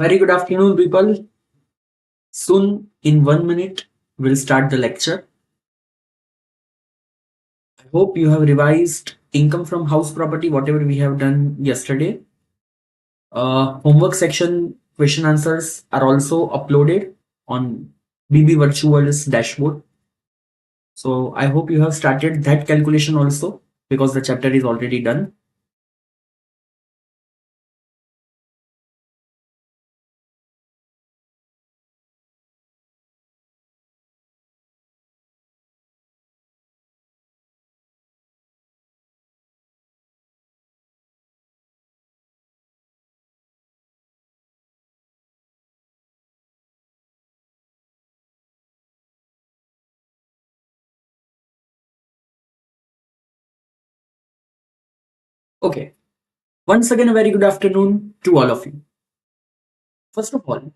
Very good afternoon, people. Soon, in 1 minute, we'll start the lecture. I hope you have revised income from house property, whatever we have done yesterday. Homework section question answers are also uploaded on BB Virtual's dashboard. So I hope you have started that calculation also because the chapter is already done. Okay. Once again, a very good afternoon to all of you. First of all,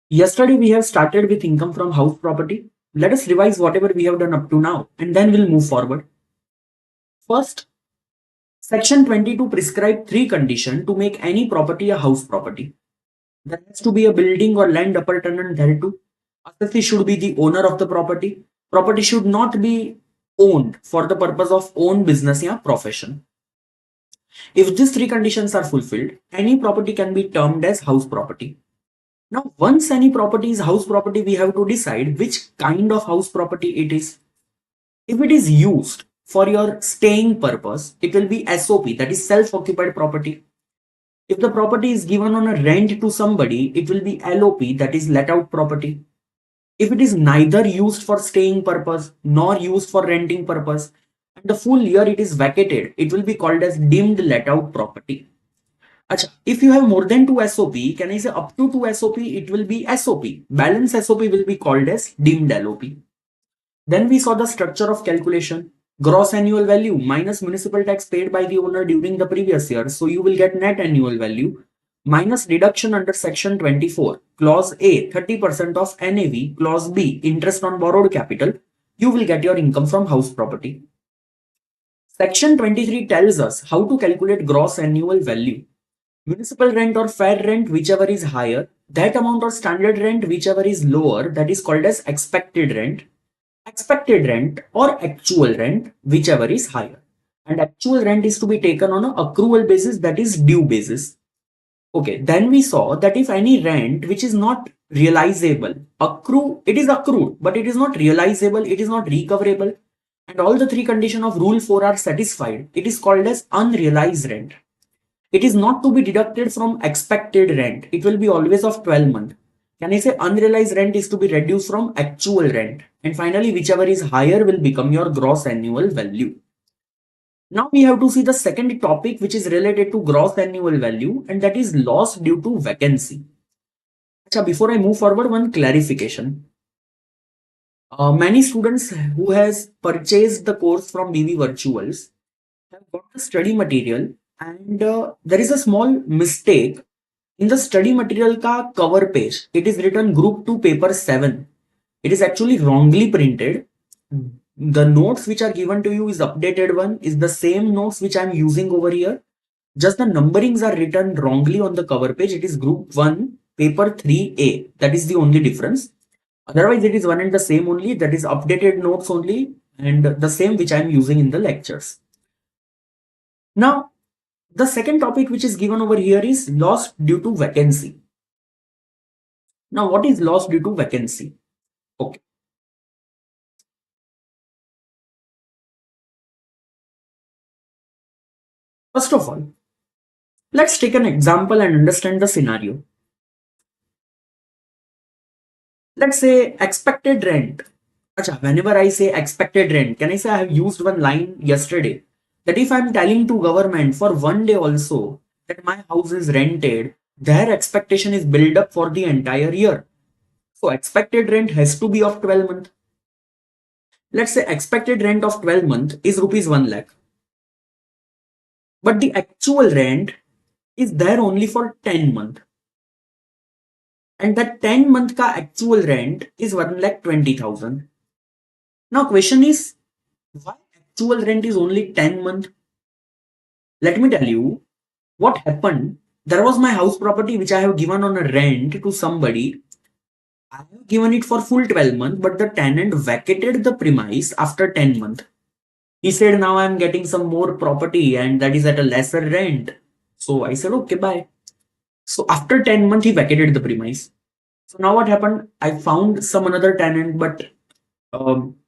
yesterday we have started with income from house property. Let us revise whatever we have done up to now and then we'll move forward. First, Section 22 prescribe three conditions to make any property a house property. There has to be a building or land appurtenant thereto. Assessee should be the owner of the property. Property should not be owned for the purpose of own business or profession. If these three conditions are fulfilled, any property can be termed as house property. Now, once any property is house property, we have to decide which kind of house property it is. If it is used for your staying purpose, it will be SOP, that is self-occupied property. If the property is given on a rent to somebody, it will be LOP, that is let out property. If it is neither used for staying purpose nor used for renting purpose, and the full year it is vacated, it will be called as deemed let out property. Achha, if you have more than two SOP, can I say up to two SOP, it will be SOP. Balance SOP will be called as deemed LOP. Then we saw the structure of calculation. Gross annual value minus municipal tax paid by the owner during the previous year. So you will get net annual value minus deduction under section 24. Clause A, 30% of NAV. Clause B, interest on borrowed capital. You will get your income from house property. Section 23 tells us how to calculate gross annual value. Municipal rent or fair rent, whichever is higher, that amount or standard rent, whichever is lower, that is called as expected rent or actual rent, whichever is higher. And actual rent is to be taken on an accrual basis, that is due basis. Okay, then we saw that if any rent which is not realizable, it is accrued, but it is not realizable, it is not recoverable, and all the three conditions of rule 4 are satisfied, it is called as unrealized rent. It is not to be deducted from expected rent. It will be always of 12 months. Can I say unrealized rent is to be reduced from actual rent? And finally, whichever is higher will become your gross annual value. Now we have to see the second topic which is related to gross annual value, and that is loss due to vacancy. Before I move forward, one clarification. Many students who has purchased the course from BB Virtuals have got the study material, and there is a small mistake in the study material ka cover page. It is written group 2 paper 7. It is actually wrongly printed. The notes which are given to you is updated one, is the same notes which I am using over here. Just the numberings are written wrongly on the cover page. It is group 1 paper 3A. That is the only difference. Otherwise it is one and the same only. That is updated notes only and the same which I am using in the lectures. Now the second topic which is given over here is loss due to vacancy. Now, what is loss due to vacancy? Okay. First of all, let's take an example and understand the scenario. Let's say expected rent. Whenever I say expected rent, can I say I have used one line yesterday that if I'm telling to government for one day also that my house is rented, their expectation is built up for the entire year. So expected rent has to be of 12 months. Let's say expected rent of 12 months is rupees 1 lakh. But the actual rent is there only for 10 months. And that 10 month ka actual rent is 1,20,000. Now question is, why actual rent is only 10 months? Let me tell you what happened There was my house property which I have given on a rent to somebody. I have given it for full 12 months, but the tenant vacated the premise after 10 months. He said, now I'm getting some more property and that is at a lesser rent. So I said, okay, bye. So after 10 months, he vacated the premise. So now what happened? I found some another tenant, but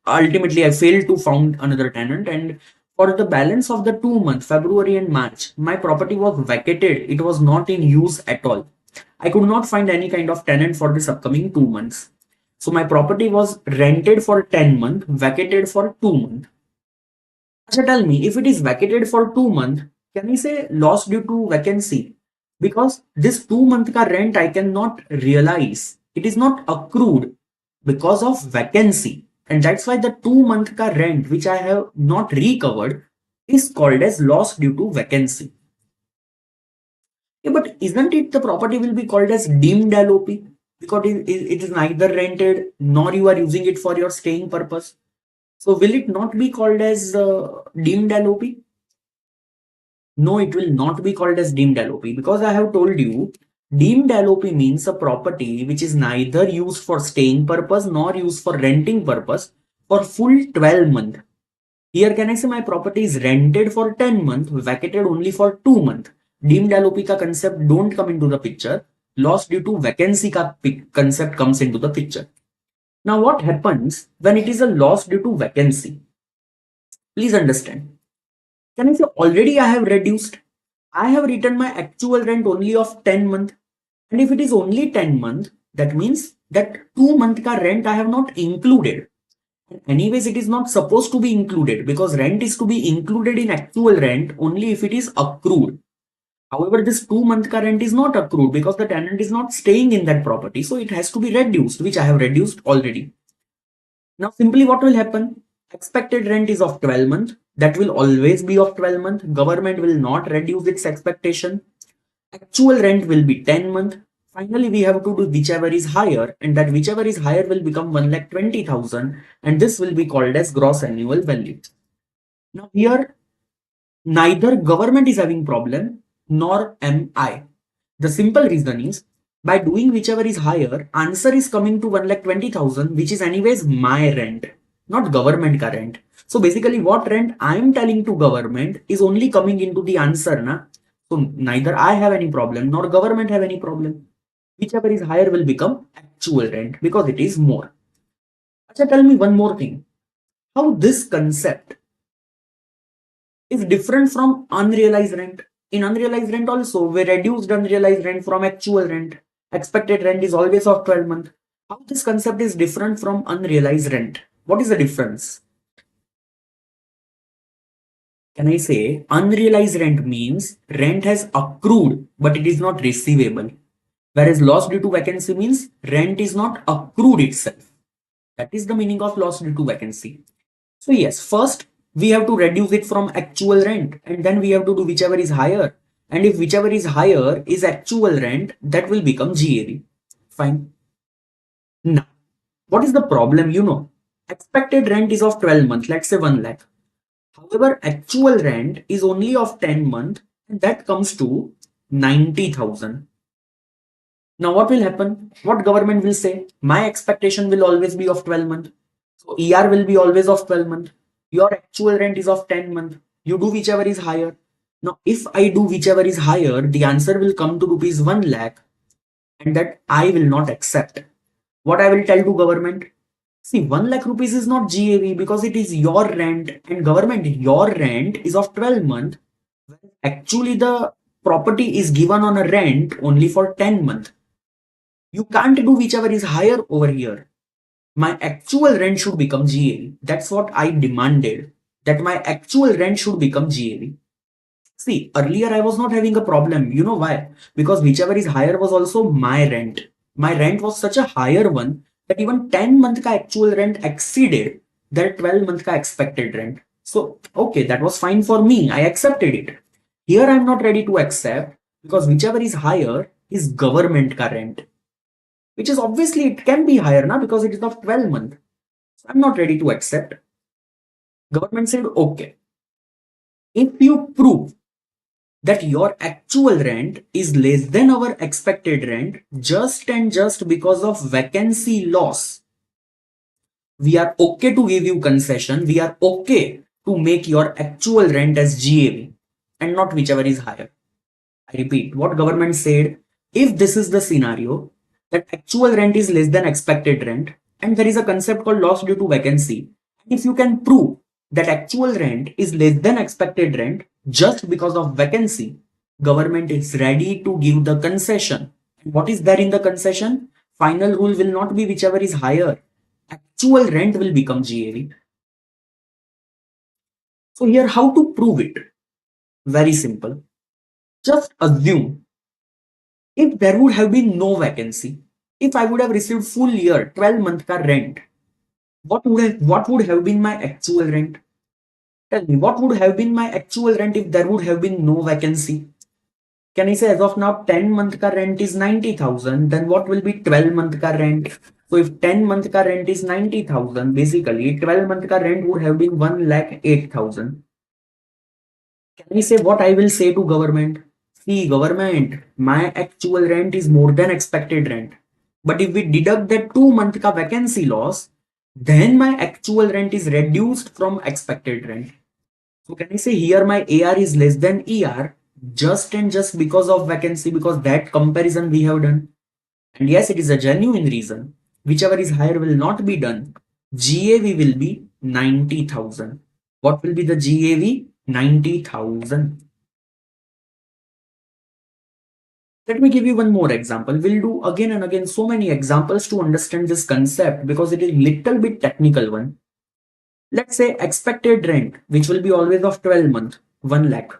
ultimately I failed to found another tenant. And for the balance of the 2 months, February and March, my property was vacated. It was not in use at all. I could not find any kind of tenant for this upcoming 2 months. So my property was rented for 10 months, vacated for 2 months. Acha, tell me, if it is vacated for 2 months, can I say loss due to vacancy? Because this 2 month ka rent I cannot realize. It is not accrued because of vacancy. And that's why the 2 month ka rent which I have not recovered is called as loss due to vacancy. Yeah, but isn't it the property will be called as deemed LOP? Because it is neither rented nor you are using it for your staying purpose. So will it not be called as deemed LOP? No, it will not be called as deemed LOP because I have told you deemed LOP means a property which is neither used for staying purpose nor used for renting purpose for full 12 months. Here can I say my property is rented for 10 months, vacated only for 2 months. Deemed LOP ka concept don't come into the picture. Loss due to vacancy ka concept comes into the picture. Now what happens when it is a loss due to vacancy? Please understand. Can I say already I have reduced? I have written my actual rent only of 10 months. And if it is only 10 months, that means that 2 month ka rent I have not included. Anyways, it is not supposed to be included because rent is to be included in actual rent only if it is accrued. However, this 2 month ka rent is not accrued because the tenant is not staying in that property. So it has to be reduced, which I have reduced already. Now, simply what will happen? Expected rent is of 12 months. That will always be of 12 months. Government will not reduce its expectation. Actual rent will be 10 months. Finally, we have to do whichever is higher, and that whichever is higher will become 1,20,000, and this will be called as gross annual value. Now, here neither government is having problem nor am I. The simple reason is by doing whichever is higher, answer is coming to 1,20,000, which is anyways my rent, not government ka rent. So basically, what rent I am telling to government is only coming into the answer, na? So neither I have any problem nor government have any problem. Whichever is higher will become actual rent because it is more. Acha, tell me one more thing. How this concept is different from unrealized rent. In unrealized rent also, we reduced unrealized rent from actual rent. Expected rent is always of 12 months. How this concept is different from unrealized rent? What is the difference? Can I say unrealized rent means rent has accrued but it is not receivable. Whereas loss due to vacancy means rent is not accrued itself. That is the meaning of loss due to vacancy. So yes, first we have to reduce it from actual rent and then we have to do whichever is higher. And if whichever is higher is actual rent, that will become GAV. Fine. Now, what is the problem? Expected rent is of 12 months, let's say 1 lakh. However, actual rent is only of 10 months and that comes to 90,000. Now, what will happen? What government will say? My expectation will always be of 12 months. So, ER will be always of 12 months. Your actual rent is of 10 months. You do whichever is higher. Now, if I do whichever is higher, the answer will come to rupees 1 lakh and that I will not accept. What I will tell to government? See, 1 lakh rupees is not GAV because it is your rent and government, your rent is of 12 months. Actually, the property is given on a rent only for 10 months. You can't do whichever is higher over here. My actual rent should become GAV. That's what I demanded. That my actual rent should become GAV. See, earlier I was not having a problem. You know why? Because whichever is higher was also my rent. My rent was such a higher one that even 10 month ka actual rent exceeded their 12 month ka expected rent. So, okay, that was fine for me. I accepted it. Here I'm not ready to accept because whichever is higher is government ka rent, which is obviously it can be higher now because it is of 12 month. So I'm not ready to accept. Government said, okay, if you prove that your actual rent is less than our expected rent just and just because of vacancy loss. We are okay to give you concession. We are okay to make your actual rent as GAV and not whichever is higher. I repeat, what government said, if this is the scenario that actual rent is less than expected rent and there is a concept called loss due to vacancy, if you can prove that actual rent is less than expected rent just because of vacancy, government is ready to give the concession. And what is there in the concession? Final rule will not be whichever is higher. Actual rent will become GAV. So here, how to prove it? Very simple. Just assume if there would have been no vacancy, if I would have received full year 12-month ka rent, what would have been my actual rent? Tell me, what would have been my actual rent if there would have been no vacancy? Can I say as of now 10-month ka rent is 90,000, then what will be 12-month ka rent? So if 10-month ka rent is 90,000, basically 12-month ka rent would have been 1,08,000. Can I say what I will say to government? See, government, my actual rent is more than expected rent. But if we deduct that 2-month ka vacancy loss, then my actual rent is reduced from expected rent. So can I say here my AR is less than ER just and just because of vacancy, because that comparison we have done. And yes, it is a genuine reason. Whichever is higher will not be done. GAV will be 90,000. What will be the GAV? 90,000. Let me give you one more example. We'll do again and again so many examples to understand this concept because it is little bit technical one. Let's say expected rent, which will be always of 12 month, 1 lakh.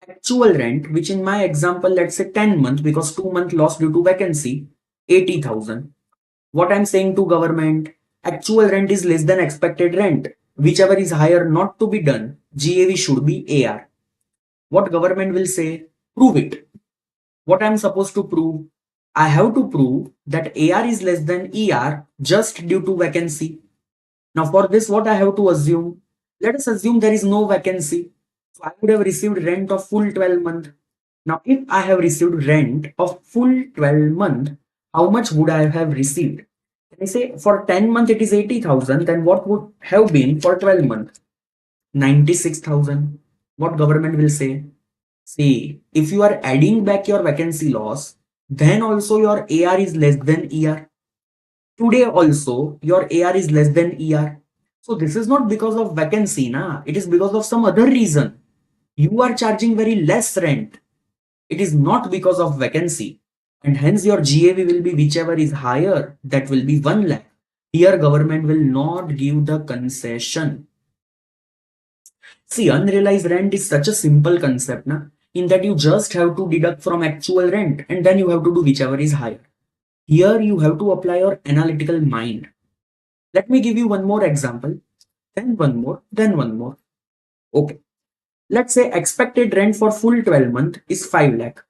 Actual rent, which in my example, let's say 10 month because 2 month loss due to vacancy, 80,000. What I'm saying to government, actual rent is less than expected rent. Whichever is higher not to be done, GAV should be AR. What government will say? Prove it. What I'm supposed to prove? I have to prove that AR is less than ER just due to vacancy. Now for this, what I have to assume? Let us assume there is no vacancy. So I would have received rent of full 12 month. Now if I have received rent of full 12 month, how much would I have received? Can I say for 10 month it is 80,000, then what would have been for 12 month? 96,000. What government will say? See, if you are adding back your vacancy loss, then also your AR is less than ER. Today also your AR is less than ER. So this is not because of vacancy, na. It is because of some other reason. You are charging very less rent. It is not because of vacancy. And hence your GAV will be whichever is higher, that will be 1 lakh. Here government will not give the concession. See, unrealized rent is such a simple concept, na, in that you just have to deduct from actual rent and then you have to do whichever is higher. Here you have to apply your analytical mind. Let me give you one more example, then one more, then one more. Okay. Let's say expected rent for full 12 month is 5 lakh,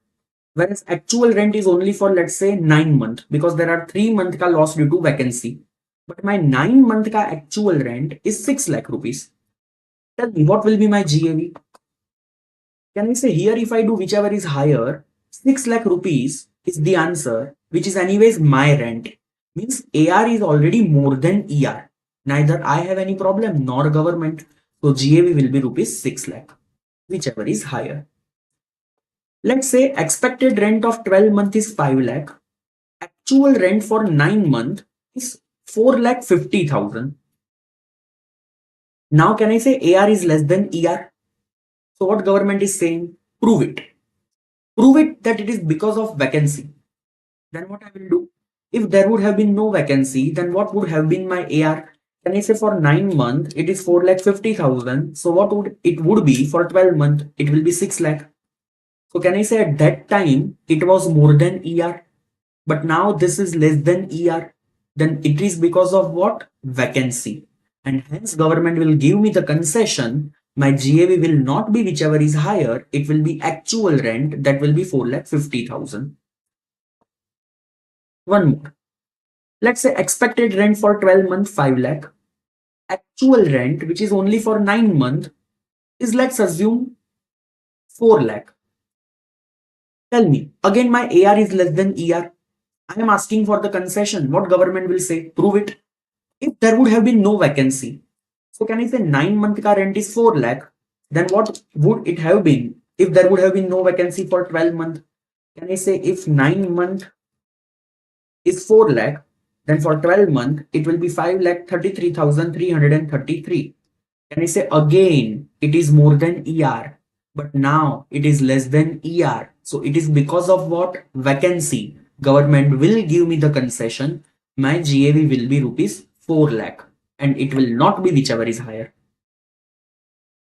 whereas actual rent is only for let's say 9 month because there are 3 month ka loss due to vacancy. But my 9 month ka actual rent is 6 lakh rupees. Tell me what will be my GAV? Can I say here if I do whichever is higher, 6 lakh rupees is the answer, which is anyways my rent. Means AR is already more than ER. Neither I have any problem nor government. So GAV will be rupees 6 lakh, whichever is higher. Let's say expected rent of 12 month is 5 lakh. Actual rent for 9 month is 4 lakh 50,000. Now can I say AR is less than ER? So what government is saying? Prove it. Prove it that it is because of vacancy. Then what I will do? If there would have been no vacancy, then what would have been my AR? Can I say for 9 month it is 4 lakh 50,000. So what would it would be for 12 month? It will be 6 lakh. So can I say at that time it was more than ER, but now this is less than ER? Then it is because of what? Vacancy. And hence government will give me the concession. My GAV will not be whichever is higher. It will be actual rent, that will be 4 lakh 50,000. One more. Let's say expected rent for 12 month 5 lakh. Actual rent, which is only for 9 month, is let's assume 4 lakh. Tell me, again my AR is less than ER. I am asking for the concession. What government will say? Prove it. If there would have been no vacancy, so can I say 9 month ka rent is 4 lakh? Then what would it have been if there would have been no vacancy for 12 month? Can I say if 9 month is 4 lakh, then for 12 month it will be 5 lakh 33,333. Can I say again it is more than ER, but now it is less than ER. So it is because of what? Vacancy. Government will give me the concession. My GAV will be rupees 4 lakh and it will not be whichever is higher.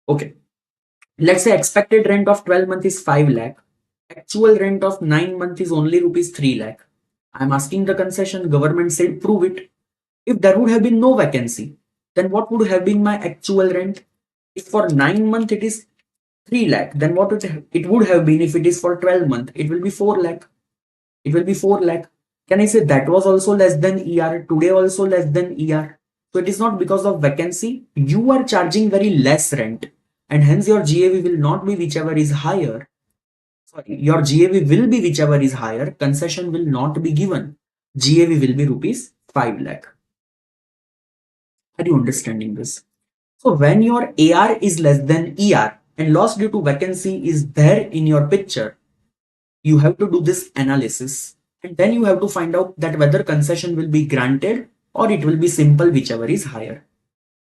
Okay. Let's say expected rent of 12 month is 5 lakh. Actual rent of 9 month is only rupees 3 lakh. I'm asking the concession. Government said prove it. If there would have been no vacancy, then what would have been my actual rent? If for 9 month it is 3 lakh, then what it would have been if it is for 12 month? It will be 4 lakh. It will be 4 lakh. Can I say that was also less than ER? Today also less than ER. So it is not because of vacancy. You are charging very less rent and hence your GAV will not be whichever is higher. Sorry, your GAV will be whichever is higher. Concession will not be given. GAV will be rupees 5 lakh. Are you understanding this? So when your AR is less than ER and loss due to vacancy is there in your picture, you have to do this analysis and then you have to find out that whether concession will be granted or it will be simple whichever is higher.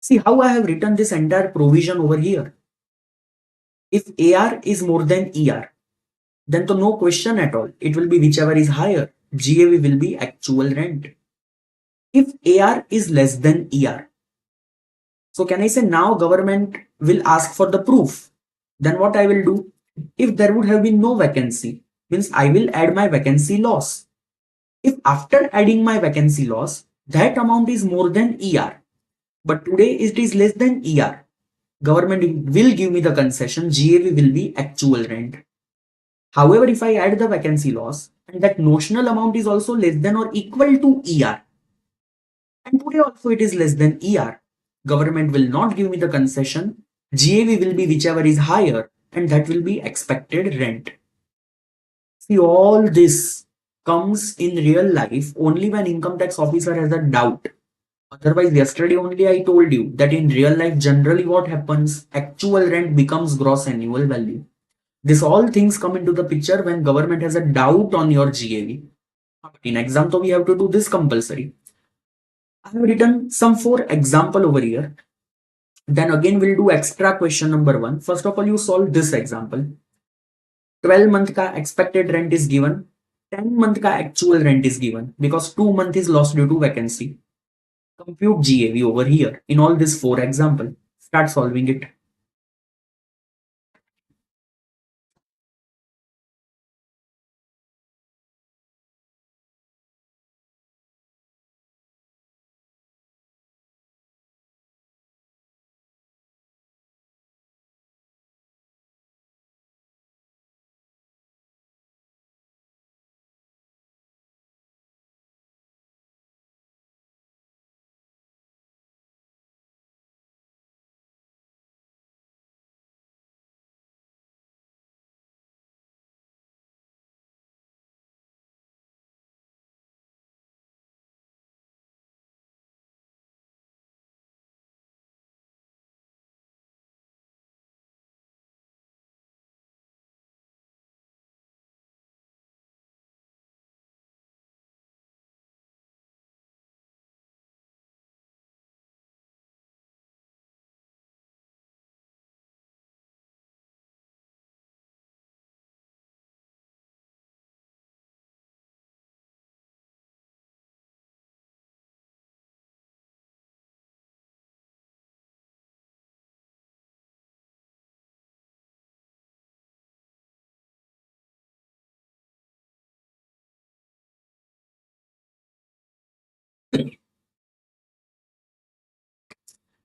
See how I have written this entire provision over here. If AR is more than ER, then to no question at all. It will be whichever is higher. GAV will be actual rent. If AR is less than ER, so can I say now government will ask for the proof? Then what I will do? If there would have been no vacancy, means I will add my vacancy loss. If after adding my vacancy loss, that amount is more than ER, but today it is less than ER, government will give me the concession, GAV will be actual rent. However, if I add the vacancy loss and that notional amount is also less than or equal to ER, and today also it is less than ER, government will not give me the concession, GAV will be whichever is higher and that will be expected rent. See, all this comes in real life only when income tax officer has a doubt. Otherwise, yesterday only I told you that in real life, generally what happens, actual rent becomes gross annual value. This all things come into the picture when government has a doubt on your GAV. In exam, so we have to do this compulsory. I have written some 4 example over here. Then again, we'll do extra question number 1. First of all, you solve this example. 12 month का expected rent is given, 10 month का actual rent is given because 2 month is lost due to vacancy. Compute GAV over here in all these 4 example. Start solving it.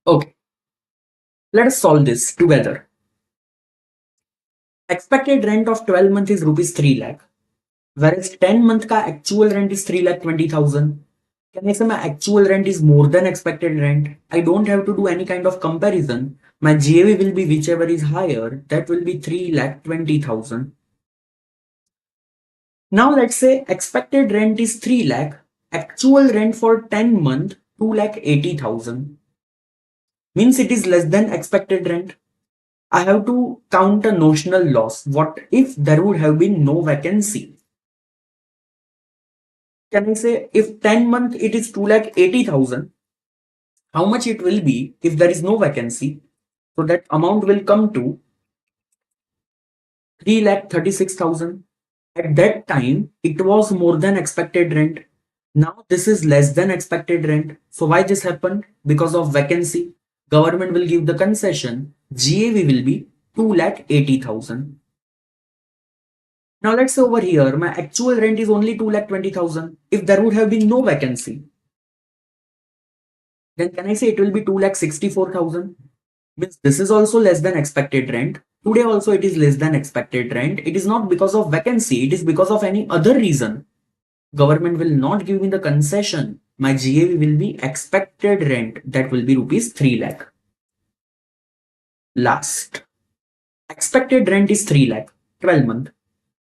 Okay, let us solve this together. Expected rent of 12 month is rupees 3 lakh, whereas 10 month ka actual rent is 3 lakh 20,000. Can I say my actual rent is more than expected rent? I don't have to do any kind of comparison. My GAV will be whichever is higher, that will be 3 lakh 20,000. Now let's say expected rent is 3 lakh, actual rent for 10 month 2 lakh 80,000. Means it is less than expected rent. I have to count a notional loss. What if there would have been no vacancy? Can I say if 10 month it is 2 lakh 80,000, how much it will be if there is no vacancy? So that amount will come to 3 lakh 36,000. At that time, it was more than expected rent. Now this is less than expected rent. So why this happened? Because of vacancy. Government will give the concession. GAV will be 2 lakh 80,000. Now let's say over here, my actual rent is only 2 lakh 20,000. If there would have been no vacancy, then can I say it will be 2 lakh 64,000? Means this is also less than expected rent. Today also it is less than expected rent. It is not because of vacancy. It is because of any other reason. Government will not give me the concession. My GAV will be expected rent. That will be rupees 3 lakh. Last. Expected rent is 3 lakh. 12 month.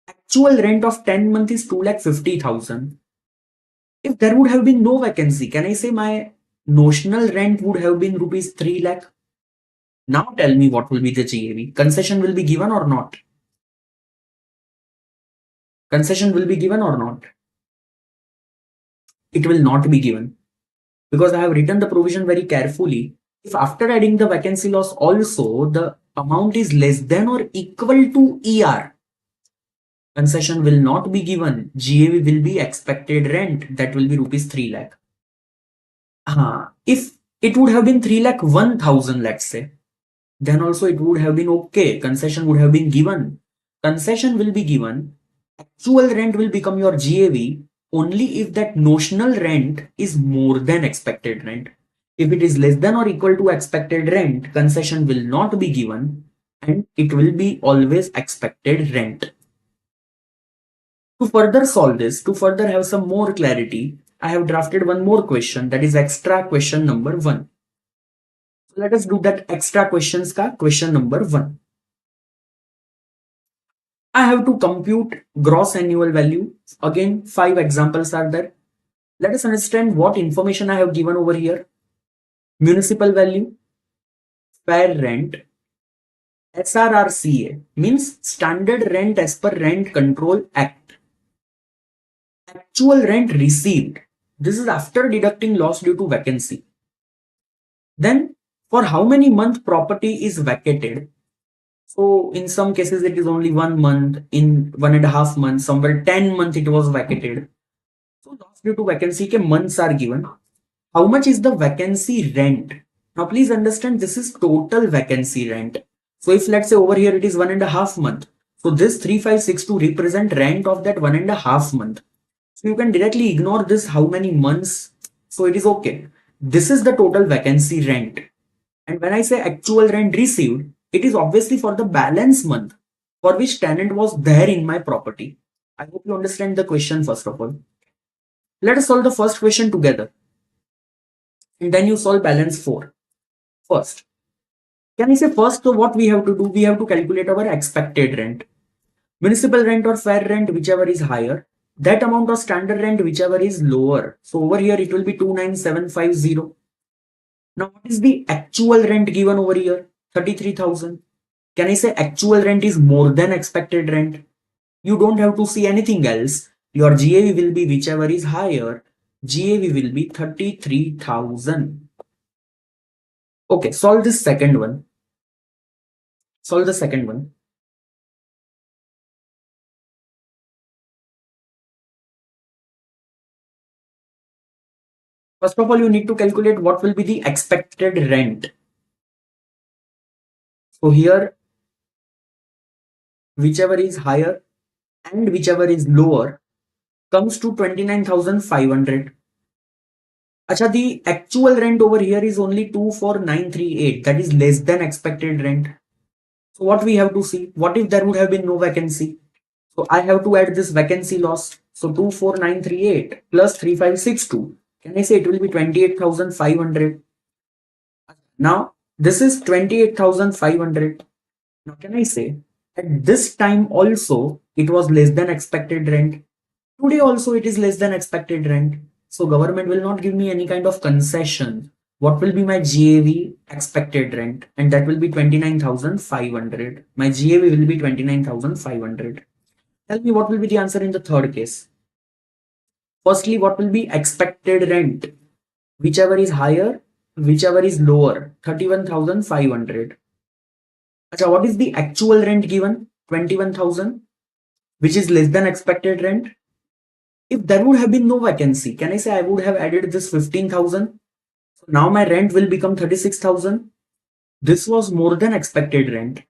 Actual rent of 10 month is 2 lakh 50,000. If there would have been no vacancy, can I say my notional rent would have been rupees 3 lakh? Now tell me what will be the GAV. Concession will be given or not? Concession will be given or not? It will not be given because I have written the provision very carefully. If after adding the vacancy loss also the amount is less than or equal to ER, concession will not be given. GAV will be expected rent. That will be rupees 3 lakh. If it would have been 3 lakh 1,000, let's say, then also it would have been okay. Concession would have been given. Concession will be given. Actual rent will become your GAV only if that notional rent is more than expected rent. If it is less than or equal to expected rent, concession will not be given and it will be always expected rent. To further solve this, to further have some more clarity, I have drafted one more question, that is extra question number 1. So let us do that extra questions ka question number 1. I have to compute gross annual value. Again, 5 examples are there. Let us understand what information I have given over here. Municipal value, fair rent, SRRCA means standard rent as per Rent Control Act. Actual rent received. This is after deducting loss due to vacancy. Then for how many month property is vacated? So in some cases it is only 1 month, in 1.5 months, somewhere 10 months it was vacated. So loss due to vacancy ke months are given. How much is the vacancy rent? Now please understand this is total vacancy rent. So if let's say over here it is 1.5 month. So this 3562 represent rent of that 1.5 month. So you can directly ignore this how many months. So it is okay. This is the total vacancy rent. And when I say actual rent received, it is obviously for the balance month for which tenant was there in my property. I hope you understand the question first of all. Let us solve the first question together. And then you solve balance 4. First, can I say first, so what we have to do? We have to calculate our expected rent. Municipal rent or fair rent, whichever is higher. That amount of standard rent, whichever is lower. So over here, it will be 29750. Now, what is the actual rent given over here? 33,000. Can I say actual rent is more than expected rent? You don't have to see anything else. Your GAV will be whichever is higher. GAV will be 33,000. Okay, solve this second one. Solve the second one. First of all, you need to calculate what will be the expected rent. So here, whichever is higher and whichever is lower comes to 29,500. Acha, the actual rent over here is only 24,938. That is less than expected rent. So what we have to see? What if there would have been no vacancy? So I have to add this vacancy loss. So 24,938 plus 3562. Can I say it will be 28,500? Now this is 28,500. Now can I say at this time also it was less than expected rent? Today also it is less than expected rent. So government will not give me any kind of concession. What will be my GAV expected rent? And that will be 29,500. My GAV will be 29,500. Tell me what will be the answer in the third case. Firstly, what will be expected rent? Whichever is higher, whichever is lower, 31,500. Acha, what is the actual rent given? 21,000, which is less than expected rent. If there would have been no vacancy, can I say I would have added this 15,000? So now my rent will become 36,000. This was more than expected rent.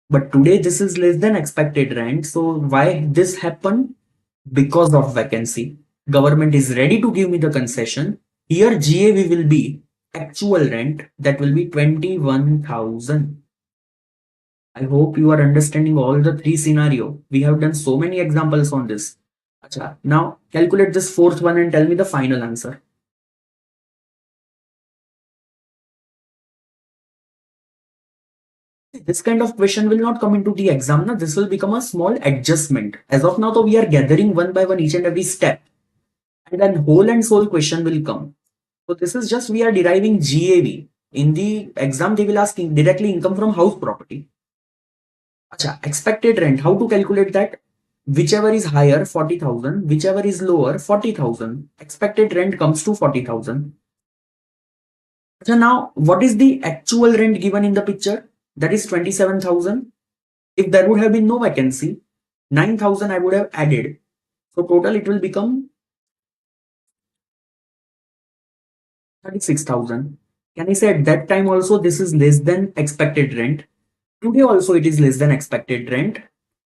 But today this is less than expected rent. So why this happened? Because of vacancy. Government is ready to give me the concession. Here GAV will be actual rent, that will be 21,000. I hope you are understanding all the three scenario. We have done so many examples on this. Acha, now calculate this fourth one and tell me the final answer. This kind of question will not come into the exam. Now this will become a small adjustment. As of now, though, we are gathering one by one each and every step. And then whole and sole question will come. So this is just we are deriving GAV. In the exam, they will ask directly income from house property. Acha, expected rent. How to calculate that? Whichever is higher, 40,000. Whichever is lower, 40,000. Expected rent comes to 40,000. So now, what is the actual rent given in the picture? That is 27,000. If there would have been no vacancy, 9,000 I would have added. So total it will become 36,000. Can I say at that time also this is less than expected rent? Today also it is less than expected rent.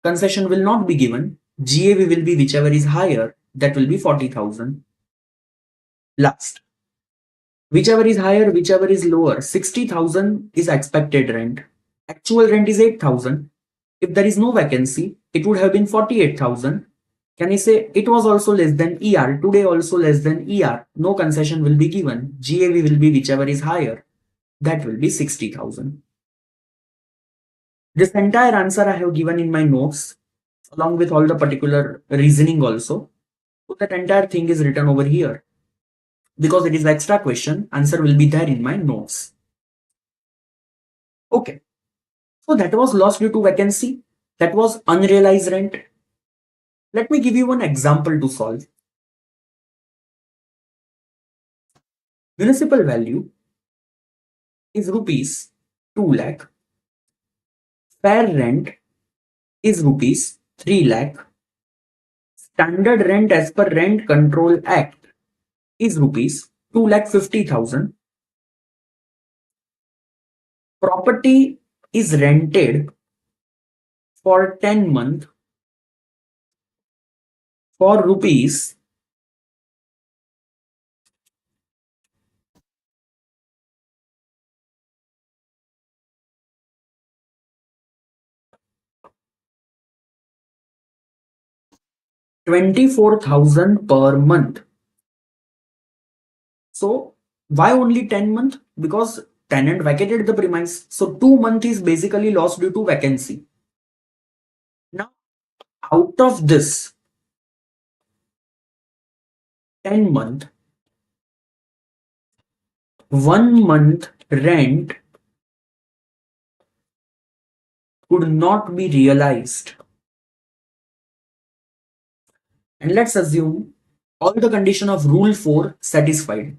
Concession will not be given. GAV will be whichever is higher. That will be 40,000. Last. Whichever is higher, whichever is lower. 60,000 is expected rent. Actual rent is 8,000. If there is no vacancy, it would have been 48,000. Can I say it was also less than ER? Today also less than ER. No concession will be given. GAV will be whichever is higher. That will be 60,000. This entire answer I have given in my notes along with all the particular reasoning also. So that entire thing is written over here. Because it is extra question, answer will be there in my notes. Okay. So that was loss due to vacancy. That was unrealized rent. Let me give you one example to solve. Municipal value is rupees 2 lakh. Fair rent is rupees 3 lakh. Standard rent as per Rent Control Act is rupees 2,50,000. Property is rented for 10 months for rupees 24,000 per month. So why only 10 months? Because tenant vacated the premise. So 2 months is basically lost due to vacancy. Now out of this 10 month, 1 month rent could not be realized. And let's assume all the condition of rule 4 satisfied.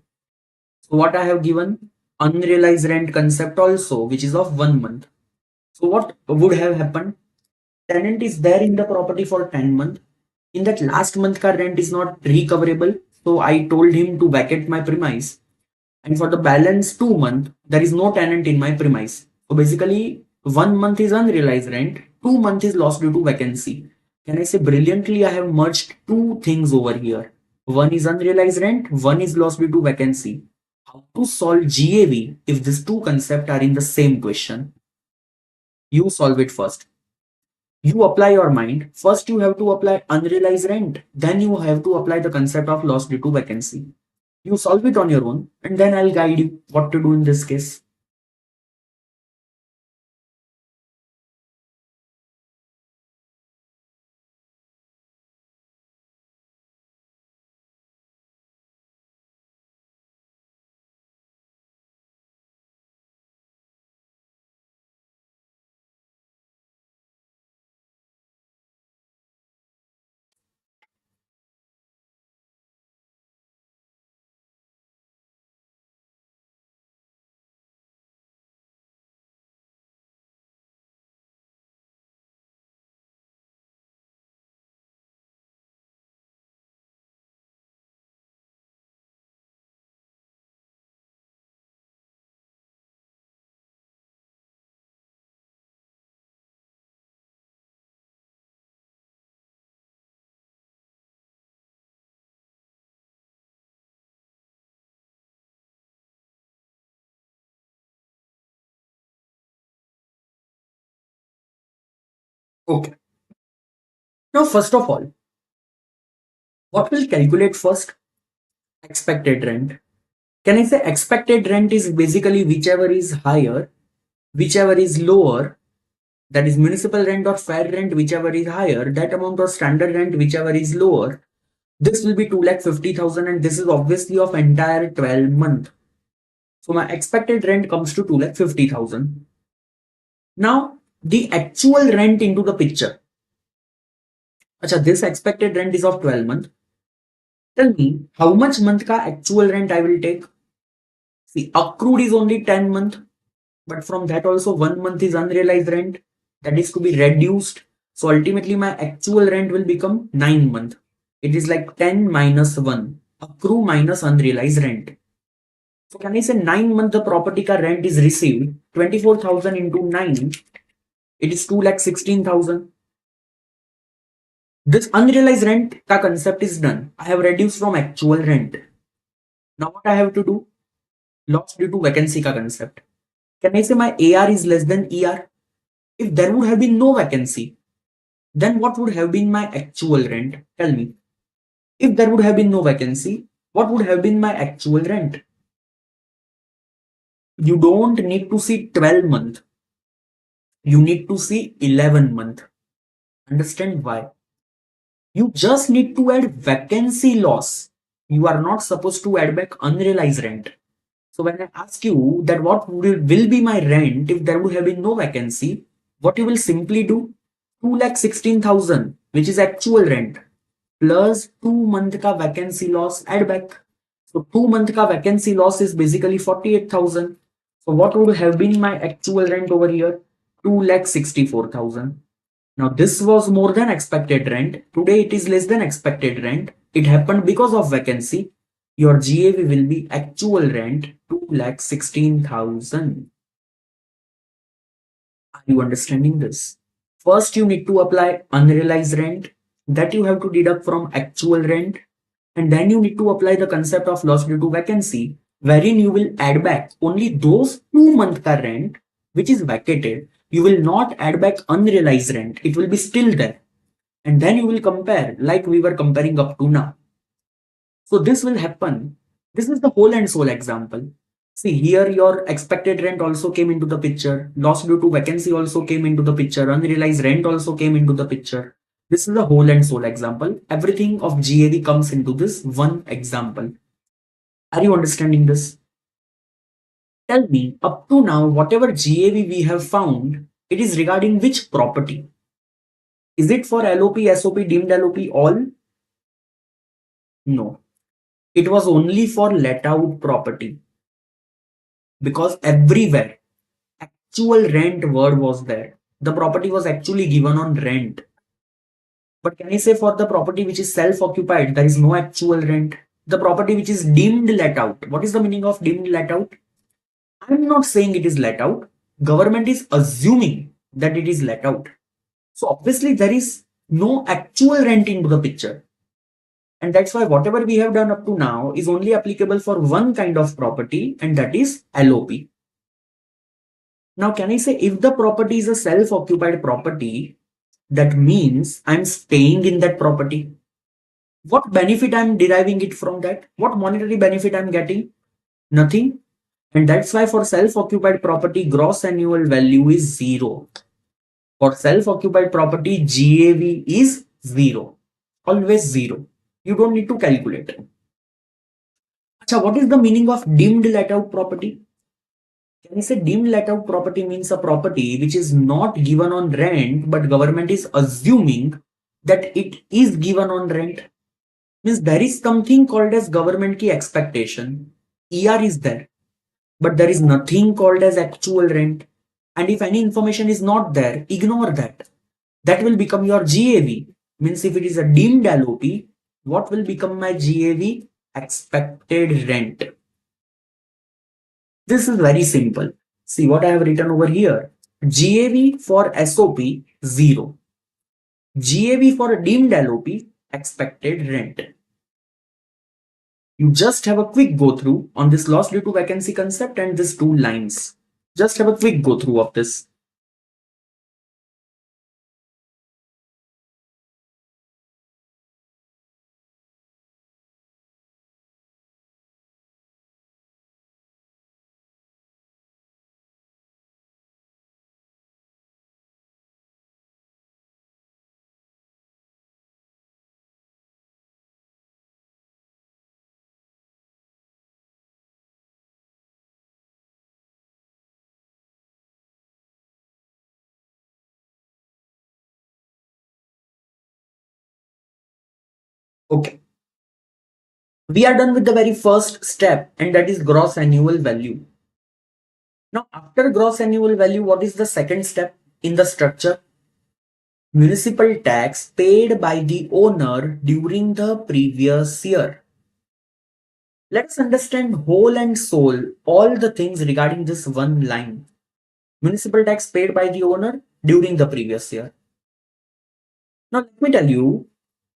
So what I have given unrealized rent concept also, which is of 1 month. So what would have happened? Tenant is there in the property for 10 months. In that last month car rent is not recoverable. So I told him to vacate my premise. And for the balance 2 month, there is no tenant in my premise. So basically 1 month is unrealized rent, 2 month is lost due to vacancy. Can I say brilliantly I have merged two things over here. One is unrealized rent, one is lost due to vacancy. How to solve GAV if these two concepts are in the same question? You solve it first. You apply your mind. First you have to apply unrealized rent. Then you have to apply the concept of loss due to vacancy. You solve it on your own and then I'll guide you what to do in this case. Okay. Now, first of all, what will calculate first? Expected rent. Can I say expected rent is basically whichever is higher, whichever is lower, that is municipal rent or fair rent, whichever is higher, that amount of standard rent, whichever is lower. This will be 2,50,000 and this is obviously of entire 12 month. So my expected rent comes to 2,50,000. Now the actual rent into the picture. Acha, this expected rent is of 12 month. Tell me how much month ka actual rent I will take. See, accrued is only 10 month, but from that also 1 month is unrealized rent that is to be reduced. So ultimately my actual rent will become 9 month. It is like 10 minus 1, accrue minus unrealized rent. So can I say 9 month the property ka rent is received, 24,000 into 9, it is 2,16,000. This unrealized rent ka concept is done. I have reduced from actual rent. Now what I have to do? Loss due to vacancy ka concept. Can I say my AR is less than ER? If there would have been no vacancy, then what would have been my actual rent? Tell me. If there would have been no vacancy, what would have been my actual rent? You don't need to see 12 month. You need to see 11 month. Understand why? You just need to add vacancy loss. You are not supposed to add back unrealized rent. So when I ask you that what will be my rent if there would have been no vacancy, what you will simply do? 2,16,000, which is actual rent, plus 2 month ka vacancy loss add back. So 2 month ka vacancy loss is basically 48,000. So what would have been my actual rent over here? 2,64,000. Now this was more than expected rent. Today it is less than expected rent. It happened because of vacancy. Your GAV will be actual rent 2,16,000. Are you understanding this? First you need to apply unrealized rent that you have to deduct from actual rent, and then you need to apply the concept of loss due to vacancy, wherein you will add back only those 2 month ka rent which is vacated. You will not add back unrealized rent. It will be still there. And then you will compare like we were comparing up to now. So this will happen. This is the whole and sole example. See here your expected rent also came into the picture. Loss due to vacancy also came into the picture. Unrealized rent also came into the picture. This is the whole and sole example. Everything of GAV comes into this one example. Are you understanding this? Tell me, up to now, whatever GAV we have found, it is regarding which property? Is it for LOP, SOP, deemed LOP all? No. It was only for let out property because everywhere actual rent word was there. The property was actually given on rent. But can I say for the property which is self-occupied, there is no actual rent? The property which is deemed let out. What is the meaning of deemed let out? I'm not saying it is let out. Government is assuming that it is let out. So obviously there is no actual rent into the picture. And that's why whatever we have done up to now is only applicable for one kind of property, and that is LOP. Now, can I say if the property is a self-occupied property, that means I'm staying in that property. What benefit I'm deriving it from that? What monetary benefit I'm getting? Nothing. And that's why for self-occupied property, gross annual value is 0. For self-occupied property, GAV is 0. Always 0. You don't need to calculate. So what is the meaning of deemed let out property? Can I say deemed let out property means a property which is not given on rent, but government is assuming that it is given on rent. Means there is something called as government ki expectation. ER is there, but there is nothing called as actual rent. And if any information is not there, ignore that. That will become your GAV. Means if it is a deemed LOP, what will become my GAV? Expected rent. This is very simple. See what I have written over here. GAV for SOP 0. GAV for deemed LOP expected rent. You just have a quick go through on this loss due to vacancy concept and these two lines. Just have a quick go through of this. Okay. We are done with the very first step, and that is gross annual value. Now, after gross annual value, what is the second step in the structure? Municipal tax paid by the owner during the previous year. Let us understand whole and soul all the things regarding this one line. Municipal tax paid by the owner during the previous year. Now, let me tell you,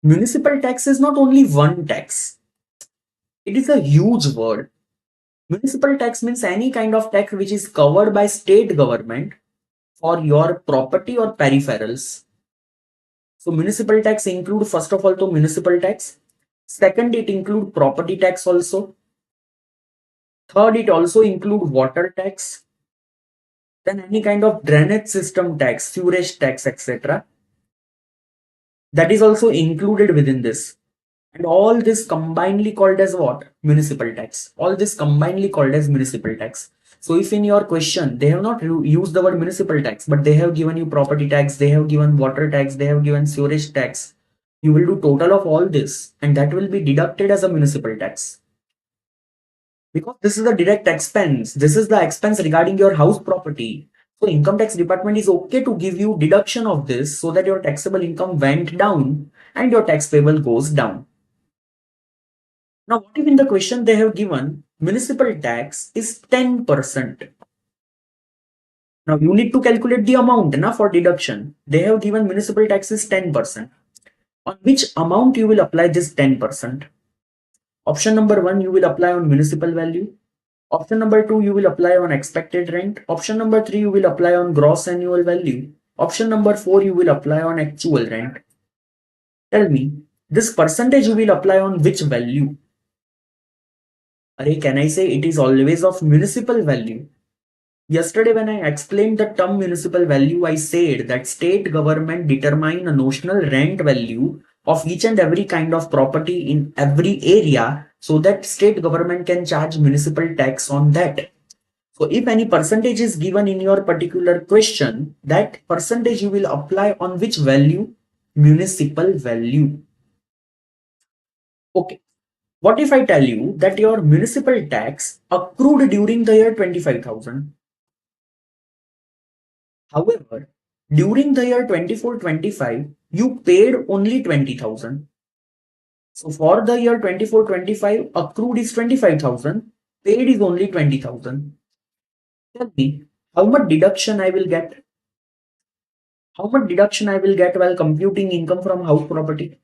municipal tax is not only one tax, it is a huge word. Municipal tax means any kind of tax which is covered by state government for your property or peripherals. So municipal tax include first of all to municipal tax. Second, it include property tax also. Third, it also include water tax. Then any kind of drainage system tax, sewage tax, etc. That is also included within this. And all this combinedly called as what? Municipal tax. All this combinedly called as municipal tax. So if in your question, they have not used the word municipal tax, but they have given you property tax, they have given water tax, they have given sewage tax, you will do total of all this and that will be deducted as a municipal tax. Because this is a direct expense. This is the expense regarding your house property. So income tax department is okay to give you deduction of this so that your taxable income went down and your tax payable goes down. Now, what if in the question they have given municipal tax is 10%? Now, you need to calculate the amount for deduction. They have given municipal tax is 10%. On which amount you will apply this 10%? Option number 1, you will apply on municipal value. Option number 2, you will apply on expected rent. Option number 3, you will apply on gross annual value. Option number 4, you will apply on actual rent. Tell me, this percentage you will apply on which value? Can I say it is always of municipal value? Yesterday when I explained the term municipal value, I said that state government determine a notional rent value of each and every kind of property in every area so that state government can charge municipal tax on that. So if any percentage is given in your particular question, that percentage you will apply on which value? Municipal value. Okay. What if I tell you that your municipal tax accrued during the year 25,000? However, during the year 24-25, you paid only 20,000. So for the year 24-25, accrued is 25,000, paid is only 20,000. Tell me, how much deduction I will get? How much deduction I will get while computing income from house property?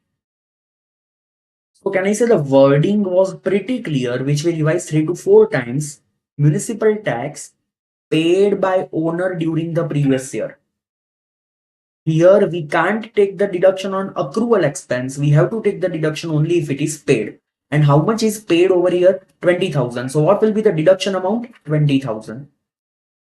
So can I say the wording was pretty clear, which we revised 3 to 4 times. Municipal tax paid by owner during the previous year. Here we can't take the deduction on accrual expense. We have to take the deduction only if it is paid. And how much is paid over here? 20,000. So what will be the deduction amount? 20,000.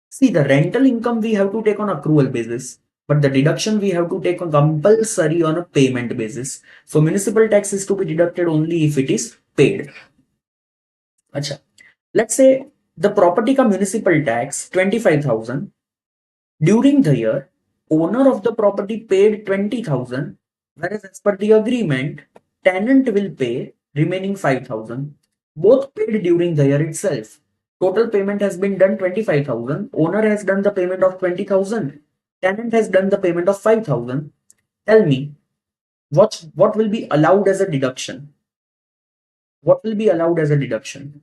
See, the rental income we have to take on accrual basis, but the deduction we have to take on compulsory on a payment basis. So municipal tax is to be deducted only if it is paid. Achha. Let's say the property ka municipal tax 25,000. During the year, owner of the property paid 20,000, whereas as per the agreement, tenant will pay remaining 5,000. Both paid during the year itself. Total payment has been done 25,000. Owner has done the payment of 20,000. Tenant has done the payment of 5,000. Tell me, what will be allowed as a deduction? What will be allowed as a deduction?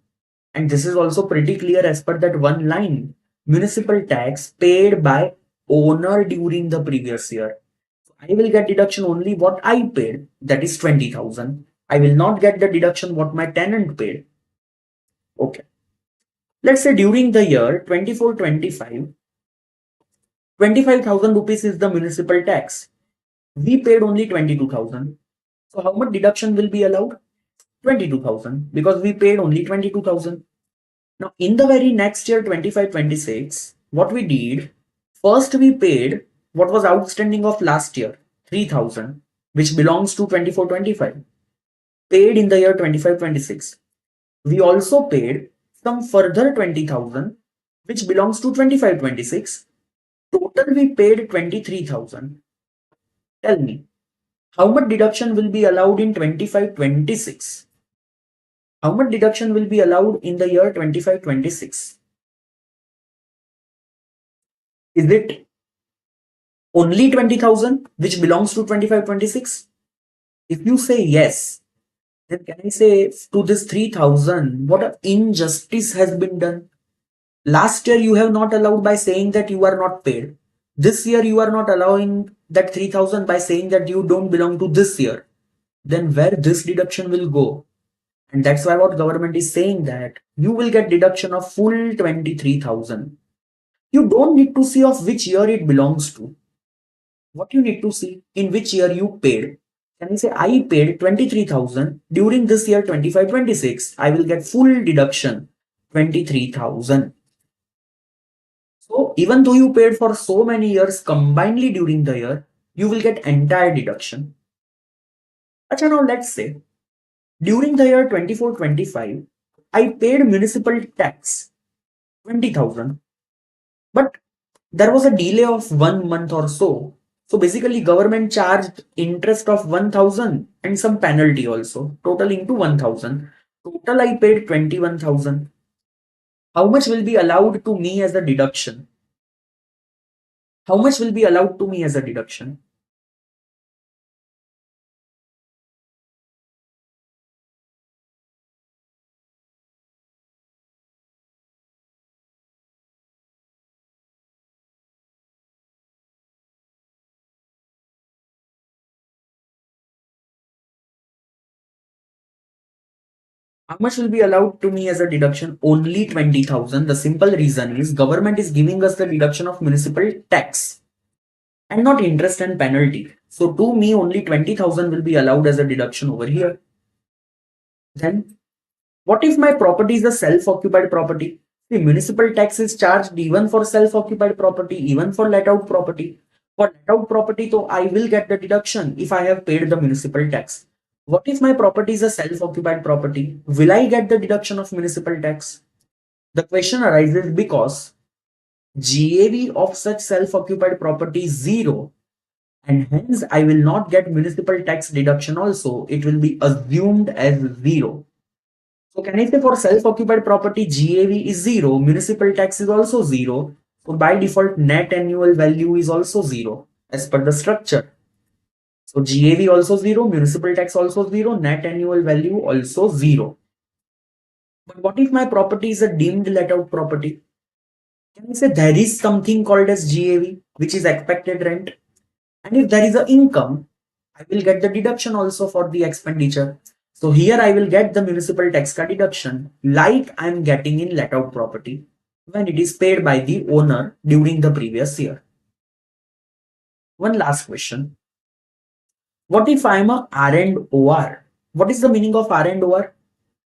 And this is also pretty clear as per that one line. Municipal tax paid by owner during the previous year. So I will get deduction only what I paid, that is 20,000. I will not get the deduction what my tenant paid. Okay. Let's say during the year 24-25, 25,000 rupees is the municipal tax. We paid only 22,000. So how much deduction will be allowed? 22,000 because we paid only 22,000. Now, in the very next year, 25-26, what we did, first we paid what was outstanding of last year, 3,000, which belongs to 24-25, paid in the year 25-26. We also paid some further 20,000, which belongs to 25-26. Total we paid 23,000. Tell me, How much deduction will be allowed in 25-26? How much deduction will be allowed in the year 25-26? Is it only 20,000 which belongs to 25-26? If you say yes, then can I say to this 3,000, what an injustice has been done? Last year you have not allowed by saying that you are not paid. This year you are not allowing that 3,000 by saying that you don't belong to this year. Then where this deduction will go? And that's why what government is saying that you will get deduction of full 23,000. You don't need to see of which year it belongs to. What you need to see in which year you paid. Can I say I paid 23,000 during this year 25-26? I will get full deduction 23,000. So even though you paid for so many years combinedly during the year, you will get entire deduction. Acha, now let's say during the year 24-25, I paid municipal tax 20,000, but there was a delay of 1 month or so. So basically government charged interest of 1,000 and some penalty also, totaling to 1,000. Total I paid 21,000. How much will be allowed to me as a deduction? How much will be allowed to me as a deduction? How much will be allowed to me as a deduction? Only 20,000. The simple reason is government is giving us the deduction of municipal tax and not interest and penalty. So to me, only 20,000 will be allowed as a deduction over here. Then what if my property is a self-occupied property? The municipal tax is charged even for self-occupied property, even for let-out property. For let-out property, so I will get the deduction if I have paid the municipal tax. What if my property is a self-occupied property? Will I get the deduction of municipal tax? The question arises because GAV of such self-occupied property is zero, and hence I will not get municipal tax deduction also. It will be assumed as zero. So can I say for self-occupied property GAV is zero, municipal tax is also zero. So by default net annual value is also zero as per the structure. So GAV also zero, municipal tax also zero, net annual value also zero. But what if my property is a deemed let out property? Can I say there is something called as GAV, which is expected rent? And if there is a income, I will get the deduction also for the expenditure. So here I will get the municipal tax cut deduction like I am getting in let out property when it is paid by the owner during the previous year. One last question. What if I am a R and OR? What is the meaning of R and OR?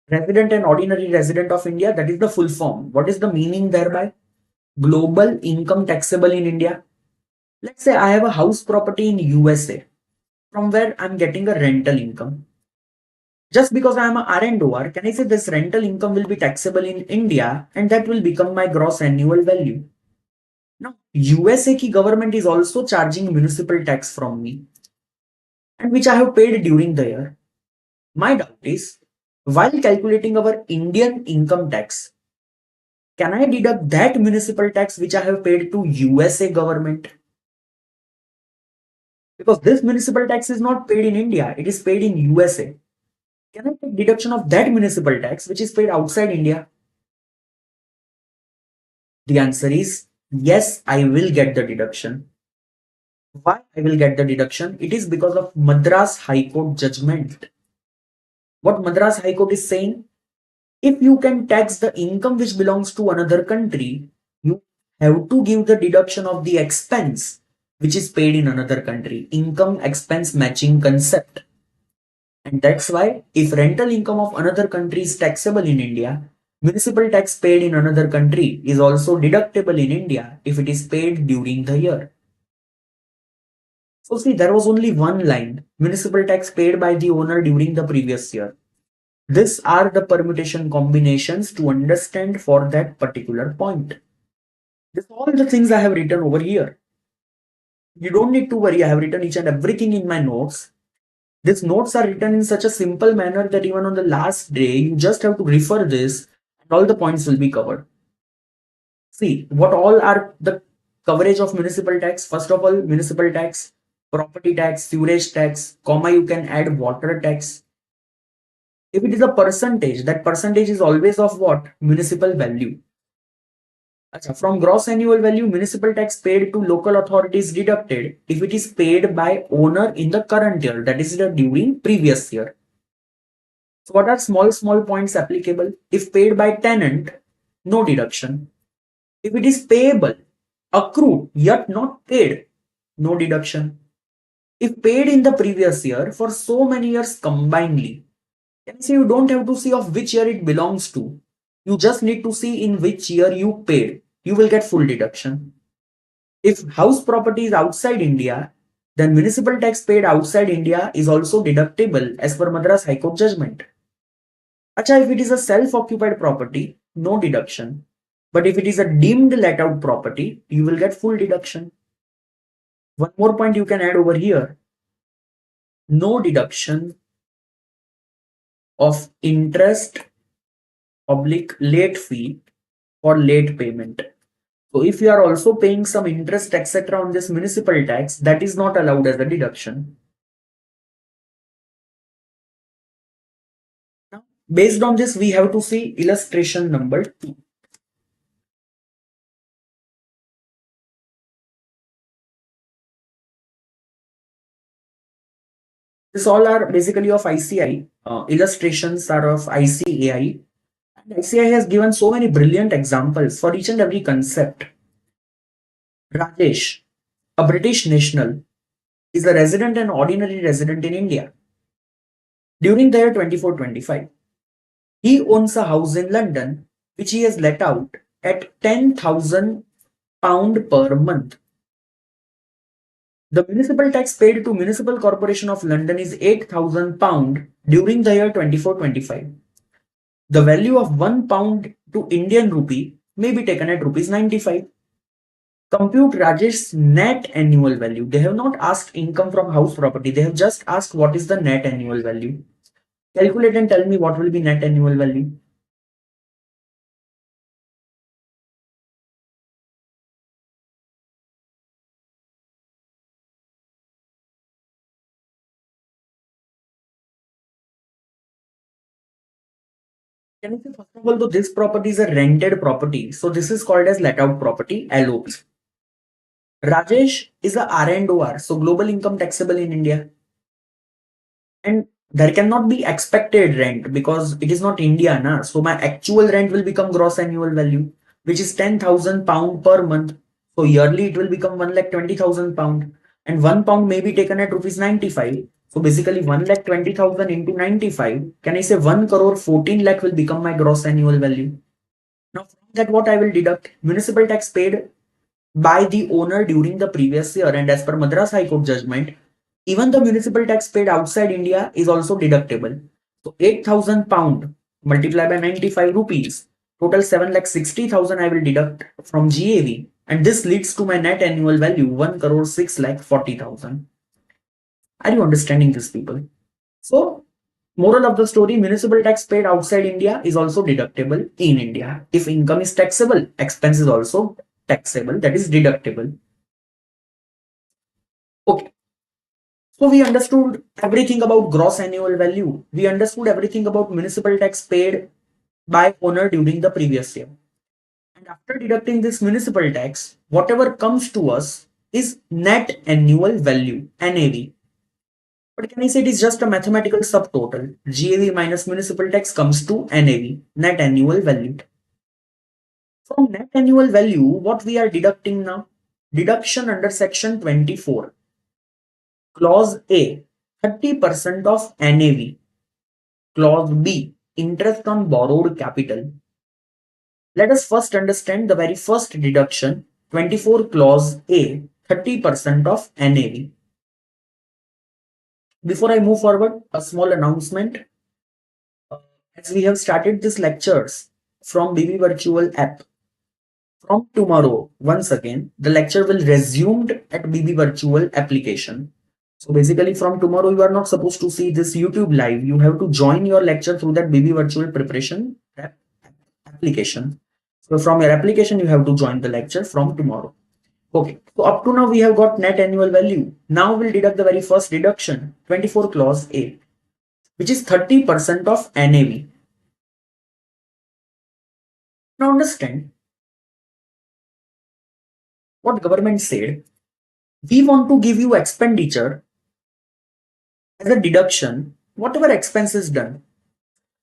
Resident and ordinary resident of India, that is the full form. What is the meaning thereby? Global income taxable in India. Let's say I have a house property in USA from where I'm getting a rental income. Just because I am a R and OR, can I say this rental income will be taxable in India and that will become my gross annual value? Now, USA ki government is also charging municipal tax from me and which I have paid during the year. My doubt is, while calculating our Indian income tax, can I deduct that municipal tax which I have paid to USA government? Because this municipal tax is not paid in India, it is paid in USA. Can I take deduction of that municipal tax which is paid outside India? The answer is yes, I will get the deduction. Why I will get the deduction? It is because of Madras High Court judgment. What Madras High Court is saying? If you can tax the income which belongs to another country, you have to give the deduction of the expense which is paid in another country. Income expense matching concept. And that's why if rental income of another country is taxable in India, municipal tax paid in another country is also deductible in India if it is paid during the year. So see, there was only one line, municipal tax paid by the owner during the previous year. These are the permutation combinations to understand for that particular point. These are all the things I have written over here. You don't need to worry, I have written each and everything in my notes. These notes are written in such a simple manner that even on the last day, you just have to refer this and all the points will be covered. See, what all are the coverage of municipal tax? First of all, municipal tax, property tax, sewage tax, comma, you can add water tax. If it is a percentage, that percentage is always of what? Municipal value. Acha, from gross annual value, municipal tax paid to local authorities deducted if it is paid by owner in the current year, that is during previous year. So what are small points applicable? If paid by tenant, no deduction. If it is payable, accrued yet not paid, no deduction. If paid in the previous year for so many years combinedly, can say you don't have to see of which year it belongs to. You just need to see in which year you paid. You will get full deduction. If house property is outside India, then municipal tax paid outside India is also deductible as per Madras High Court judgment. Acha, if it is a self-occupied property, no deduction. But if it is a deemed let out property, you will get full deduction. One more point you can add over here. No deduction of interest oblique late fee for late payment. So if you are also paying some interest etc. on this municipal tax, that is not allowed as a deduction. Now, based on this, we have to see illustration number 2. This all are basically of ICI. Illustrations are of ICAI. And ICI has given so many brilliant examples for each and every concept. Rajesh, a British national, is a resident and ordinary resident in India. During the year 24-25, he owns a house in London which he has let out at £10,000 per month. The municipal tax paid to Municipal Corporation of London is £8,000 during the year 24-25. The value of £1 to Indian rupee may be taken at rupees 95. Compute Rajesh's net annual value. They have not asked income from house property. They have just asked what is the net annual value. Calculate and tell me what will be net annual value. Can you say first of all, though this property is a rented property, so this is called as let out property, LOP. Rajesh is a R&OR, so global income taxable in India. And there cannot be expected rent because it is not India, na? So my actual rent will become gross annual value, which is £10,000 per month. So yearly it will become £1,20,000, and £1 may be taken at rupees 95. So basically 1,20,000 into 95. Can I say 1 crore 14 lakh will become my gross annual value? Now from that, what I will deduct? Municipal tax paid by the owner during the previous year, and as per Madras High Court judgment, even the municipal tax paid outside India is also deductible. So £8,000 multiplied by 95 rupees, total 7,60,000 I will deduct from GAV, and this leads to my net annual value 1 crore 6,40,000. Are you understanding this, people? So, moral of the story, municipal tax paid outside India is also deductible in India. If income is taxable, expense is also taxable, that is deductible. Okay. So we understood everything about gross annual value. We understood everything about municipal tax paid by owner during the previous year. And after deducting this municipal tax, whatever comes to us is net annual value, NAV. But can I say it is just a mathematical subtotal? GAV minus municipal tax comes to NAV, net annual value. From net annual value, what we are deducting now? Deduction under section 24. Clause A, 30% of NAV. Clause B, interest on borrowed capital. Let us first understand the very first deduction, 24 clause A, 30% of NAV. Before I move forward, a small announcement. As we have started these lectures from BB Virtual app, from tomorrow, once again, the lecture will resumed at BB Virtual application. So basically from tomorrow, you are not supposed to see this YouTube live. You have to join your lecture through that BB virtual preparation application. So from your application, you have to join the lecture from tomorrow. Okay, so up to now we have got net annual value. Now we'll deduct the very first deduction, 24 clause A, which is 30% of NAV. Now understand what government said. We want to give you expenditure as a deduction, whatever expense is done.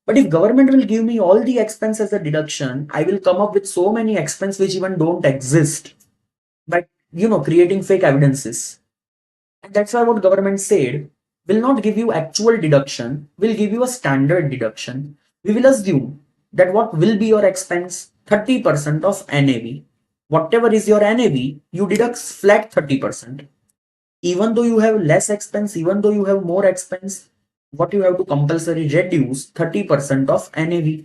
But if government will give me all the expense as a deduction, I will come up with so many expense which even don't exist by creating fake evidences. And that's why what government said will not give you actual deduction, will give you a standard deduction. We will assume that what will be your expense? 30% of NAV. Whatever is your NAV, you deduct flat 30%. Even though you have less expense, even though you have more expense, what you have to compulsory reduce 30% of NAV.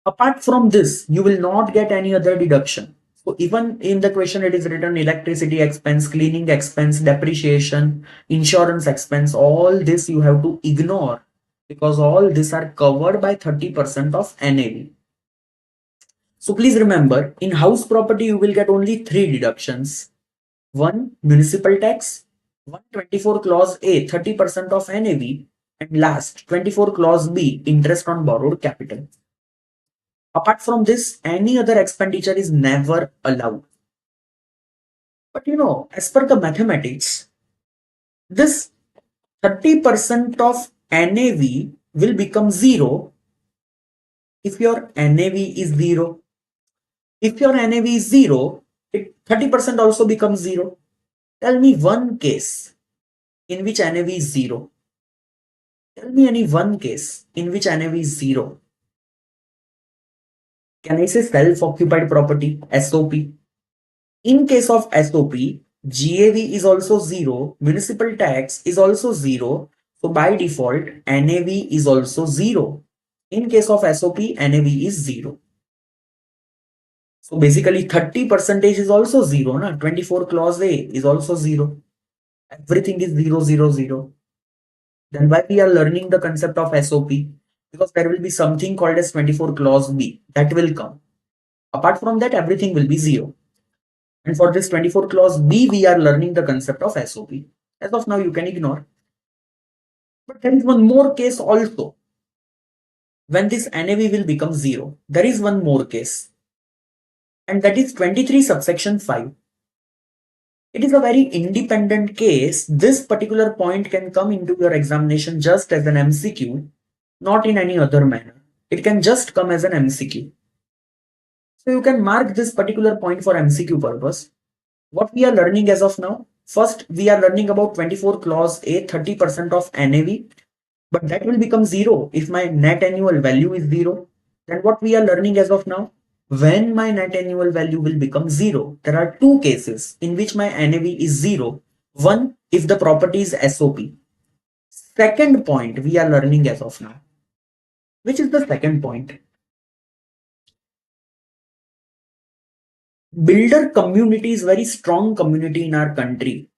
Apart from this, you will not get any other deduction. So even in the question, it is written electricity expense, cleaning expense, depreciation, insurance expense, all this you have to ignore because all these are covered by 30% of NAV. So please remember, in house property, you will get only three deductions. One, municipal tax, 124 clause A, 30% of NAV, and last, 24 clause B, interest on borrowed capital. Apart from this, any other expenditure is never allowed. But as per the mathematics, this 30% of NAV will become zero if your NAV is zero. If your NAV is zero, 30% also becomes zero. Tell me one case in which NAV is zero. Tell me any one case in which NAV is zero. Can I say self-occupied property, SOP? In case of SOP, GAV is also zero, municipal tax is also zero. So by default, NAV is also zero. In case of SOP, NAV is zero. So basically 30% is also zero. 24 clause A is also zero. Everything is 0, 0, 0. Then why we are learning the concept of SOP? Because there will be something called as 24 clause B that will come. Apart from that, everything will be zero. And for this 24 clause B, we are learning the concept of SOP. As of now, you can ignore. But there is one more case also. When this NAV will become zero, there is one more case. And that is 23 subsection 5. It is a very independent case. This particular point can come into your examination just as an MCQ, not in any other manner. It can just come as an MCQ. So you can mark this particular point for MCQ purpose. What we are learning as of now, first we are learning about 24 clause A, 30% of NAV, but that will become zero if my net annual value is zero. Then what we are learning as of now, when my net annual value will become zero, there are two cases in which my NAV is zero. One, if the property is SOP. Second point we are learning as of now. Which is the second point? Builder community is very strong community in our country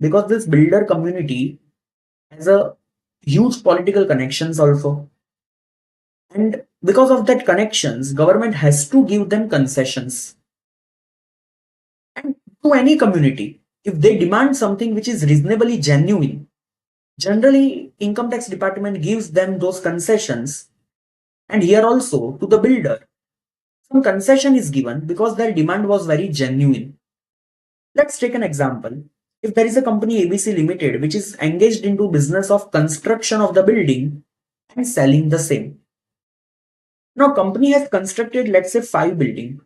because this builder community has a huge political connections also, and because of that connections government has to give them concessions. And to any community, if they demand something which is reasonably genuine, generally income tax department gives them those concessions. And here also to the builder, some concession is given because their demand was very genuine. Let's take an example. If there is a company ABC Limited which is engaged into business of construction of the building and selling the same. Now company has constructed, let's say, 5 building,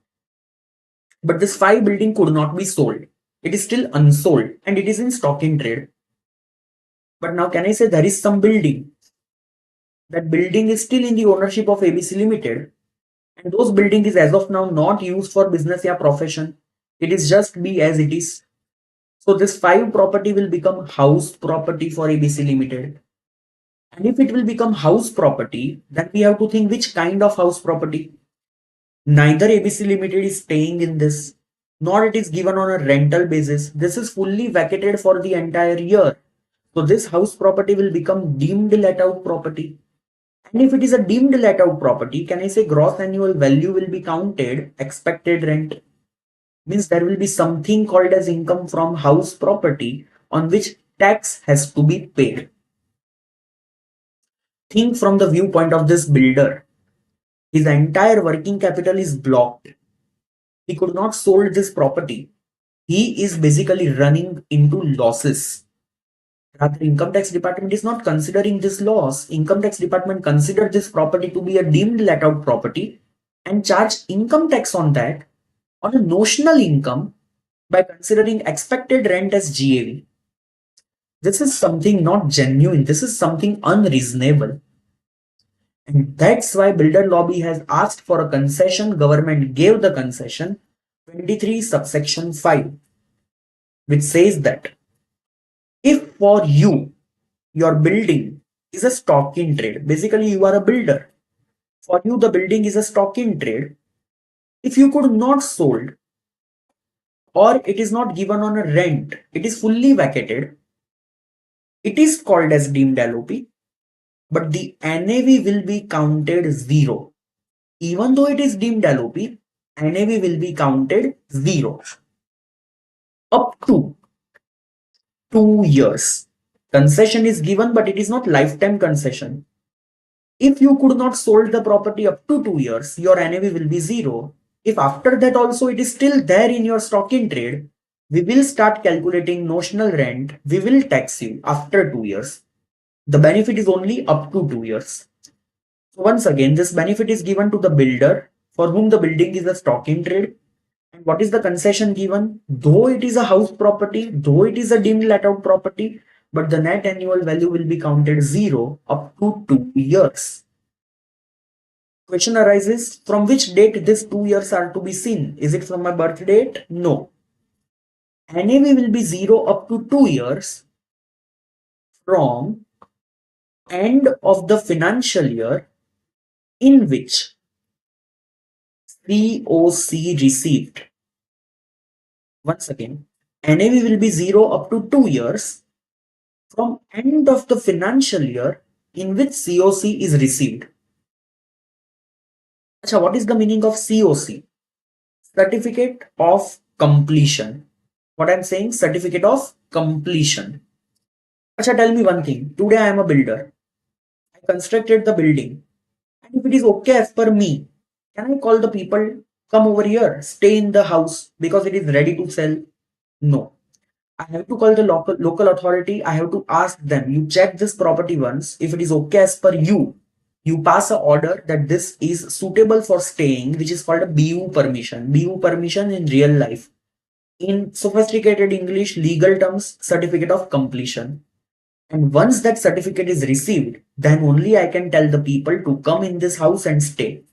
but this 5 building could not be sold. It is still unsold and it is in stock in trade. But now can I say there is some building, that building is still in the ownership of ABC Limited, and those building is as of now not used for business or profession. It is just be as it is. So this 5 property will become house property for ABC Limited. And if it will become house property, then we have to think which kind of house property. Neither ABC Limited is staying in this, nor it is given on a rental basis. This is fully vacated for the entire year. So this house property will become deemed let out property. And if it is a deemed let out property, can I say gross annual value will be counted, expected rent? Means there will be something called as income from house property on which tax has to be paid. Think from the viewpoint of this builder. His entire working capital is blocked. He could not sold this property. He is basically running into losses. Rather, income tax department is not considering this loss. Income tax department consider this property to be a deemed let out property and charge income tax on that on a notional income by considering expected rent as GAV. This is something not genuine. This is something unreasonable. And that's why builder lobby has asked for a concession. Government gave the concession 23 subsection 5, which says that if for you, your building is a stock in trade, basically you are a builder. For you, the building is a stock in trade. If you could not sold or it is not given on a rent, it is fully vacated. It is called as deemed LOP, but the NAV will be counted 0. Even though it is deemed LOP, NAV will be counted 0 up to 2 years. Concession is given, but it is not lifetime concession. If you could not sold the property up to 2 years, your NAV will be 0. If after that also it is still there in your stock in trade, we will start calculating notional rent. We will tax you after 2 years. The benefit is only up to 2 years. So once again, this benefit is given to the builder for whom the building is a stock in trade. And what is the concession given? Though it is a house property, though it is a deemed let out property, but the net annual value will be counted 0 up to 2 years. Question arises, from which date these 2 years are to be seen? Is it from my birth date? No. NAV will be 0 up to 2 years from end of the financial year in which COC received. Once again, NAV will be 0 up to 2 years from end of the financial year in which COC is received. Achha, what is the meaning of COC? Certificate of completion. What I'm saying, certificate of completion. Achha, tell me one thing. Today I am a builder. I constructed the building. And if it is okay as per me, can I call the people, come over here, stay in the house because it is ready to sell? No. I have to call the local authority. I have to ask them, you check this property once. If it is okay as per you, you pass an order that this is suitable for staying, which is called a BU permission. BU permission in real life. In sophisticated English legal terms, certificate of completion. And once that certificate is received, then only I can tell the people to come in this house and stay.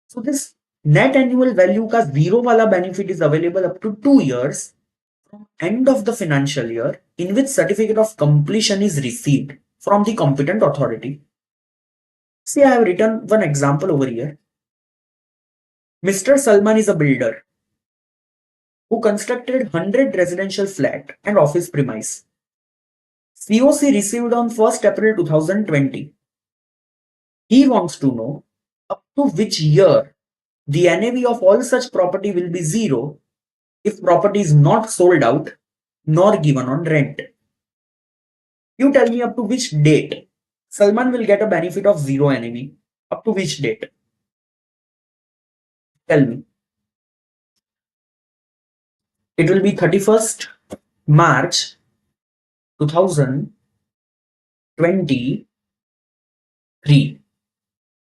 So this net annual value ka zero wala benefit is available up to 2 years from end of the financial year in which certificate of completion is received from the competent authority. See, I have written one example over here. Mr. Salman is a builder who constructed 100 residential flat and office premise. COC received on 1st April 2020. He wants to know up to which year the NAV of all such property will be 0 if property is not sold out nor given on rent. You tell me up to which date Salman will get a benefit of 0 NAV. Up to which date? Tell me. It will be 31st March 2023.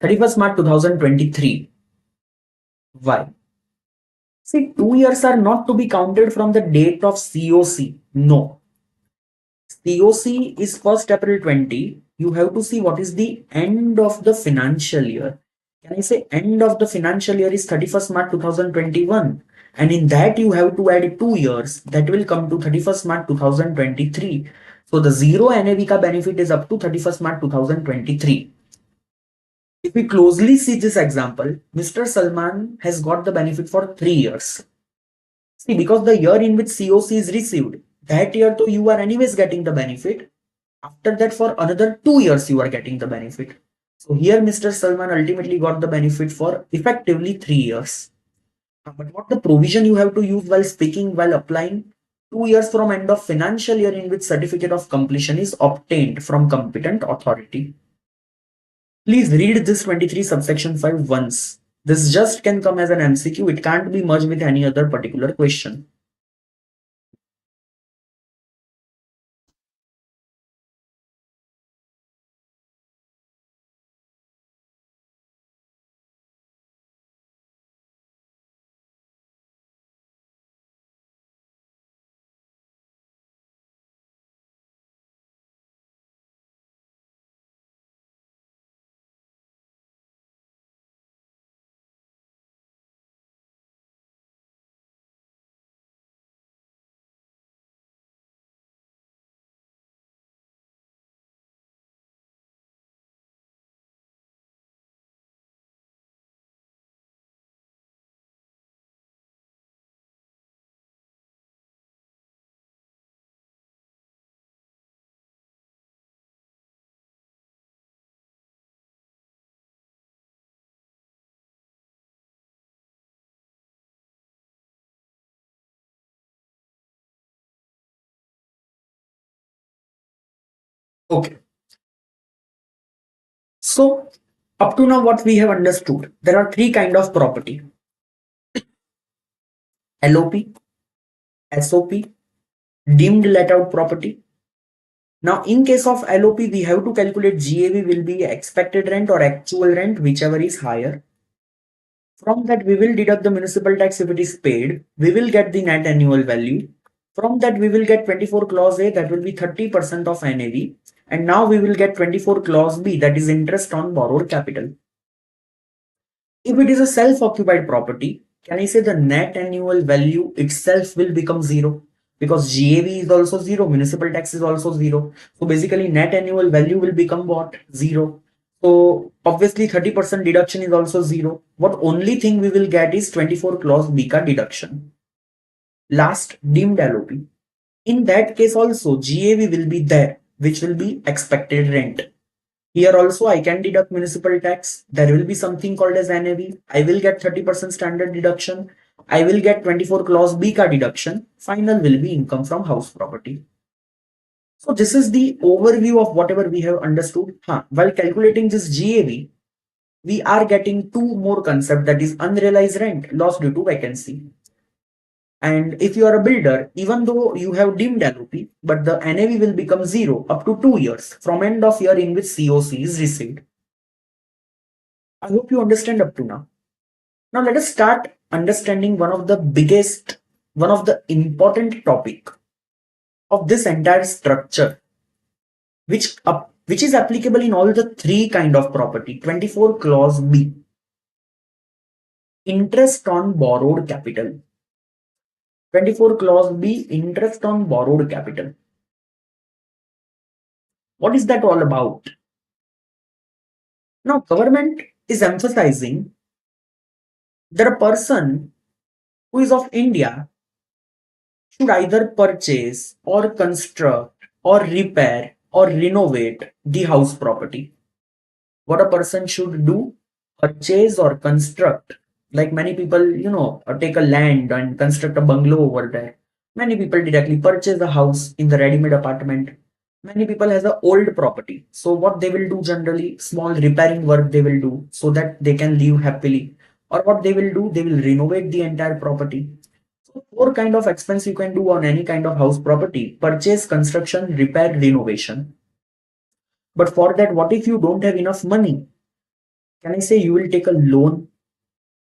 31st March 2023. Why? See, 2 years are not to be counted from the date of COC. No. COC is 1st April 20. You have to see what is the end of the financial year. Can I say end of the financial year is 31st March 2021? And in that you have to add 2 years. That will come to 31st March 2023. So the 0 NAV ka benefit is up to 31st March 2023. If we closely see this example, Mr. Salman has got the benefit for 3 years. See, because the year in which COC is received, that year though you are anyways getting the benefit. After that, for another 2 years, you are getting the benefit. So here, Mr. Salman ultimately got the benefit for effectively 3 years. But what the provision you have to use while speaking, while applying? 2 years from end of financial year in which certificate of completion is obtained from competent authority. Please read this 23 subsection 5 once. This just can come as an MCQ. It can't be merged with any other particular question. Okay. So up to now, what we have understood, there are three kind of property: LOP, SOP, deemed let out property. Now, in case of LOP, we have to calculate GAV will be expected rent or actual rent, whichever is higher. From that, we will deduct the municipal tax if it is paid. We will get the net annual value. From that, we will get 24 clause A, that will be 30% of NAV. And now we will get 24 clause B, that is interest on borrowed capital. If it is a self-occupied property, can I say the net annual value itself will become zero? Because GAV is also zero, municipal tax is also zero. So basically net annual value will become what? Zero. So obviously 30% deduction is also zero. What only thing we will get is 24 clause B ka deduction. Last, deemed LOP. In that case also GAV will be there, which will be expected rent. Here also I can deduct municipal tax. There will be something called as NAV. I will get 30% standard deduction. I will get 24 clause B ka deduction. Final will be income from house property. So this is the overview of whatever we have understood. While calculating this GAV, we are getting two more concepts, that is unrealized rent, loss due to vacancy. And if you are a builder, even though you have deemed LOP, but the NAV will become zero up to 2 years from end of year in which COC is received. I hope you understand up to now. Now let us start understanding one of the important topic of this entire structure, which is applicable in all the three kind of property. 24 clause B, interest on borrowed capital. 24 clause B, interest on borrowed capital. What is that all about? Now government is emphasizing that a person who is of India should either purchase or construct or repair or renovate the house property. What a person should do: purchase or construct. Like many people, take a land and construct a bungalow over there. Many people directly purchase a house in the ready-made apartment. Many people has a old property. So what they will do generally, small repairing work they will do so that they can live happily. Or what they will do, they will renovate the entire property. So four kind of expense you can do on any kind of house property: purchase, construction, repair, renovation. But for that, what if you don't have enough money? Can I say you will take a loan?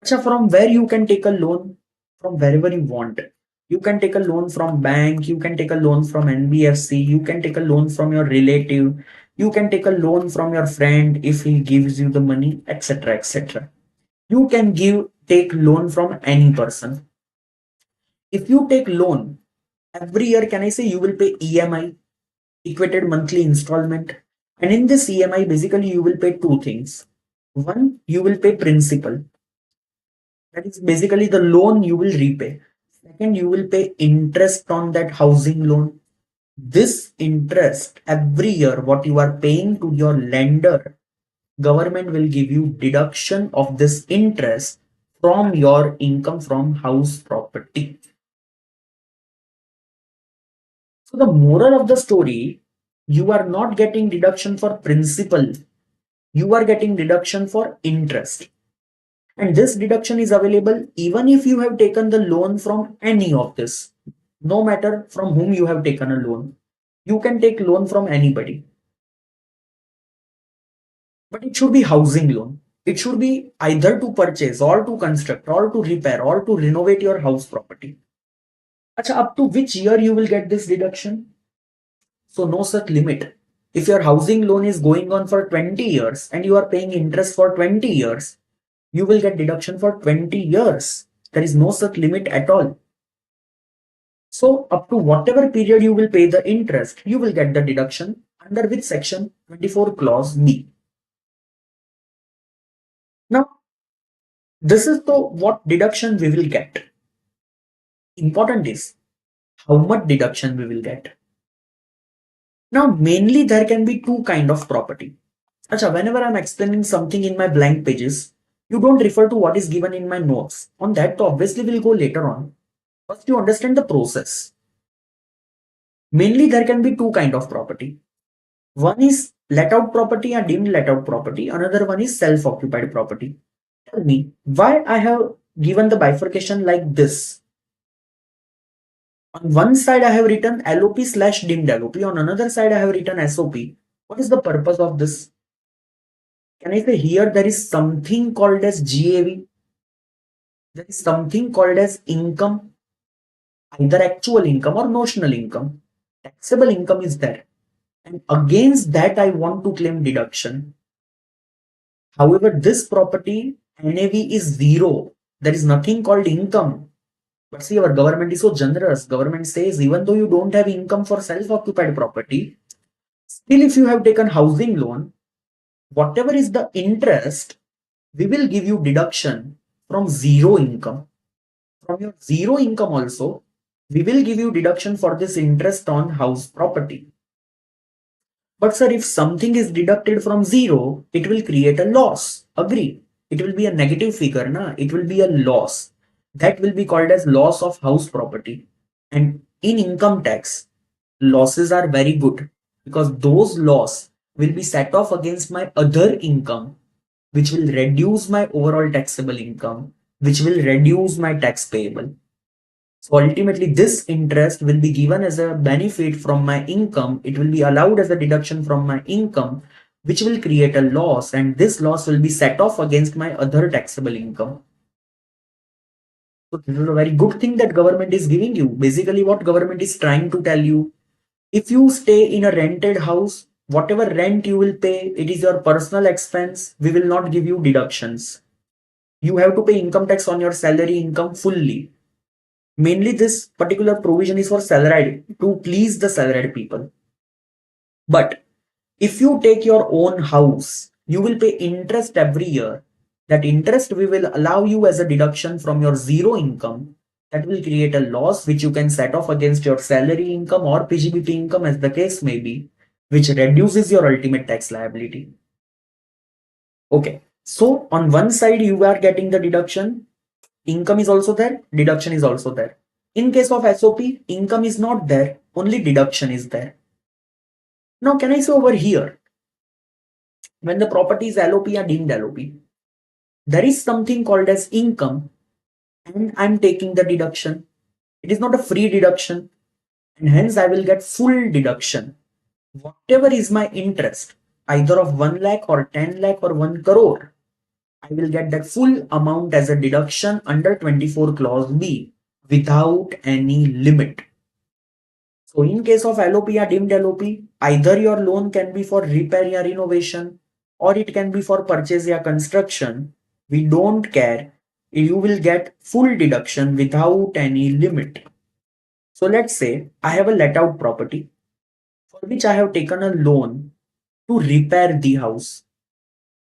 Acha, from where you can take a loan? From wherever you want. You can take a loan from bank, you can take a loan from NBFC, you can take a loan from your relative, you can take a loan from your friend if he gives you the money, etc. etc. You can take loan from any person. If you take loan, every year, can I say you will pay EMI, equated monthly installment. And in this EMI, basically you will pay two things. One, you will pay principal. That is basically the loan you will repay. Second, you will pay interest on that housing loan. This interest every year, what you are paying to your lender, government will give you deduction of this interest from your income from house property. So the moral of the story, you are not getting deduction for principal, you are getting deduction for interest. And this deduction is available even if you have taken the loan from any of this. No matter from whom you have taken a loan. You can take loan from anybody. But it should be housing loan. It should be either to purchase or to construct or to repair or to renovate your house property. Acha, up to which year you will get this deduction? So no such limit. If your housing loan is going on for 20 years and you are paying interest for 20 years, you will get deduction for 20 years. There is no such limit at all. So up to whatever period you will pay the interest, you will get the deduction under which section? 24 clause B. Now, this is the what deduction we will get. Important is how much deduction we will get. Now, mainly there can be two kind of property. Acha, whenever I'm explaining something in my blank pages, you don't refer to what is given in my notes. On that, obviously we'll go later on. First, you understand the process. Mainly there can be two kind of property. One is let out property and deemed let out property. Another one is self-occupied property. Tell me why I have given the bifurcation like this. On one side, I have written LOP slash deemed LOP. On another side, I have written SOP. What is the purpose of this? Can I say here there is something called as GAV? There is something called as income, either actual income or notional income. Taxable income is there. And against that, I want to claim deduction. However, this property NAV is zero. There is nothing called income. But see, our government is so generous. Government says even though you don't have income for self-occupied property, still if you have taken housing loan, whatever is the interest, we will give you deduction from zero income. From your zero income also, we will give you deduction for this interest on house property. But sir, if something is deducted from zero, it will create a loss. Agree. It will be a negative figure, na? It will be a loss. That will be called as loss of house property. And in income tax, losses are very good because those loss will be set off against my other income, which will reduce my overall taxable income, which will reduce my tax payable. So ultimately, this interest will be given as a benefit from my income. It will be allowed as a deduction from my income, which will create a loss, and this loss will be set off against my other taxable income. So this is a very good thing that government is giving you. Basically, what government is trying to tell you, if you stay in a rented house, whatever rent you will pay, it is your personal expense. We will not give you deductions. You have to pay income tax on your salary income fully. Mainly this particular provision is for salaried, to please the salaried people. But if you take your own house, you will pay interest every year. That interest we will allow you as a deduction from your zero income. That will create a loss which you can set off against your salary income or PGBP income as the case may be, which reduces your ultimate tax liability. Okay, so on one side you are getting the deduction, income is also there, deduction is also there. In case of SOP, income is not there, only deduction is there. Now, can I say over here, when the property is LOP or deemed LOP, there is something called as income and I'm taking the deduction. It is not a free deduction and hence I will get full deduction. Whatever is my interest, either of 1 lakh or 10 lakh or 1 crore, I will get that full amount as a deduction under 24 clause B without any limit. So in case of LOP or deemed LOP, either your loan can be for repair or renovation or it can be for purchase or construction. We don't care. You will get full deduction without any limit. So let's say I have a let out property for which I have taken a loan to repair the house.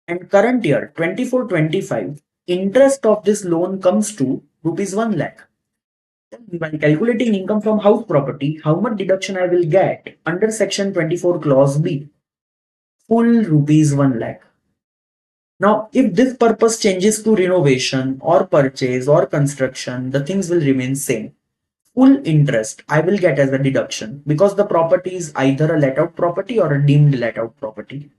And current year 24-25, interest of this loan comes to rupees 1 lakh. Then by calculating income from house property, how much deduction I will get under section 24 clause B? Full rupees 1 lakh. Now, if this purpose changes to renovation or purchase or construction, the things will remain same. Full interest I will get as a deduction because the property is either a let out property or a deemed let out property.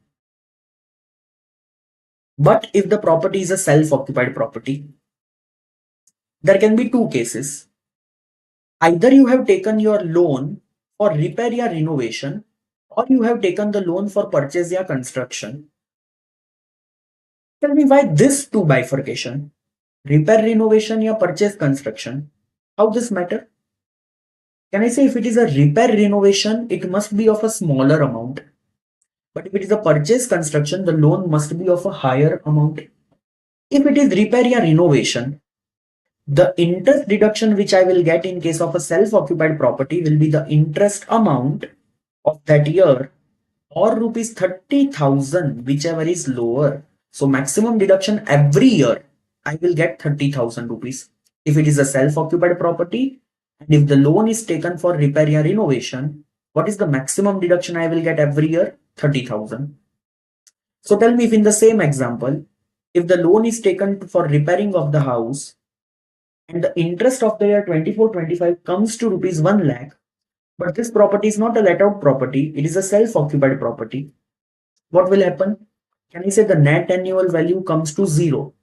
But if the property is a self-occupied property, there can be two cases. Either you have taken your loan for repair or renovation, or you have taken the loan for purchase or construction. Tell me why this two bifurcation? Repair, renovation or purchase, construction? How this matter? Can I say if it is a repair renovation, it must be of a smaller amount. But if it is a purchase construction, the loan must be of a higher amount. If it is repair or renovation, the interest deduction which I will get in case of a self-occupied property will be the interest amount of that year or rupees 30,000, whichever is lower. So maximum deduction every year, I will get 30,000 rupees. If it is a self-occupied property and if the loan is taken for repair or renovation, what is the maximum deduction I will get every year? 30,000. So tell me if in the same example, if the loan is taken for repairing of the house and the interest of the year 24-25 comes to rupees 1 lakh, but this property is not a let out property, it is a self-occupied property. What will happen? Can I say the net annual value comes to 0?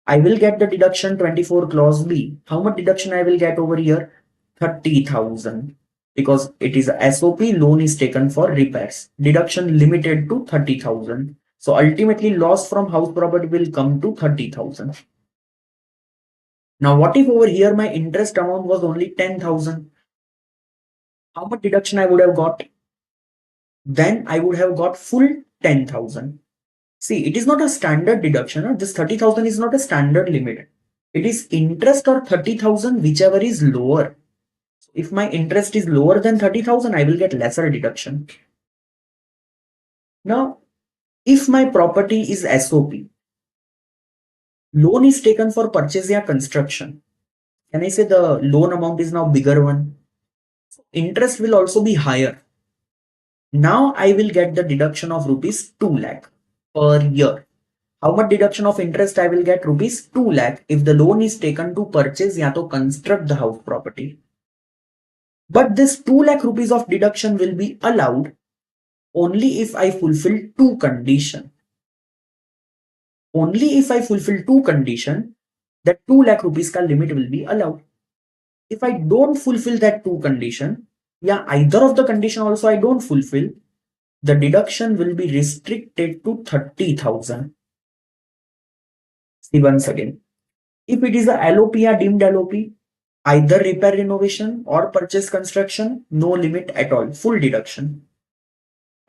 I will get the deduction 24 clause B. How much deduction I will get over here? 30,000. Because it is a SOP, loan is taken for repairs. Deduction limited to 30,000. So ultimately loss from house property will come to 30,000. Now what if over here my interest amount was only 10,000? How much deduction I would have got? Then I would have got full 10,000. See, it is not a standard deduction. This 30,000 is not a standard limit. It is interest or 30,000, whichever is lower. So if my interest is lower than 30,000, I will get lesser deduction. Now, if my property is SOP, loan is taken for purchase or construction. Can I say the loan amount is now bigger one? Interest will also be higher. Now I will get the deduction of rupees 2 lakh per year. How much deduction of interest I will get? Rupees 2 lakh if the loan is taken to purchase या तो construct the house property. But this 2 lakh rupees of deduction will be allowed only if I fulfill two conditions. Only if I fulfill two conditions, that 2 lakh rupees ka limit will be allowed. If I don't fulfill that two condition, yeah, either of the condition also I don't fulfill, the deduction will be restricted to 30,000. See once again, if it is a LOP or deemed LOP, either repair renovation or purchase construction, no limit at all, full deduction.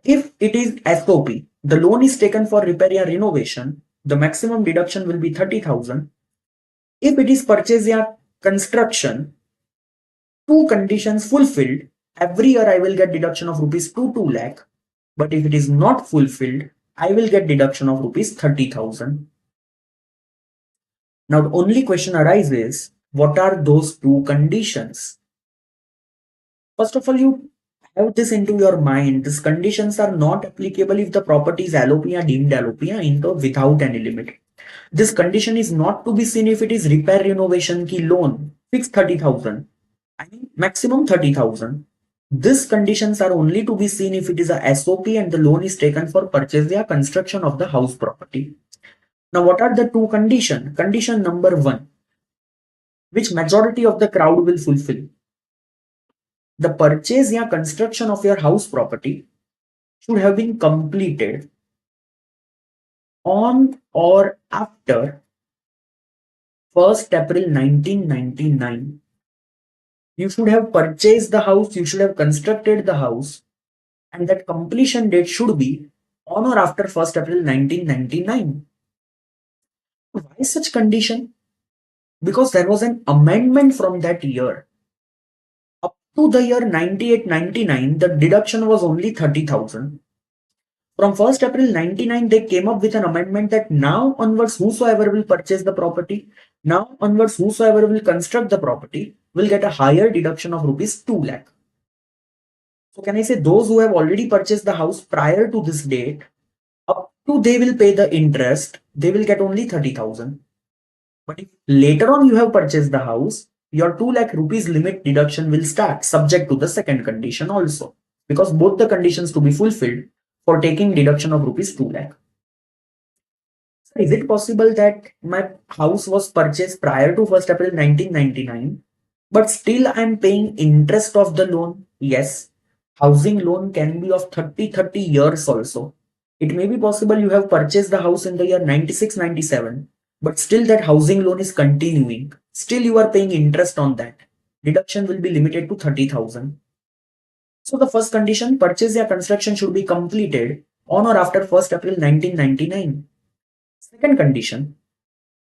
If it is SOP, the loan is taken for repair or renovation, the maximum deduction will be 30,000. If it is purchase or construction, two conditions fulfilled, every year I will get deduction of rupees 2 lakh. But if it is not fulfilled, I will get deduction of rupees 30,000. Now the only question arises, what are those two conditions? First of all, you have this into your mind. These conditions are not applicable if the property is LOP or deemed LOP into without any limit. This condition is not to be seen if it is repair renovation ki loan, fixed 30,000. I mean maximum 30,000. These conditions are only to be seen if it is a SOP and the loan is taken for purchase or construction of the house property. Now, what are the two conditions? Condition number one, which majority of the crowd will fulfill. The purchase or construction of your house property should have been completed on or after 1st April 1999. You should have purchased the house, you should have constructed the house, and that completion date should be on or after 1st April 1999. Why such condition? Because there was an amendment from that year. Up to the year 98-99, the deduction was only 30,000. From 1st April 99, they came up with an amendment that now onwards, whosoever will purchase the property, now onwards, whosoever will construct the property will get a higher deduction of rupees 2 lakh. So can I say those who have already purchased the house prior to this date, up to they will pay the interest, they will get only 30,000. But if later on you have purchased the house, your 2 lakh rupees limit deduction will start, subject to the second condition also, because both the conditions to be fulfilled for taking deduction of rupees 2 lakh. So is it possible that my house was purchased prior to 1st April 1999, but still I am paying interest of the loan? Yes. Housing loan can be of 30 years also. It may be possible you have purchased the house in the year 96, 97, but still that housing loan is continuing. Still you are paying interest on that. Deduction will be limited to 30,000. So the first condition, purchase or construction should be completed on or after 1st April 1999. Second condition,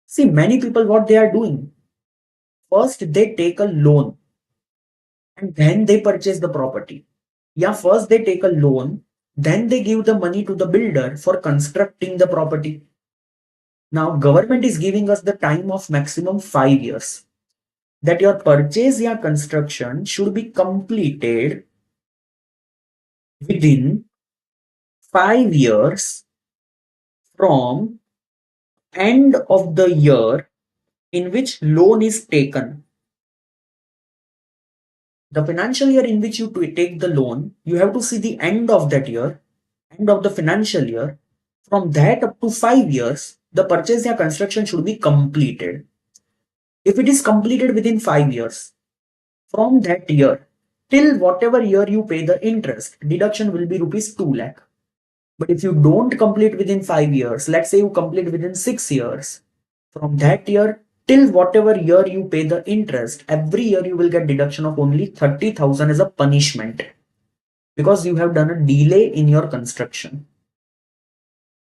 see many people what they are doing. First they take a loan and then they purchase the property. Yeah, first they take a loan, then they give the money to the builder for constructing the property. Now government is giving us the time of maximum 5 years that your purchase or construction should be completed within 5 years from end of the year in which loan is taken. The financial year in which you take the loan, you have to see the end of that year, end of the financial year. From that up to 5 years, the purchase or construction should be completed. If it is completed within 5 years, from that year till whatever year you pay the interest, deduction will be rupees 2 lakh. But if you don't complete within 5 years, let's say you complete within 6 years, from that year till whatever year you pay the interest, every year you will get deduction of only 30,000 as a punishment because you have done a delay in your construction.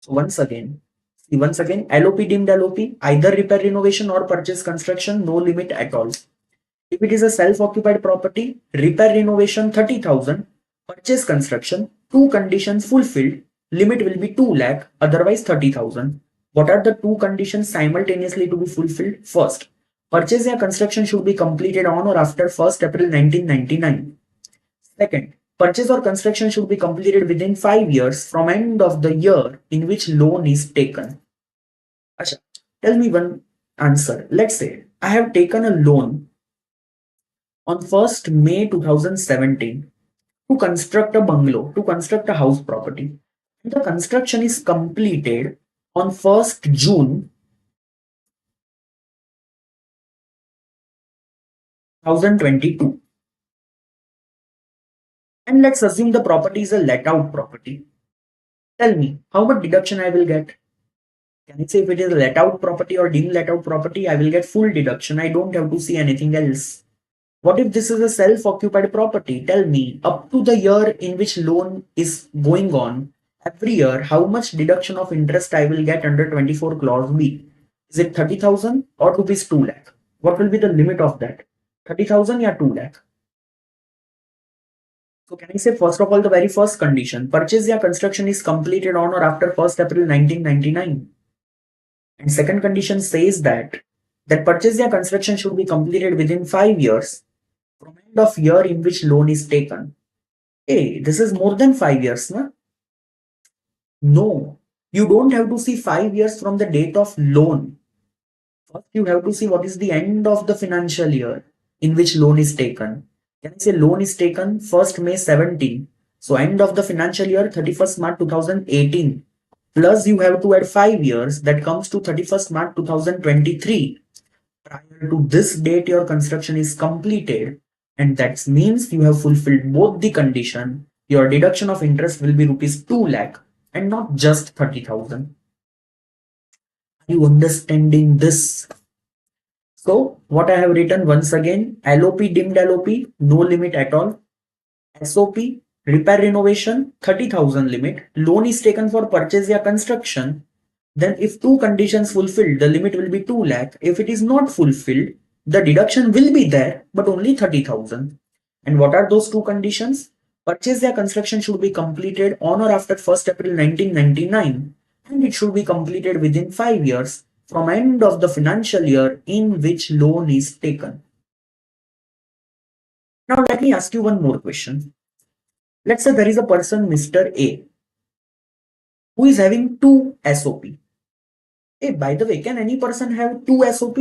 So once again, LOP deemed LOP, either repair renovation or purchase construction, no limit at all. If it is a self-occupied property, repair renovation 30,000, purchase construction, two conditions fulfilled, limit will be 2 lakh, otherwise 30,000. What are the two conditions simultaneously to be fulfilled? First, purchase or construction should be completed on or after 1st April 1999. Second, purchase or construction should be completed within 5 years from end of the year in which loan is taken. Asha, tell me one answer. Let's say I have taken a loan on 1st May 2017 to construct a bungalow, to construct a house property. The construction is completed on 1st June 2022. And let's assume the property is a let out property. Tell me, how much deduction I will get? Can I say if it is a let out property or deemed let out property, I will get full deduction. I don't have to see anything else. What if this is a self-occupied property? Tell me, up to the year in which loan is going on, every year, how much deduction of interest I will get under 24 clause B? Is it 30,000 or rupees 2 lakh? What will be the limit of that? 30,000 or 2 lakh? So can I say first of all the very first condition, purchase or construction is completed on or after 1st April 1999. And second condition says that purchase or construction should be completed within 5 years from end of year in which loan is taken. Hey, this is more than 5 years, na? No, you don't have to see 5 years from the date of loan. First, you have to see what is the end of the financial year in which loan is taken. Can I say loan is taken 1st May 17? So end of the financial year 31st March 2018. Plus you have to add 5 years, that comes to 31st March 2023. Prior to this date your construction is completed, and that means you have fulfilled both the condition. Your deduction of interest will be rupees 2 lakh and not just 30,000. Are you understanding this? So what I have written once again, LOP deemed LOP, no limit at all. SOP, repair renovation, 30,000 limit. Loan is taken for purchase or construction. Then if two conditions fulfilled, the limit will be 2 lakh. If it is not fulfilled, the deduction will be there, but only 30,000. And what are those two conditions? Purchase या construction should be completed on or after 1st April 1999 and it should be completed within 5 years from end of the financial year in which loan is taken. Now let me ask you one more question. Let's say there is a person Mr. A who is having two SOP. Hey, by the way, can any person have two SOP?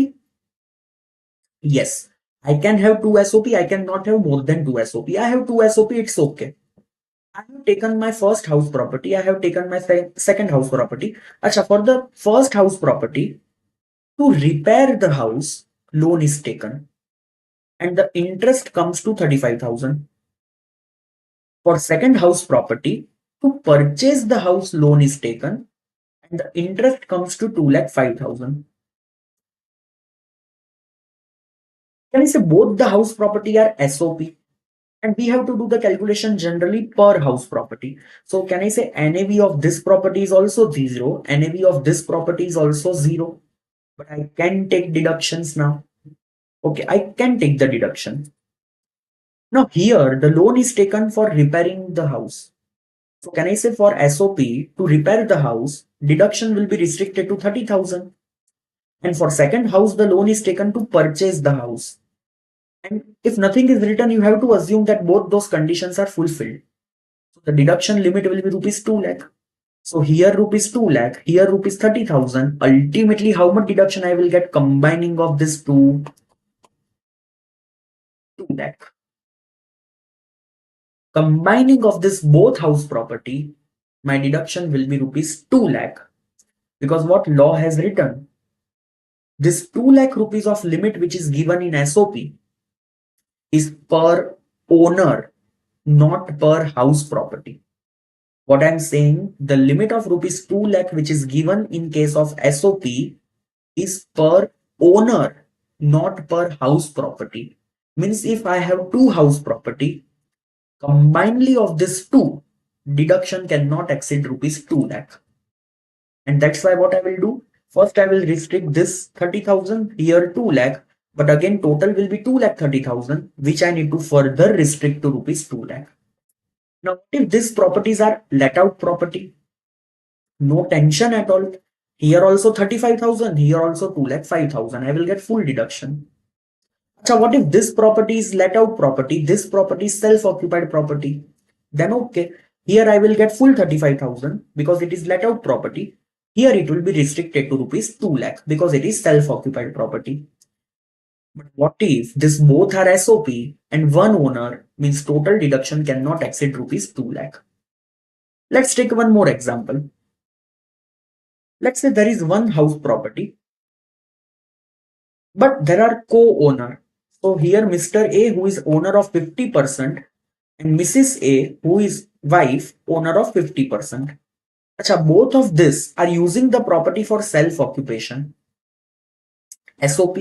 Yes, I can have two SOP. I cannot have more than two SOP. I have two SOP. It's okay. I have taken my first house property. I have taken my second house property. Acha, for the first house property, to repair the house, loan is taken and the interest comes to 35,000. For second house property, to purchase the house, loan is taken and the interest comes to 2,05,000. Can I say both the house property are SOP? And we have to do the calculation generally per house property. So can I say NAV of this property is also 0, NAV of this property is also 0, but I can take deductions now. Okay, I can take the deduction. Now here the loan is taken for repairing the house. So can I say for SOP to repair the house, deduction will be restricted to 30,000. And for second house, the loan is taken to purchase the house. And if nothing is written, you have to assume that both those conditions are fulfilled. So the deduction limit will be rupees 2 lakh. So here rupees 2 lakh, here rupees 30,000. Ultimately, how much deduction I will get combining of this 2 lakh. Combining of this both house property, my deduction will be rupees 2 lakh. Because what law has written, this 2 lakh rupees of limit which is given in SOP is per owner, not per house property. What I'm saying, the limit of rupees 2 lakh which is given in case of SOP is per owner, not per house property. Means if I have two house property, combinedly of this two, deduction cannot exceed rupees 2 lakh. And that's why what I will do, first I will restrict this 30,000, here 2 lakh, but again total will be 2 lakh 30,000, which I need to further restrict to rupees 2 lakh. Now, if these properties are let out property, no tension at all. Here also 35,000, here also 2,05,000. I will get full deduction. So what if this property is let out property, this property is self-occupied property? Then okay, here I will get full 35,000 because it is let out property. Here it will be restricted to rupees 2 lakh because it is self-occupied property. But what if this both are SOP and one owner, means total deduction cannot exceed rupees 2 lakh. Let's take one more example. Let's say there is one house property, but there are co-owner. So here Mr. A who is owner of 50% and Mrs. A who is wife owner of 50%. Achha, both of this are using the property for self-occupation. SOP.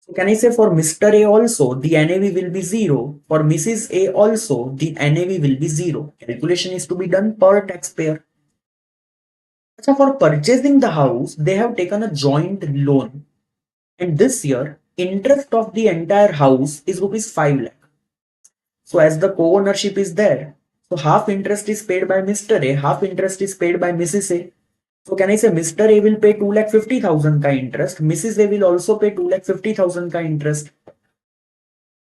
So can I say for Mr. A also the NAV will be 0. For Mrs. A also the NAV will be 0. Calculation is to be done per taxpayer. So for purchasing the house, they have taken a joint loan. And this year, interest of the entire house is rupees 5 lakh. So as the co-ownership is there, so half interest is paid by Mr. A, half interest is paid by Mrs. A. So can I say Mr. A will pay 2,50,000 ka interest, Mrs. A will also pay 2,50,000 ka interest.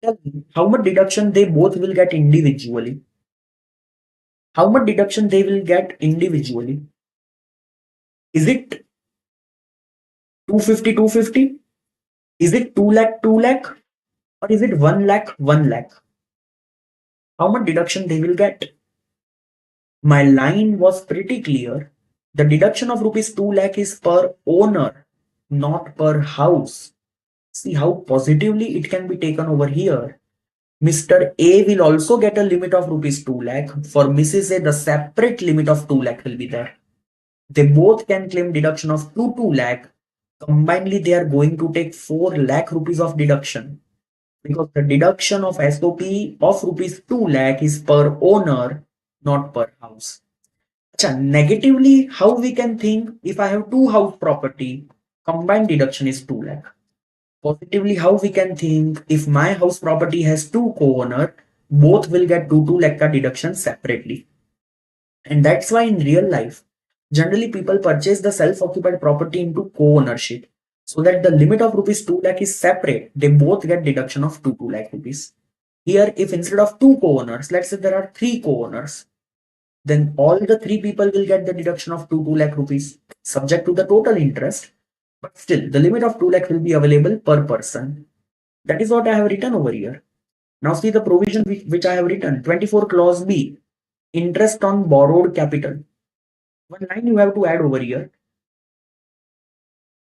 Tell me, how much deduction they both will get individually? How much deduction they will get individually? Is it 250, 250? Is it 2 lakh, 2 lakh? Or is it 1 lakh, 1 lakh? How much deduction they will get? My line was pretty clear. The deduction of rupees 2 lakh is per owner, not per house. See how positively it can be taken over here. Mr. A will also get a limit of rupees 2 lakh. For Mrs. A, the separate limit of 2 lakh will be there. They both can claim deduction of 2 lakh. Combinedly, they are going to take 4 lakh rupees of deduction. Because the deduction of SOP of rupees 2 lakh is per owner, not per house. Achha, negatively, how we can think if I have two house property, combined deduction is 2 lakh. Positively, how we can think if my house property has two co-owner, both will get 2 lakh ka deduction separately. And that's why in real life, generally people purchase the self-occupied property into co-ownership so that the limit of rupees 2 lakh is separate. They both get deduction of 2 lakh rupees. Here, if instead of two co-owners, let's say there are three co-owners, then all the three people will get the deduction of 2 lakh rupees subject to the total interest. But still, the limit of 2 lakh will be available per person. That is what I have written over here. Now see the provision which I have written, 24 clause B, interest on borrowed capital. One line you have to add over here.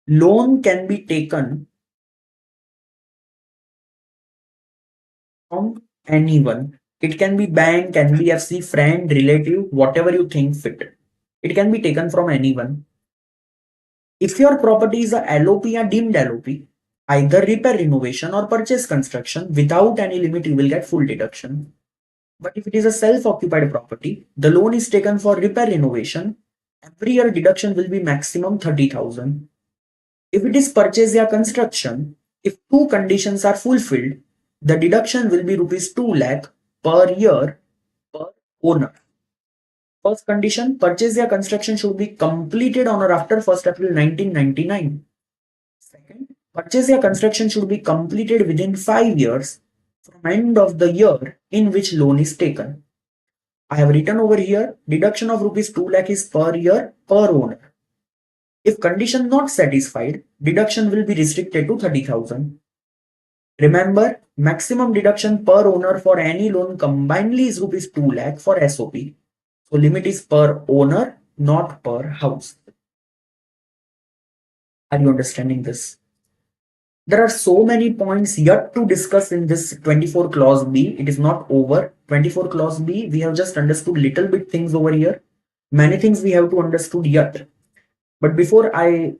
Loan can be taken from anyone. It can be bank, NBFC, friend, relative, whatever you think fit. It can be taken from anyone. If your property is a LOP or deemed LOP, either repair renovation or purchase construction, without any limit, you will get full deduction. But if it is a self-occupied property, the loan is taken for repair renovation. Every year deduction will be maximum 30,000. If it is purchase or construction, if two conditions are fulfilled, the deduction will be rupees 2 lakh per year per owner. First condition, purchase or construction should be completed on or after 1st April 1999. Second, purchase or construction should be completed within 5 years from end of the year in which loan is taken. I have written over here, deduction of rupees 2 lakh is per year per owner. If condition not satisfied, deduction will be restricted to 30,000. Remember, maximum deduction per owner for any loan combinedly is rupees 2 lakh for SOP. So limit is per owner, not per house. Are you understanding this? There are so many points yet to discuss in this 24 clause B. It is not over. 24 clause B, we have just understood little bit things over here. Many things we have to understood yet. But before I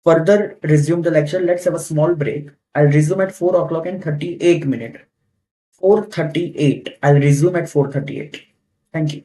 further resume the lecture, let's have a small break. I'll resume at 4 o'clock and 38 minutes. 4:38. I'll resume at 4:38. Thank you.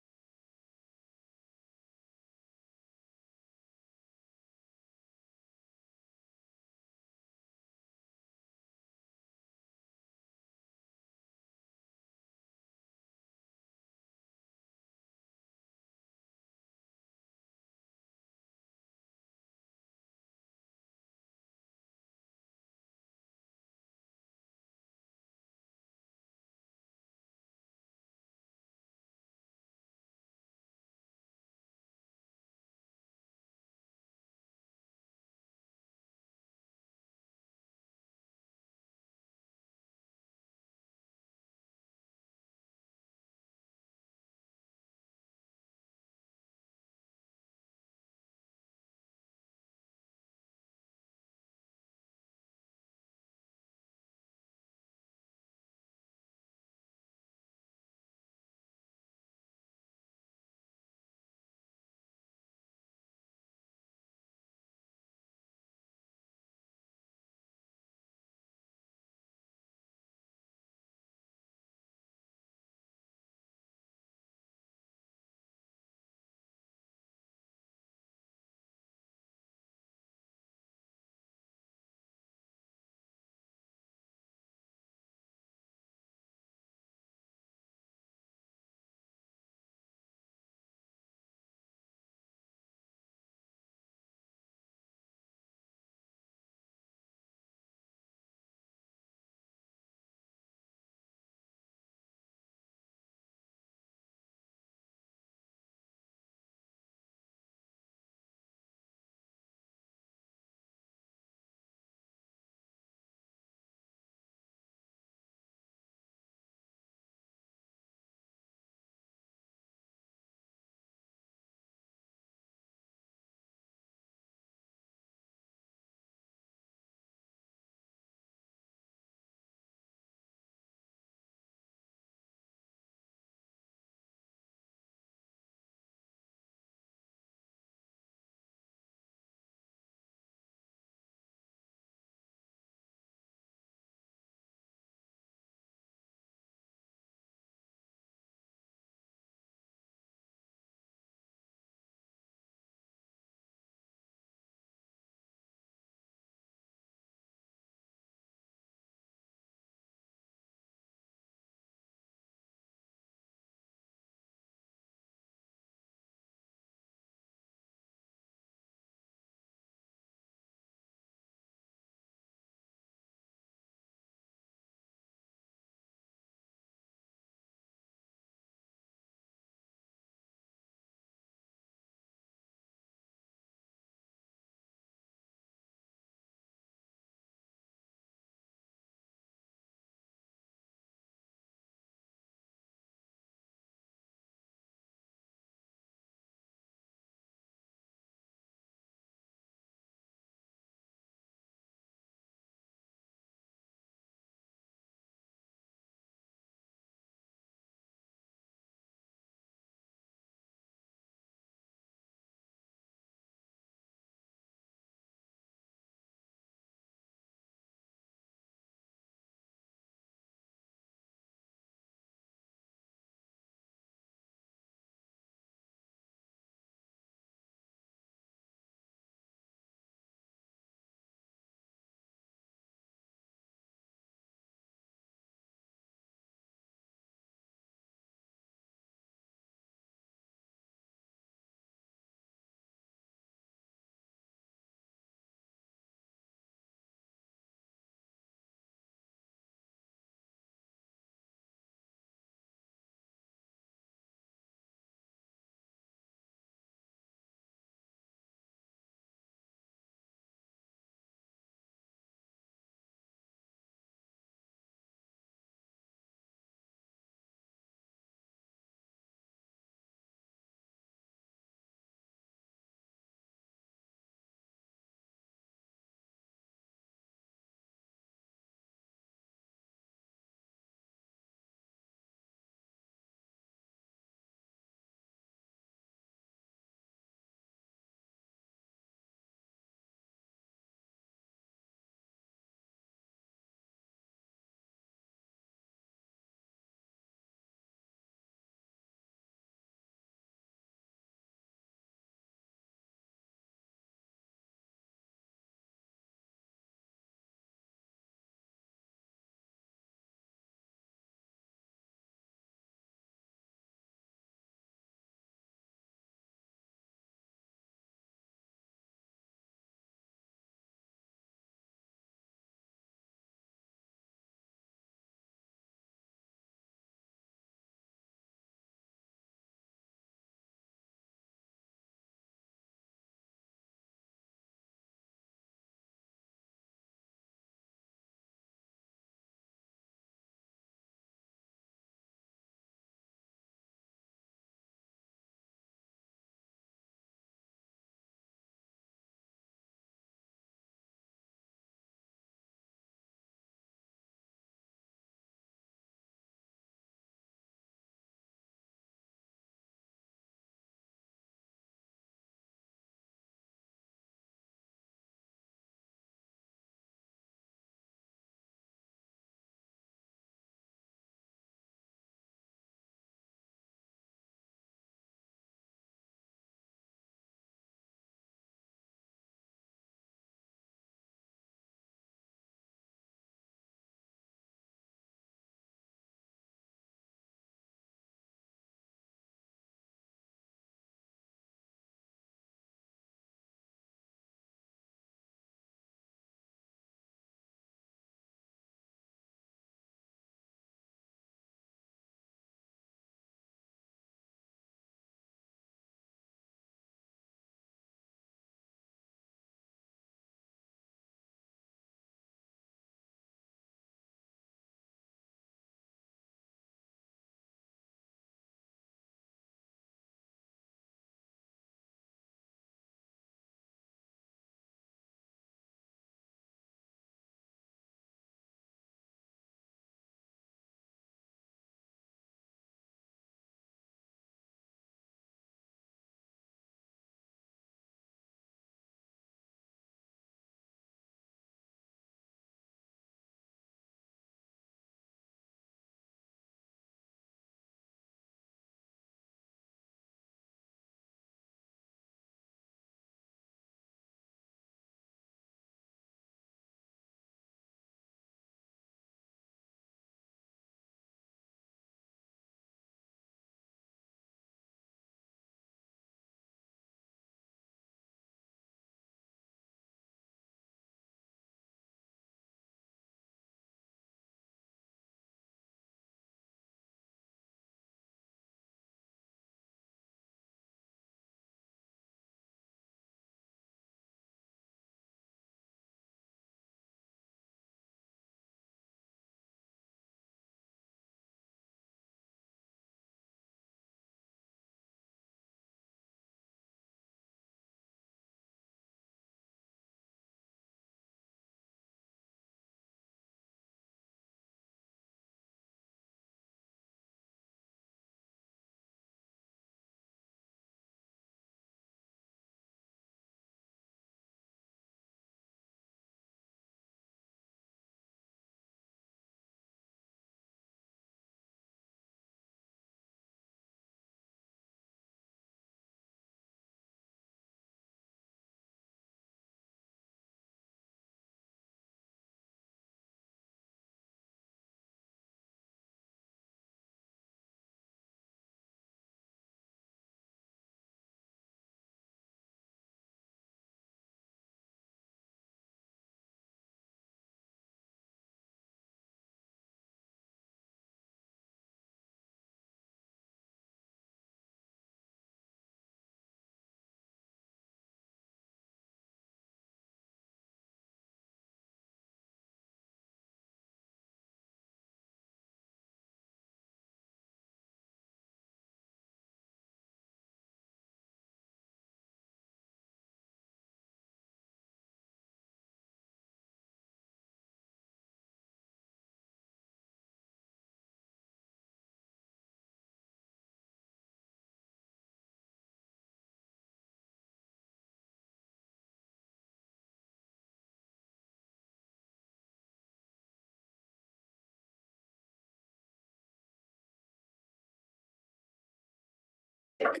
Okay,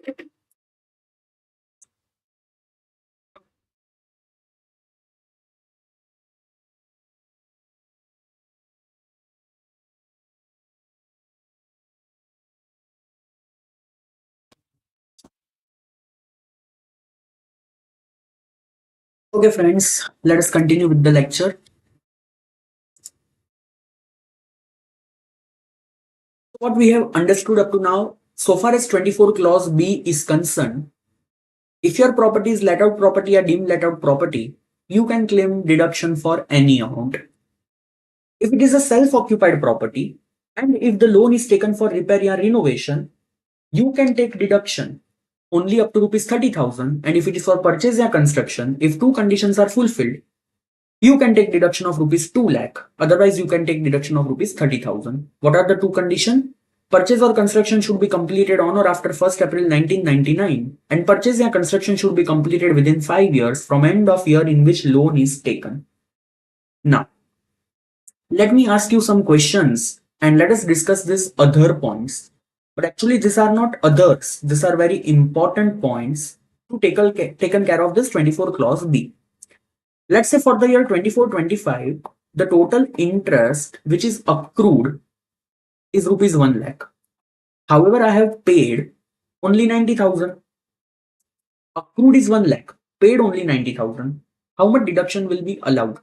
friends, let us continue with the lecture. What we have understood up to now, so far as 24 clause B is concerned, if your property is let out property or deemed let out property, you can claim deduction for any amount. If it is a self-occupied property, and if the loan is taken for repair or renovation, you can take deduction only up to rupees 30,000. And if it is for purchase or construction, if two conditions are fulfilled, you can take deduction of rupees 2 lakh. Otherwise, you can take deduction of rupees 30,000. What are the two conditions? Purchase or construction should be completed on or after 1st April 1999, and purchase or construction should be completed within 5 years from end of year in which loan is taken. Now, let me ask you some questions and let us discuss these other points. But actually, these are not others. These are very important points to taken care of this 24 clause B. Let's say for the year 24-25, the total interest which is accrued is rupees 1 lakh. However, I have paid only 90,000. Accrued is 1 lakh, paid only 90,000. How much deduction will be allowed?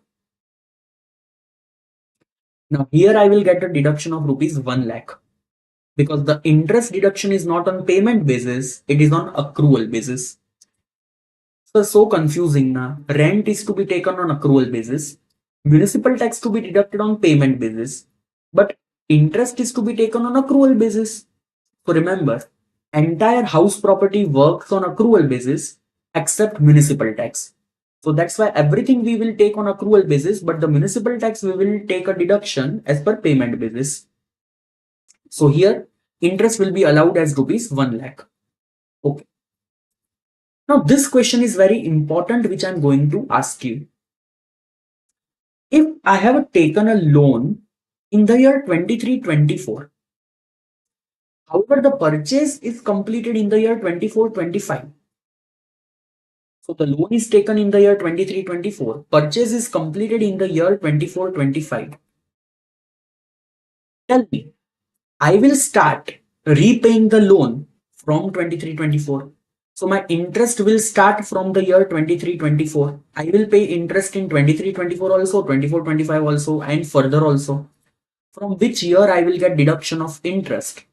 Now, here I will get a deduction of rupees 1 lakh because the interest deduction is not on payment basis, it is on accrual basis. So confusing now. Rent is to be taken on accrual basis, municipal tax to be deducted on payment basis, but interest is to be taken on accrual basis. So remember, entire house property works on accrual basis except municipal tax. So that's why everything we will take on accrual basis, but the municipal tax we will take a deduction as per payment basis. So here interest will be allowed as rupees 1 lakh. Okay. Now this question is very important which I'm going to ask you. If I have taken a loan in the year 23-24, however the purchase is completed in the year 24-25. So the loan is taken in the year 23-24, purchase is completed in the year 24-25. Tell me, I will start repaying the loan from 23-24. So my interest will start from the year 23-24. I will pay interest in 23-24 also, 24-25 also, and further also. From which year I will get deduction of interest?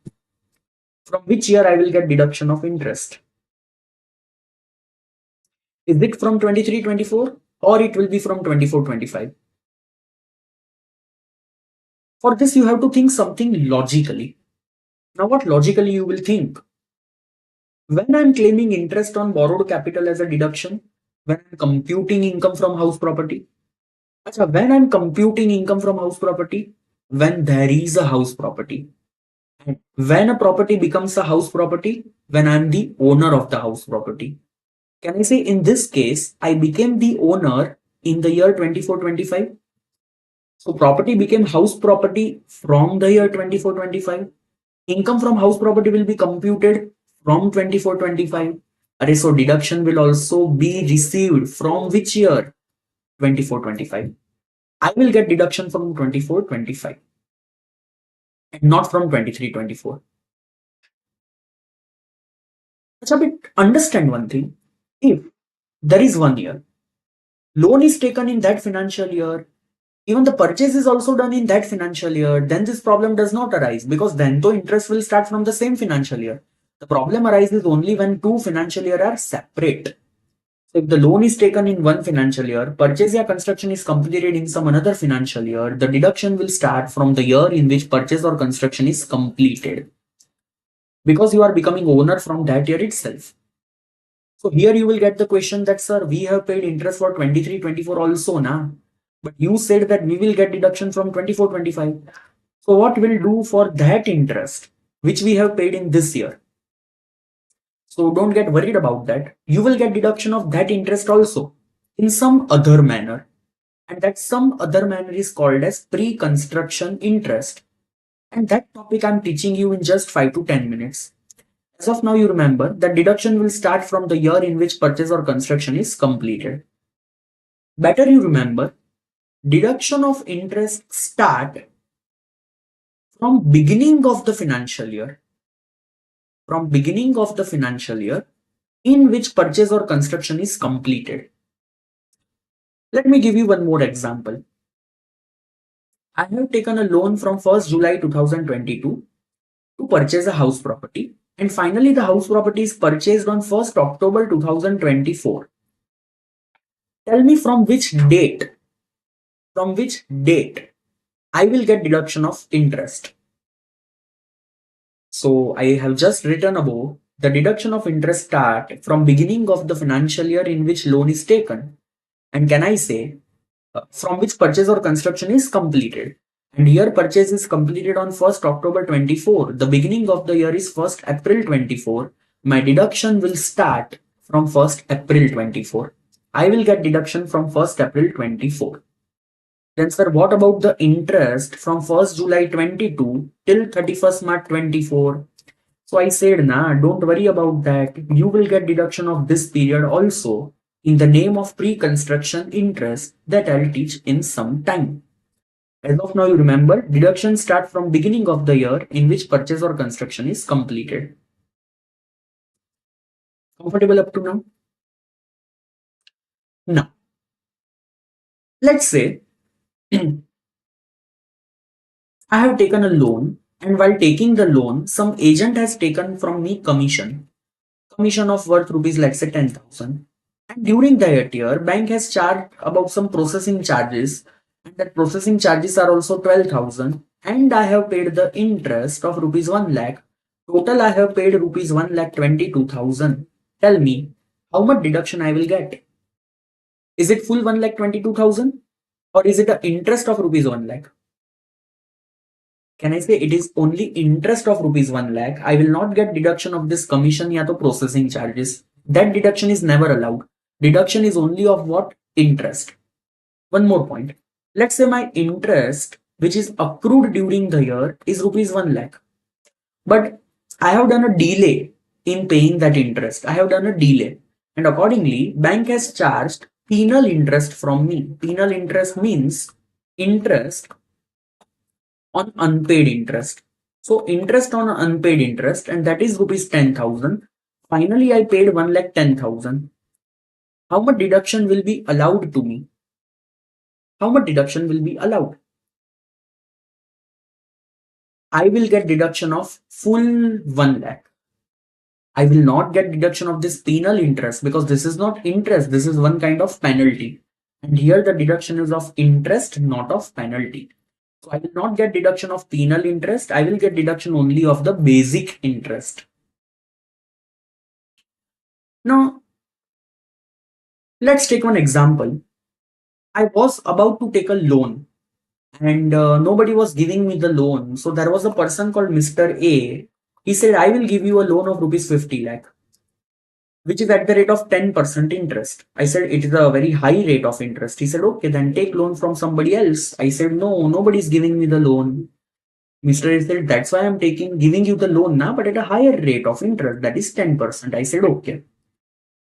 From which year I will get deduction of interest? Is it from 23-24 or it will be from 24-25? For this, you have to think something logically. Now, what logically you will think? When I'm claiming interest on borrowed capital as a deduction, when I'm computing income from house property, when I'm computing income from house property, when there is a house property, and when a property becomes a house property, when I'm the owner of the house property. Can I say in this case, I became the owner in the year 24-25? So property became house property from the year 24-25. Income from house property will be computed from 24-25. So deduction will also be received from which year? 24-25. I will get deduction from 24-25 and not from 23-24. But understand one thing. If there is 1 year, loan is taken in that financial year, even the purchase is also done in that financial year, then this problem does not arise because then the interest will start from the same financial year. The problem arises only when two financial years are separate. So if the loan is taken in one financial year, purchase or construction is completed in some another financial year, the deduction will start from the year in which purchase or construction is completed because you are becoming owner from that year itself. So here you will get the question that, sir, we have paid interest for 23-24 also, na? But you said that we will get deduction from 24-25. So what will do for that interest, which we have paid in this year? So don't get worried about that. You will get deduction of that interest also in some other manner. And that some other manner is called as pre-construction interest. And that topic I'm teaching you in just 5 to 10 minutes. As of now, you remember that deduction will start from the year in which purchase or construction is completed. Better you remember, deduction of interest start from beginning of the financial year. From beginning of the financial year in which purchase or construction is completed. Let me give you one more example. I have taken a loan from 1st July 2022 to purchase a house property, and finally the house property is purchased on 1st October 2024. Tell me from which date I will get deduction of interest. So I have just written above the deduction of interest start from beginning of the financial year in which loan is taken. And can I say from which purchase or construction is completed? And here purchase is completed on 1st October 24. The beginning of the year is 1st April 24. My deduction will start from 1st April 24. I will get deduction from 1st April 24. Then sir, what about the interest from 1st July 22 till 31st March 24? So I said, nah, don't worry about that. You will get deduction of this period also in the name of pre-construction interest that I'll teach in some time. As of now, you remember, deductions start from beginning of the year in which purchase or construction is completed. Comfortable up to now? Now, let's say I have taken a loan, and while taking the loan, some agent has taken from me commission of worth rupees, let's say 10,000. And during that year, bank has charged about some processing charges, and that processing charges are also 12,000. And I have paid the interest of rupees 1 lakh. Total, I have paid rupees 1 lakh 22,000. Tell me, how much deduction I will get? Is it full 1 lakh 22,000? Or is it the interest of rupees 1 lakh? Can I say it is only interest of rupees 1 lakh? I will not get deduction of this commission ya to processing charges. That deduction is never allowed. Deduction is only of what? Interest. One more point. Let's say my interest, which is accrued during the year, is rupees 1 lakh. But I have done a delay in paying that interest. I have done a delay. And accordingly, bank has charged penal interest from me. Penal interest means interest on unpaid interest. So interest on unpaid interest, and that is rupees 10,000. Finally, I paid 1 lakh 10,000. How much deduction will be allowed to me? How much deduction will be allowed? I will get deduction of full 1 lakh. I will not get deduction of this penal interest because this is not interest. This is one kind of penalty. And here the deduction is of interest, not of penalty. So I will not get deduction of penal interest. I will get deduction only of the basic interest. Now, let's take one example. I was about to take a loan and nobody was giving me the loan. So there was a person called Mr. A. He said, I will give you a loan of rupees 50 lakh, which is at the rate of 10% interest. I said, it is a very high rate of interest. He said, okay, then take loan from somebody else. I said, no, nobody is giving me the loan. Mr. A said, that's why I'm giving you the loan now, but at a higher rate of interest, that is 10%. I said, okay.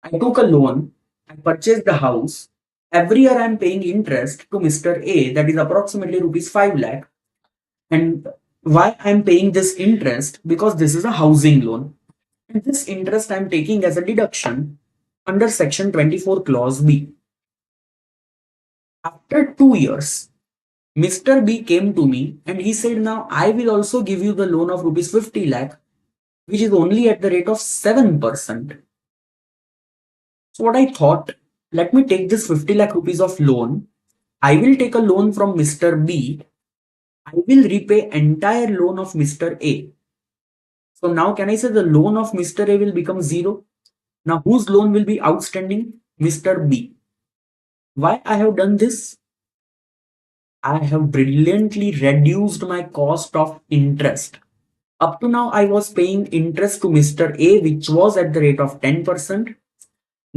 I took a loan, I purchased the house. Every year I'm paying interest to Mr. A, that is approximately rupees 5 lakh. And why I'm paying this interest? Because this is a housing loan. And this interest I'm taking as a deduction under section 24 clause B. After 2 years, Mr. B came to me and he said, now I will also give you the loan of rupees 50 lakh, which is only at the rate of 7%. So what I thought, let me take this 50 lakh rupees of loan. I will take a loan from Mr. B. I will repay entire loan of Mr. A. So now can I say the loan of Mr. A will become zero? Now whose loan will be outstanding? Mr. B. Why I have done this? I have brilliantly reduced my cost of interest. Up to now, I was paying interest to Mr. A, which was at the rate of 10%.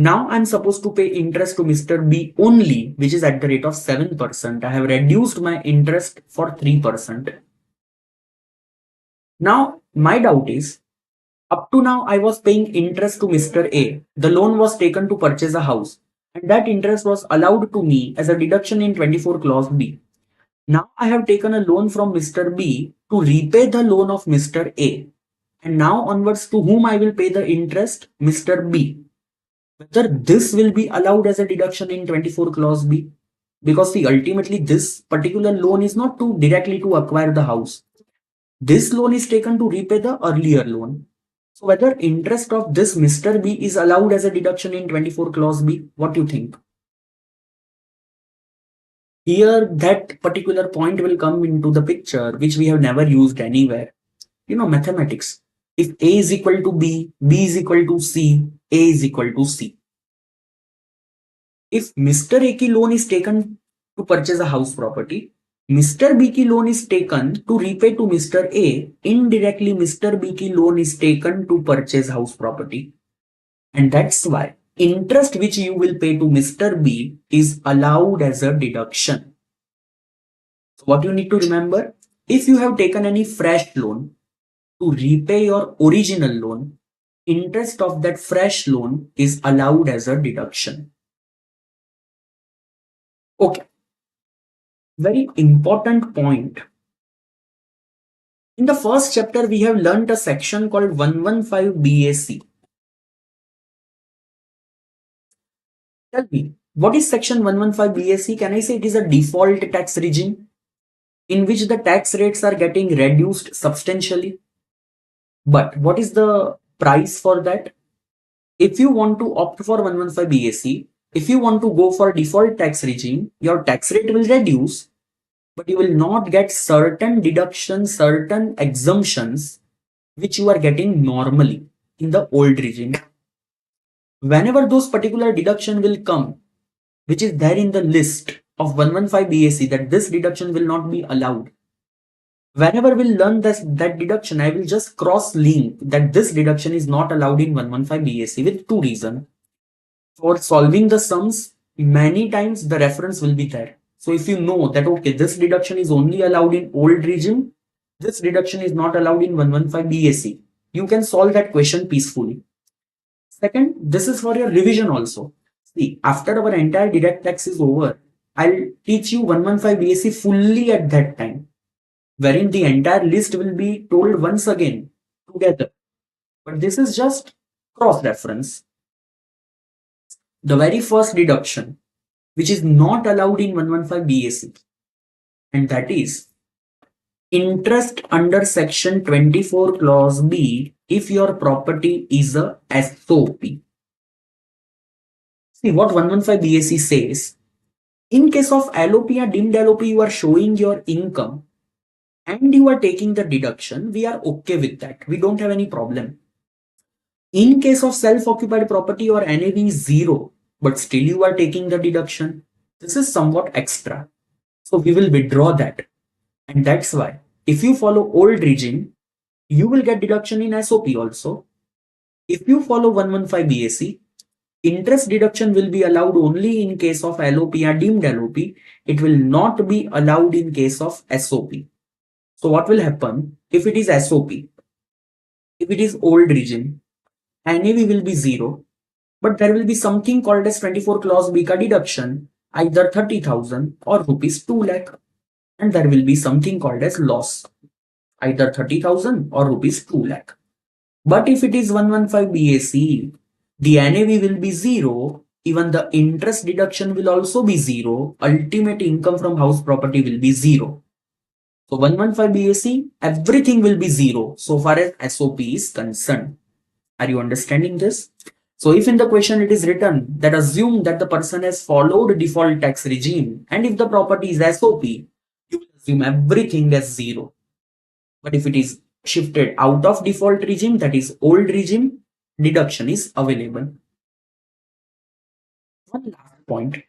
Now I'm supposed to pay interest to Mr. B only, which is at the rate of 7%. I have reduced my interest for 3%. Now, my doubt is, Up to now, I was paying interest to Mr. A. The loan was taken to purchase a house, and that interest was allowed to me as a deduction in 24 clause B. Now I have taken a loan from Mr. B to repay the loan of Mr. A. And now onwards, to whom I will pay the interest? Mr. B. Whether this will be allowed as a deduction in 24 clause B? Because see, ultimately this particular loan is not to directly to acquire the house. This loan is taken to repay the earlier loan. So whether interest of this Mr. B is allowed as a deduction in 24 clause B, what do you think? Here that particular point will come into the picture, which we have never used anywhere. Mathematics. If A is equal to B, B is equal to C, A is equal to C. If Mr. A ki loan is taken to purchase a house property, Mr. B ki loan is taken to repay to Mr. A, indirectly Mr. B ki loan is taken to purchase house property. And that's why interest which you will pay to Mr. B is allowed as a deduction. So what you need to remember, if you have taken any fresh loan to repay your original loan, interest of that fresh loan is allowed as a deduction. Okay. Very important point. In the first chapter, we have learned a section called 115 BAC. Tell me, what is section 115 BAC? Can I say it is a default tax regime in which the tax rates are getting reduced substantially? But what is the price for that? If you want to opt for 115 BAC, if you want to go for default tax regime, your tax rate will reduce, but you will not get certain deductions, certain exemptions, which you are getting normally in the old regime. Whenever those particular deduction will come, which is there in the list of 115 BAC, that this deduction will not be allowed. Whenever we'll learn that deduction, I will just cross link that this deduction is not allowed in 115 BAC with two reasons. For solving the sums, many times the reference will be there. So if you know that, okay, this deduction is only allowed in old regime, this deduction is not allowed in 115 BAC, you can solve that question peacefully. Second, this is for your revision also. See, after our entire direct tax is over, I'll teach you 115 BAC fully at that time, wherein the entire list will be told once again together. But this is just cross-reference. The very first deduction, which is not allowed in 115 BAC, and that is interest under section 24 clause B if your property is a SOP. See what 115 BAC says. In case of LOP or deemed LOP, you are showing your income and you are taking the deduction. We are okay with that. We don't have any problem. In case of self-occupied property or NAV is 0, but still you are taking the deduction, this is somewhat extra. So we will withdraw that. And that's why if you follow old regime, you will get deduction in SOP also. If you follow 115 BAC, interest deduction will be allowed only in case of LOP or deemed LOP. It will not be allowed in case of SOP. So what will happen if it is SOP? If it is old regime, NAV will be 0, but there will be something called as 24 clause B ka deduction, either 30,000 or rupees 2 lakh, and there will be something called as loss, either 30,000 or rupees 2 lakh. But if it is 115 BAC, the NAV will be 0, even the interest deduction will also be 0, ultimate income from house property will be 0. So 115 BAC, everything will be 0 so far as SOP is concerned. Are you understanding this? So if in the question it is written that assume that the person has followed default tax regime, and if the property is SOP, you will assume everything as 0. But if it is shifted out of default regime, that is old regime, deduction is available. One last point.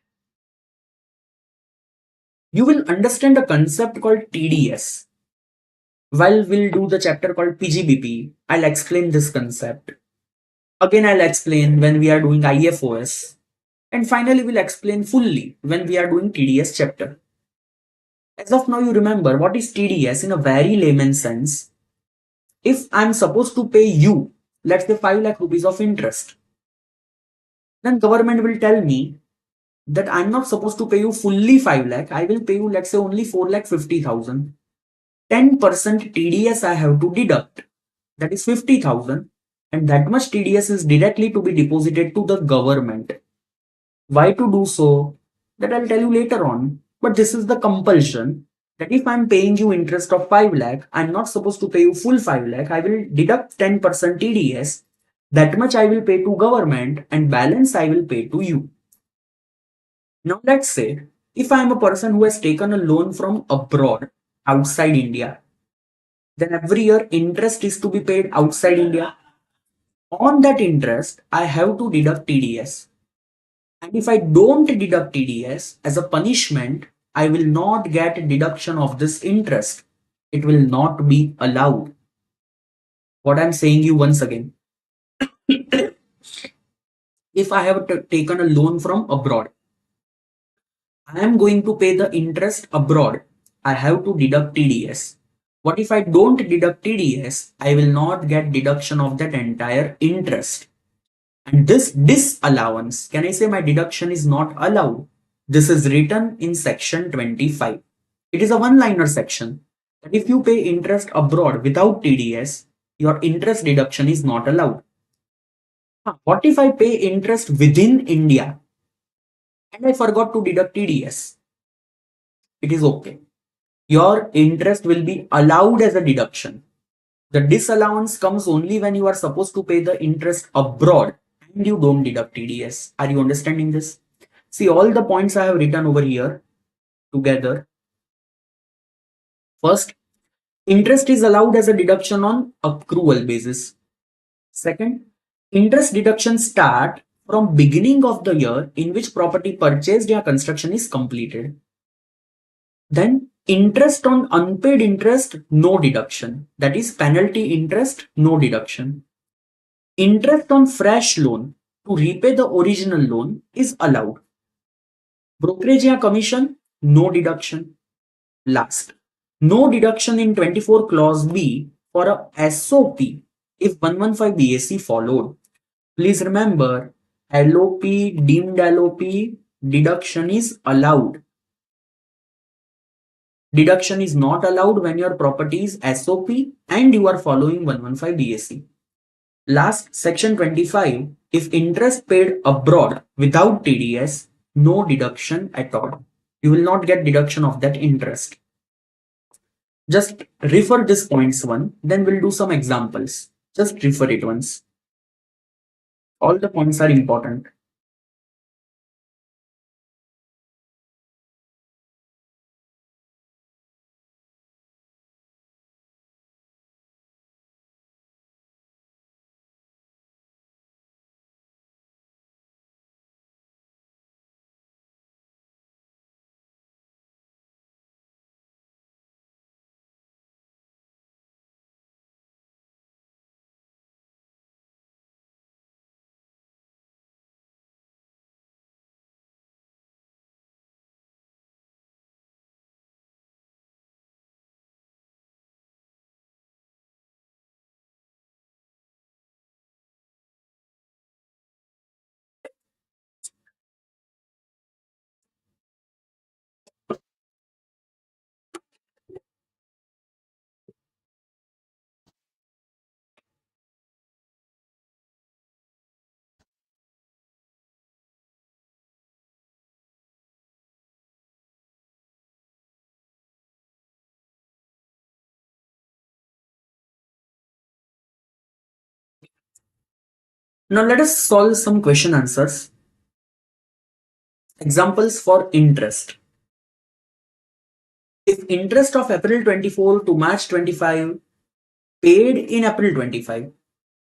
You will understand a concept called TDS. While we'll do the chapter called PGBP, I'll explain this concept. Again, I'll explain when we are doing IFOS. And finally, we'll explain fully when we are doing TDS chapter. As of now, you remember what is TDS in a very layman sense. If I'm supposed to pay you let's say 5 lakh rupees of interest. Then government will tell me that I'm not supposed to pay you fully 5 lakh. I will pay you, let's say, only 4 lakh 50,000. 10% TDS I have to deduct. That is 50,000. And that much TDS is directly to be deposited to the government. Why to do so? That I'll tell you later on. But this is the compulsion that if I'm paying you interest of 5 lakh, I'm not supposed to pay you full 5 lakh. I will deduct 10% TDS. That much I will pay to government and balance I will pay to you. Now let's say if I am a person who has taken a loan from abroad, outside India, then every year interest is to be paid outside India. On that interest, I have to deduct TDS. And if I don't deduct TDS as a punishment, I will not get deduction of this interest. It will not be allowed. What I'm saying you once again. If I have taken a loan from abroad, I am going to pay the interest abroad. I have to deduct TDS. What if I don't deduct TDS? I will not get deduction of that entire interest. And this disallowance, can I say my deduction is not allowed? This is written in section 25. It is a one-liner section. That if you pay interest abroad without TDS, your interest deduction is not allowed. What if I pay interest within India and I forgot to deduct TDS? It is okay. Your interest will be allowed as a deduction. The disallowance comes only when you are supposed to pay the interest abroad and you don't deduct TDS. Are you understanding this? See, all the points I have written over here together. First, interest is allowed as a deduction on accrual basis. Second, interest deductions start from beginning of the year in which property purchased or construction is completed. Then interest on unpaid interest, no deduction. That is penalty interest, no deduction. Interest on fresh loan to repay the original loan is allowed. Brokerage or commission, no deduction. Last, no deduction in 24 clause B for a SOP if 115 BAC followed. Please remember, LOP, deemed LOP, deduction is allowed. Deduction is not allowed when your property is SOP and you are following 115 BAC. Last, section 25, if interest paid abroad without TDS, no deduction at all. You will not get deduction of that interest. Just refer this points one, then we'll do some examples. Just refer it once. All the points are important. Now let us solve some question answers. Examples for interest. If interest of April 24 to March 25 paid in April 25,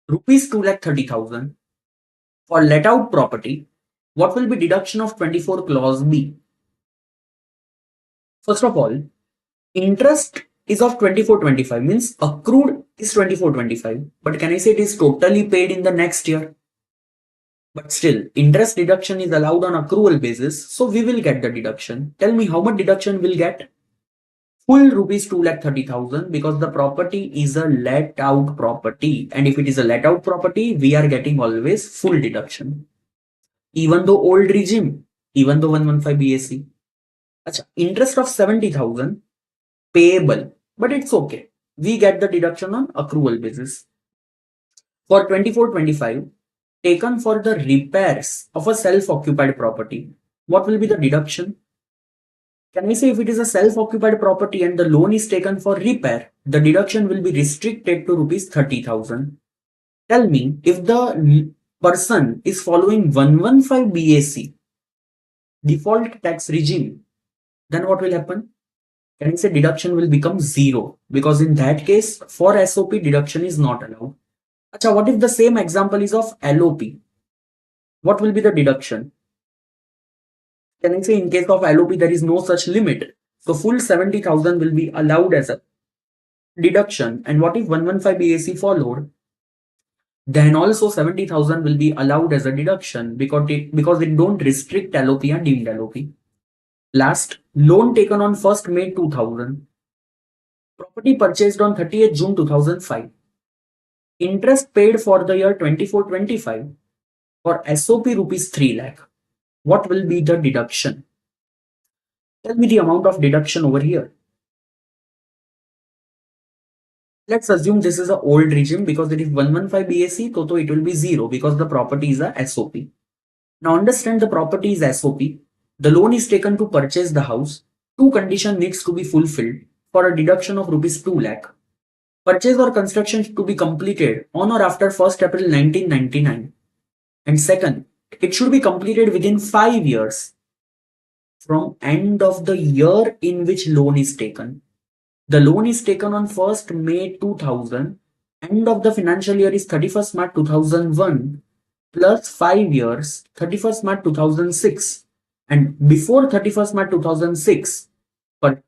rupees 2,30,000 for let out property, what will be deduction of 24 clause B? First of all, interest is of 24-25, means accrued is 24-25, but can I say it is totally paid in the next year? But still, interest deduction is allowed on accrual basis, so we will get the deduction. Tell me how much deduction we'll get? full rupees 2,30,000 because the property is a let out property. And if it is a let out property, we are getting always full deduction. Even though old regime, even though 115 BAC. Achha, interest of 70,000 payable, but it's okay. We get the deduction on accrual basis. For 24-25, taken for the repairs of a self-occupied property, what will be the deduction? Can we say if it is a self-occupied property and the loan is taken for repair, the deduction will be restricted to rupees 30,000. Tell me, if the person is following 115 BAC, default tax regime, then what will happen? Can I say deduction will become zero? Because in that case, for SOP, deduction is not allowed. Achha, what if the same example is of LOP? What will be the deduction? Can I say in case of LOP, there is no such limit. So full 70,000 will be allowed as a deduction. And what if 115 BAC followed? Then also 70,000 will be allowed as a deduction because it don't restrict LOP and deemed LOP. Last, loan taken on 1st May 2000. Property purchased on 30th June 2005. Interest paid for the year 24-25 for SOP rupees 3 lakh. What will be the deduction? Tell me the amount of deduction over here. Let's assume this is an old regime because it is 115 BAC, so it will be 0 because the property is a SOP. Now understand the property is SOP. The loan is taken to purchase the house. Two conditions needs to be fulfilled for a deduction of rupees 2 lakh. Purchase or construction to be completed on or after 1st April 1999. And second, it should be completed within 5 years from end of the year in which loan is taken. The loan is taken on 1st May 2000. End of the financial year is 31st March 2001 plus 5 years, 31st March 2006. And before 31st March 2006,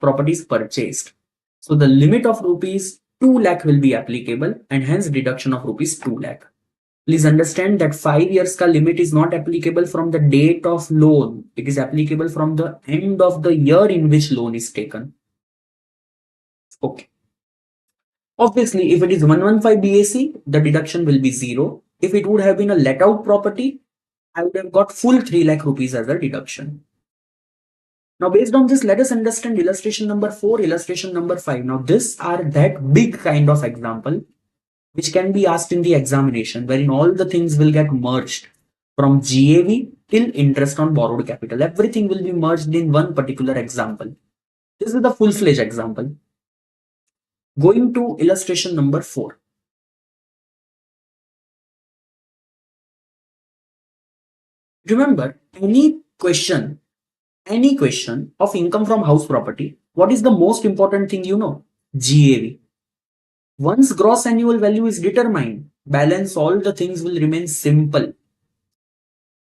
property is purchased. So the limit of rupees 2 lakh will be applicable and hence deduction of rupees 2 lakh. Please understand that 5 years ka limit is not applicable from the date of loan. It is applicable from the end of the year in which loan is taken. Okay. Obviously, if it is 115 BAC, the deduction will be 0. If it would have been a let out property, I would have got full 3 lakh rupees as a deduction. Now, based on this, let us understand illustration number 4, illustration number 5. Now, these are that big kind of example which can be asked in the examination, wherein all the things will get merged from GAV till interest on borrowed capital. Everything will be merged in one particular example. This is the full-fledged example. Going to illustration number 4. Remember, any question of income from house property, what is the most important thing you know? GAV. Once gross annual value is determined, balance all the things will remain simple.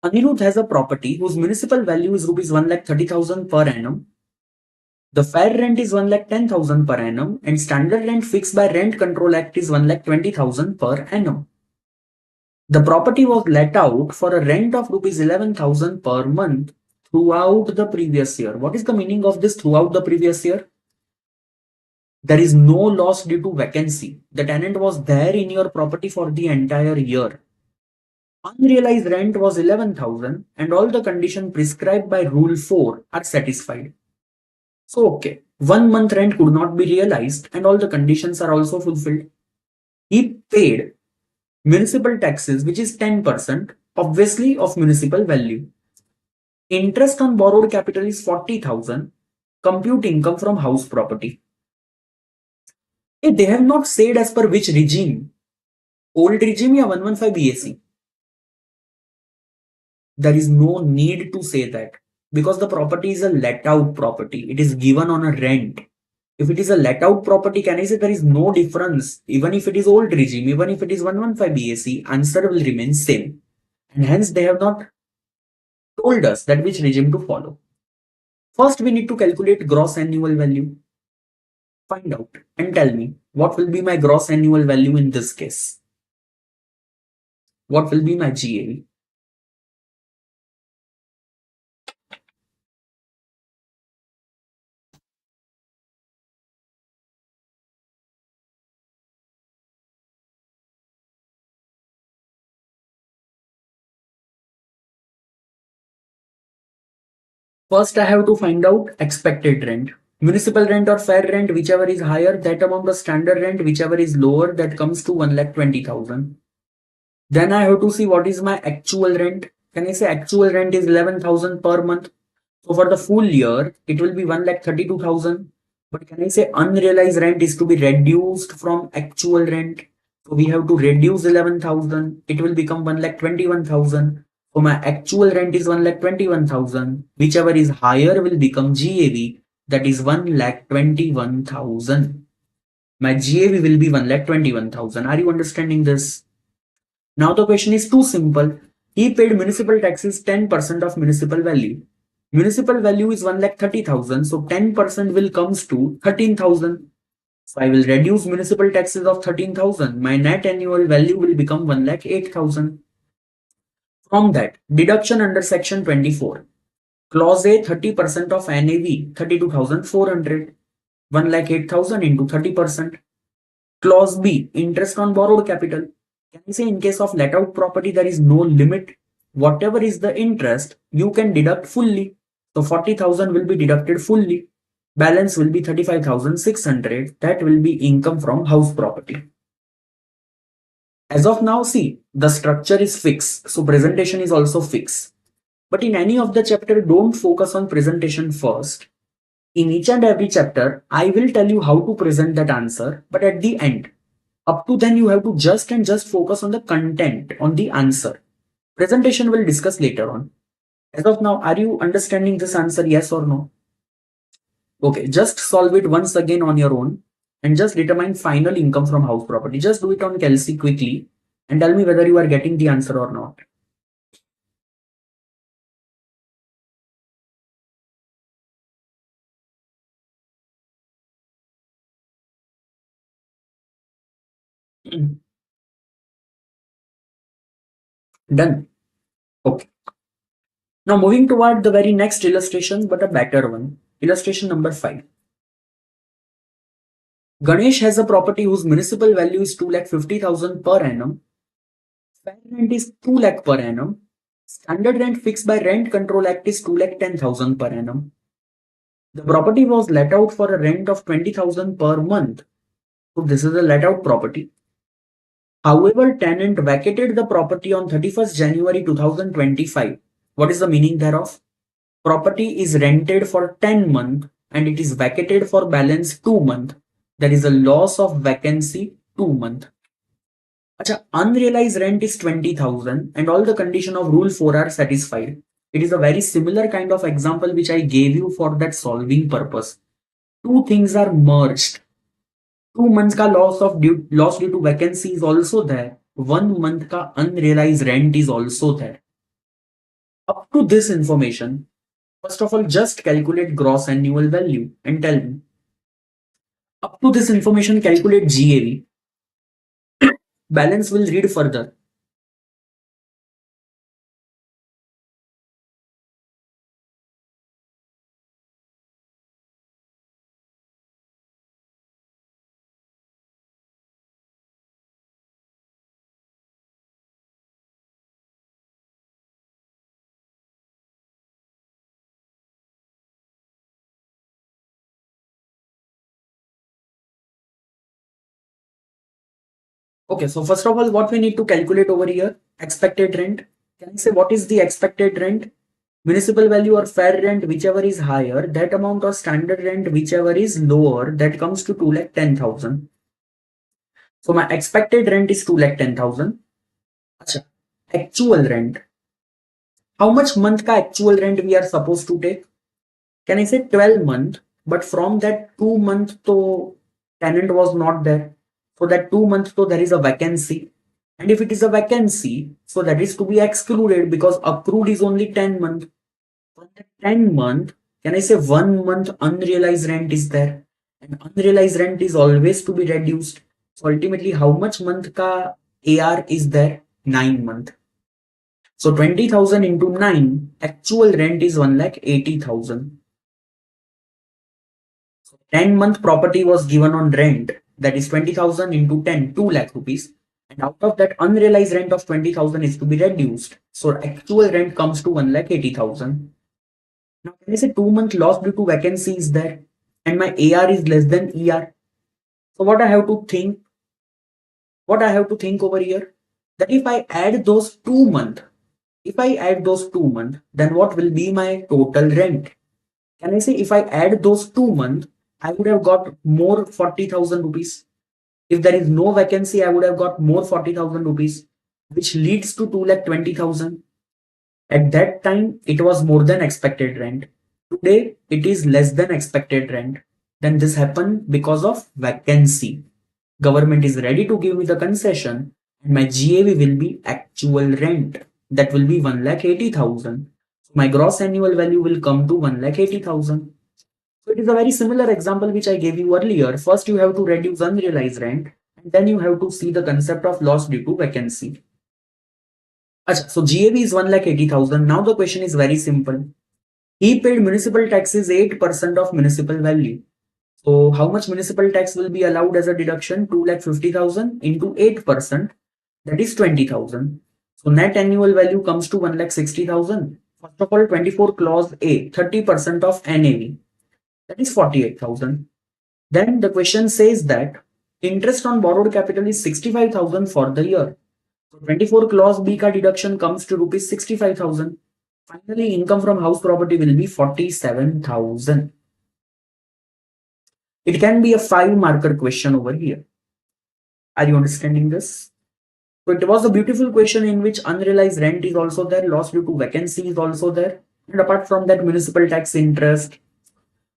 Anirudh has a property whose municipal value is rupees 1,30,000 per annum. The fair rent is 1,10,000 per annum and standard rent fixed by Rent Control Act is 1,20,000 per annum. The property was let out for a rent of rupees 11,000 per month throughout the previous year. What is the meaning of this throughout the previous year? There is no loss due to vacancy. The tenant was there in your property for the entire year. Unrealized rent was 11,000 and all the conditions prescribed by Rule 4 are satisfied. So, okay, 1 month rent could not be realized and all the conditions are also fulfilled. He paid municipal taxes, which is 10%, obviously of municipal value. Interest on borrowed capital is 40,000. Compute income from house property. They have not said as per which regime. Old regime or 115 BAC. There is no need to say that because the property is a let out property. It is given on a rent. If it is a let out property, can I say there is no difference? Even if it is old regime, even if it is 115 BAC, answer will remain same. And hence they have not told us that which regime to follow. First, we need to calculate gross annual value. Find out and tell me what will be my gross annual value in this case. What will be my GAV? First, I have to find out expected rent. Municipal rent or fair rent, whichever is higher, that amount of standard rent, whichever is lower, that comes to 1,20,000. Then I have to see what is my actual rent. Can I say actual rent is 11,000 per month? So for the full year, it will be 1,32,000. But can I say unrealized rent is to be reduced from actual rent? So we have to reduce 11,000. It will become 1,21,000. So my actual rent is 1,21,000. Whichever is higher will become GAV. That is 1,21,000. My GAV will be 1,21,000. Are you understanding this? Now the question is too simple. He paid municipal taxes 10% of municipal value. Municipal value is 1,30,000. So 10% will comes to 13,000. So I will reduce municipal taxes of 13,000. My net annual value will become 1,08,000. From that, deduction under section 24. Clause A, 30% of NAV, 32,400. 1,08,000 into 30%. Clause B, interest on borrowed capital. Can I say in case of let out property, there is no limit. Whatever is the interest, you can deduct fully. So 40,000 will be deducted fully. Balance will be 35,600. That will be income from house property. As of now, see, the structure is fixed. So presentation is also fixed. But in any of the chapter, don't focus on presentation first. In each and every chapter, I will tell you how to present that answer, but at the end, up to then you have to just focus on the content, on the answer. Presentation will discuss later on. As of now, are you understanding this answer, yes or no? Okay, just solve it once again on your own and just determine final income from house property. Just do it on Kelsey quickly and tell me whether you are getting the answer or not. Done. Okay. Now moving toward the very next illustration, but a better one. Illustration number 5. Ganesh has a property whose municipal value is 2,50,000 per annum. Fair rent is 2 lakh per annum. Standard rent fixed by Rent Control Act is 2,10,000 per annum. The property was let out for a rent of 20,000 per month. So this is a let out property. However, tenant vacated the property on 31st January 2025. What is the meaning thereof? Property is rented for 10 months and it is vacated for balance 2 months. There is a loss of vacancy 2 months. Acha, unrealized rent is 20,000 and all the condition of rule 4 are satisfied. It is a very similar kind of example which I gave you for that solving purpose. Two things are merged. 2 months ka loss due to vacancy is also there. 1 month ka unrealized rent is also there. Up to this information, first of all, just calculate gross annual value and tell me. Up to this information, calculate GAV. Balance will read further. Okay, so first of all, what we need to calculate over here? Expected rent. Can I say what is the expected rent? Municipal value or fair rent, whichever is higher, that amount of standard rent, whichever is lower, that comes to 2,10,000. So my expected rent is 2,10,000. Acha, actual rent. How much month ka actual rent we are supposed to take? Can I say 12 month? But from that 2 month to tenant was not there. So that 2 month to there is a vacancy. And if it is a vacancy, so that is to be excluded because accrued is only 10 month. For that 10 month, can I say 1 month unrealized rent is there? And unrealized rent is always to be reduced. So ultimately, how much month ka AR is there? 9 month. So 20,000 into 9, actual rent is 1,80,000. 10-month property was given on rent, that is 20,000 into 10, 2 lakh rupees. And out of that, unrealized rent of 20,000 is to be reduced. So actual rent comes to 1,80,000. Now, can I say 2 month loss due to vacancy is there and my AR is less than ER? So what I have to think over here, that if I add those 2 months, then what will be my total rent? Can I say if I add those 2 months, I would have got more 40,000 rupees. If there is no vacancy, I would have got more 40,000 rupees, which leads to 2,20,000. At that time, it was more than expected rent. Today, it is less than expected rent. Then this happened because of vacancy. Government is ready to give me the concession and my GAV will be actual rent. That will be 1,80,000. So my gross annual value will come to 1,80,000. So it is a very similar example which I gave you earlier. First, you have to reduce unrealized rent and then you have to see the concept of loss due to vacancy. Achha, so GAV is 1,80,000. Now the question is very simple. He paid municipal taxes 8% of municipal value. So how much municipal tax will be allowed as a deduction? 2,50,000 into 8%, that is 20,000. So net annual value comes to 1,60,000. First of all, 24 clause A, 30% of NAV, that is 48,000. Then the question says that interest on borrowed capital is 65,000 for the year. So 24 clause B ka deduction comes to rupees 65,000. Finally, income from house property will be 47,000. It can be a 5-marker question over here. Are you understanding this? So it was a beautiful question in which unrealized rent is also there, loss due to vacancy is also there, and apart from that, municipal tax interest,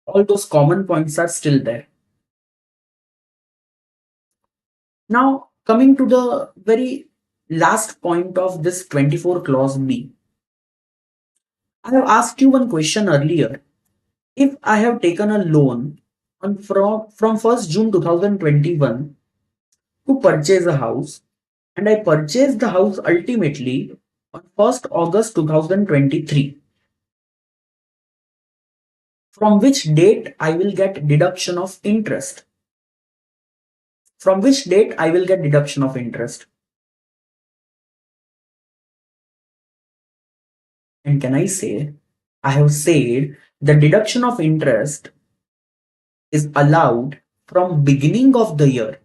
all those common points are still there. Now, coming to the very last point of this 24 clause B, I have asked you one question earlier. If I have taken a loan from 1st June 2021 to purchase a house, and I purchased the house ultimately on 1st August 2023, from which date I will get deduction of interest? From which date I will get deduction of interest? And can I say, I have said the deduction of interest is allowed from beginning of the year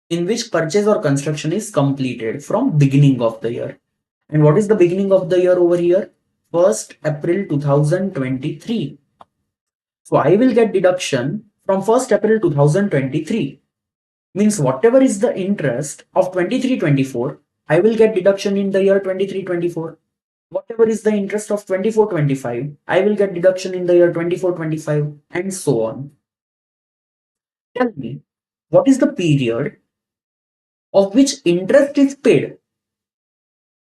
in which purchase or construction is completed, from beginning of the year. And what is the beginning of the year over here? 1st April 2023. So I will get deduction from 1st April 2023. Means whatever is the interest of 23-24, I will get deduction in the year 23-24. Whatever is the interest of 24-25, I will get deduction in the year 24-25, and so on. Tell me, what is the period of which interest is paid,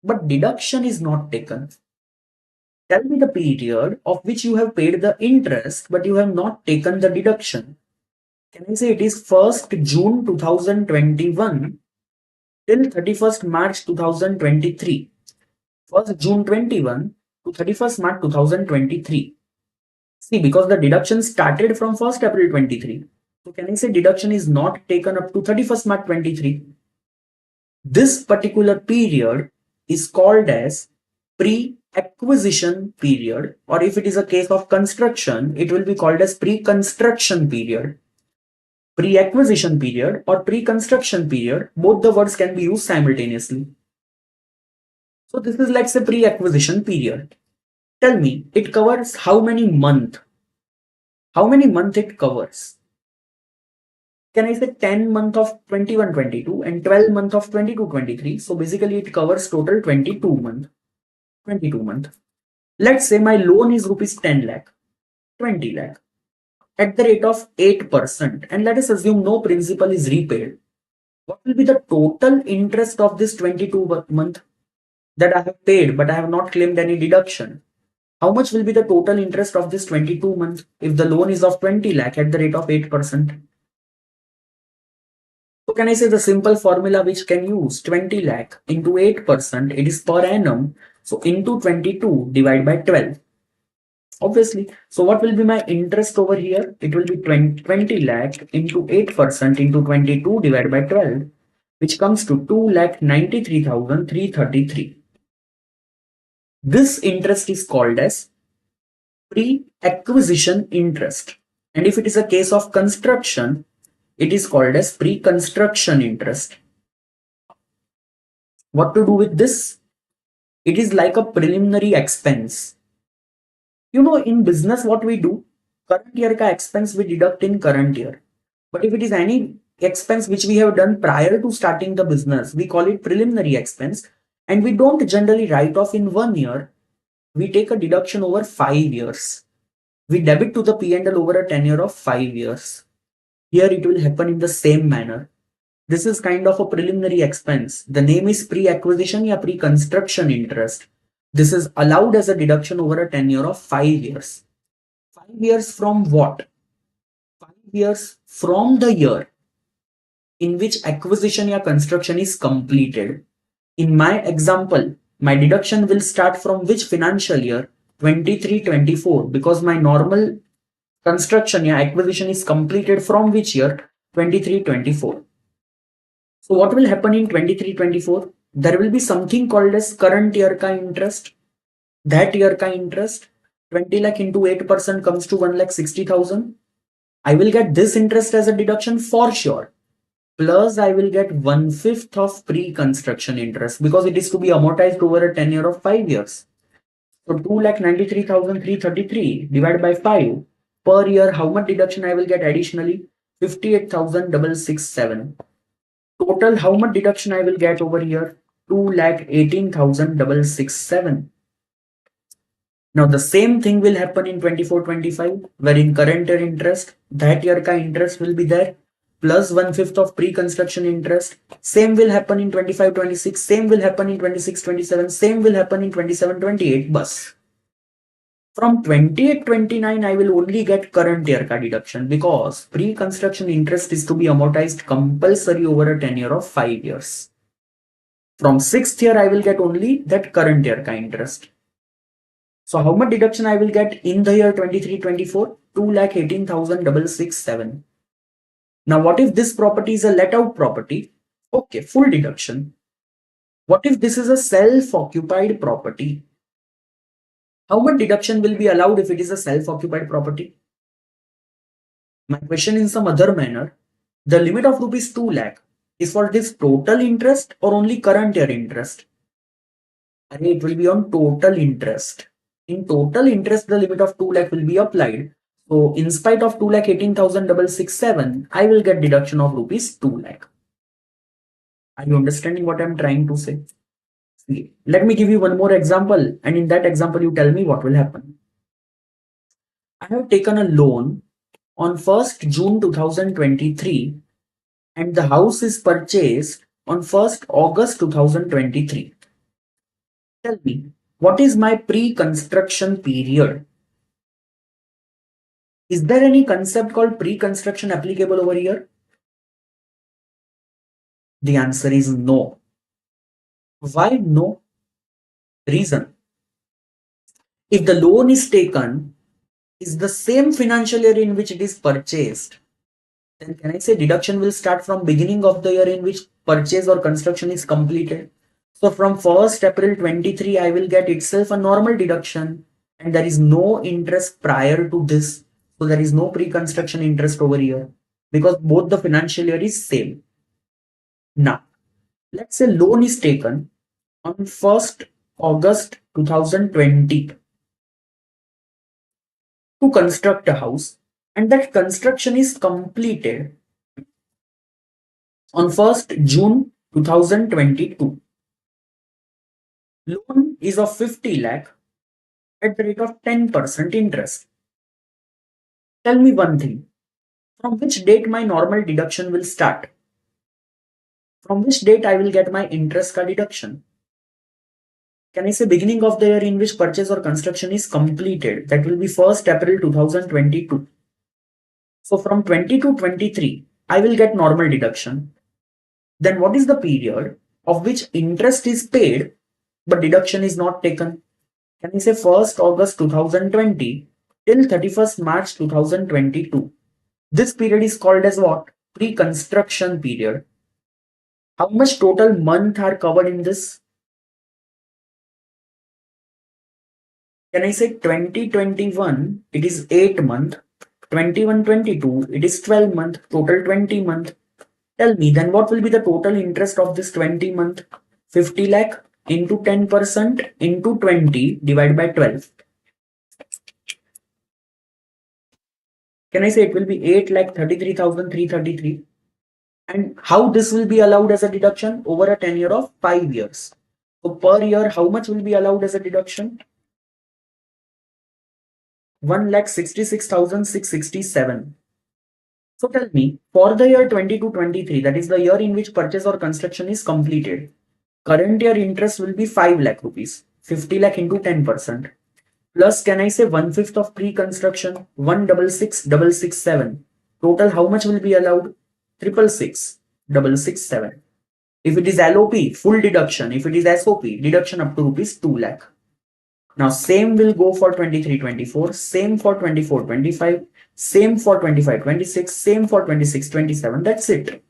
but deduction is not taken? Tell me the period of which you have paid the interest, but you have not taken the deduction. Can I say it is 1st June 2021 till 31st March 2023? 1st June 21 to 31st March 2023. See, because the deduction started from 1st April 23. So can I say deduction is not taken up to 31st March 23? This particular period is called as pre-acquisition period, or if it is a case of construction, it will be called as pre-construction period. Pre-acquisition period or pre-construction period, both the words can be used simultaneously. So this is, let's say, pre-acquisition period. Tell me, it covers how many months? How many months it covers? Can I say 10 month of 21-22 and 12 month of 22-23? So basically it covers total 22 month. 22 month. Let's say my loan is rupees 10 lakh, 20 lakh at the rate of 8%, and let us assume no principal is repaid. What will be the total interest of this 22 month that I have paid but I have not claimed any deduction? How much will be the total interest of this 22 months if the loan is of 20 lakh at the rate of 8%? So can I say the simple formula which can use 20 lakh into 8%, it is per annum. So into 22 divided by 12. Obviously. So what will be my interest over here? It will be 20 lakh into 8% into 22 divided by 12, which comes to 2,93,333. This interest is called as pre-acquisition interest. And if it is a case of construction, it is called as pre-construction interest. What to do with this? It is like a preliminary expense. You know, in business, what we do, current year ka expense we deduct in current year. But if it is any expense which we have done prior to starting the business, we call it preliminary expense. And we don't generally write off in 1 year. We take a deduction over 5 years. We debit to the P&L over a tenure of 5 years. Here it will happen in the same manner. This is kind of a preliminary expense. The name is pre-acquisition or pre-construction interest. This is allowed as a deduction over a tenure of 5 years. 5 years from what? 5 years from the year in which acquisition or construction is completed. In my example, my deduction will start from which financial year? 23-24, because my normal construction or acquisition is completed from which year? 23-24. So what will happen in 23-24? There will be something called as current year ka interest. That year ka interest, 20 lakh into 8% comes to 1,60,000. I will get this interest as a deduction for sure. Plus I will get 1/5 of pre-construction interest because it is to be amortized over a tenure of 5 years. So 2,93,333 divided by 5 per year, how much deduction I will get additionally? 58,667. Total, how much deduction I will get over here? 2,18,667. Now the same thing will happen in 24-25, where in current year interest, that year ka interest will be there, plus 1/5 of pre-construction interest. Same will happen in 25-26, same will happen in 26-27, same will happen in 27-28. Bus. From 28-29, I will only get current year ka deduction because pre-construction interest is to be amortized compulsory over a tenure of 5 years. From 6th year, I will get only that current year ka interest. So how much deduction I will get in the year 23-24? 2,18,667. Now what if this property is a let out property? Okay, full deduction. What if this is a self-occupied property? How much deduction will be allowed if it is a self-occupied property? My question in some other manner, the limit of rupees 2 lakh is for this total interest or only current year interest? And it will be on total interest. In total interest, the limit of 2 lakh will be applied. So in spite of 2,18,667, I will get deduction of rupees 2 lakh. Are you understanding what I'm trying to say? See, let me give you one more example, and in that example, you tell me what will happen. I have taken a loan on 1st June 2023, and the house is purchased on 1st August 2023. Tell me, what is my pre-construction period? Is there any concept called pre-construction applicable over here? The answer is no. Why no? Reason. If the loan is taken is the same financial year in which it is purchased, then can I say deduction will start from beginning of the year in which purchase or construction is completed? So from 1st April 23, I will get itself a normal deduction, and there is no interest prior to this. So there is no pre-construction interest over here because both the financial year is same. Now, let's say loan is taken on 1st August 2020 to construct a house, and that construction is completed on 1st June 2022. Loan is of 50 lakh at the rate of 10% interest. Tell me one thing, from which date my normal deduction will start? From which date I will get my interest ka deduction? Can I say beginning of the year in which purchase or construction is completed? That will be 1st April 2022. So from 22-23, I will get normal deduction. Then what is the period of which interest is paid but deduction is not taken? Can I say 1st August 2020 till 31st March 2022? This period is called as what? Pre-construction period. How much total month are covered in this? Can I say 2021, it is 8 month, 21-22, it is 12 month, total 20 month. Tell me then what will be the total interest of this 20 month? 50 lakh into 10% into 20 divided by 12. Can I say it will be 8 lakh 33,333? And how this will be allowed as a deduction over a tenure of 5 years. So per year, how much will be allowed as a deduction? 1,66,667. So tell me, for the year 22-23, that is the year in which purchase or construction is completed, current year interest will be 5 lakh rupees, 50 lakh into 10%. Plus, can I say 1/5 of pre-construction, 166,667. Total, how much will be allowed? 666,667. If it is LOP, full deduction. If it is SOP, deduction up to rupees 2 lakh. Now, same will go for 23-24, same for 24-25, same for 25-26, same for 26-27. That's it.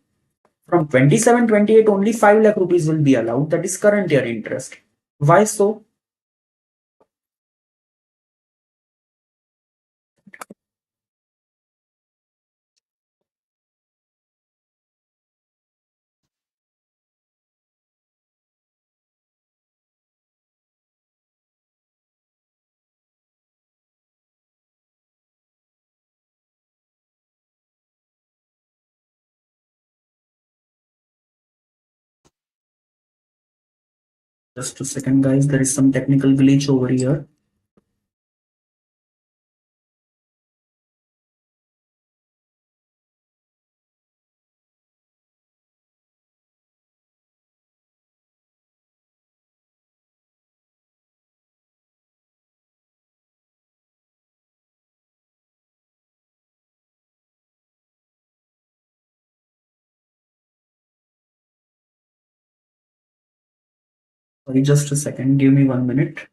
From 27-28, only 5 lakh rupees will be allowed. That is current year interest. Why so? Just a second, guys. There is some technical glitch over here. Sorry, just a second. Give me 1 minute.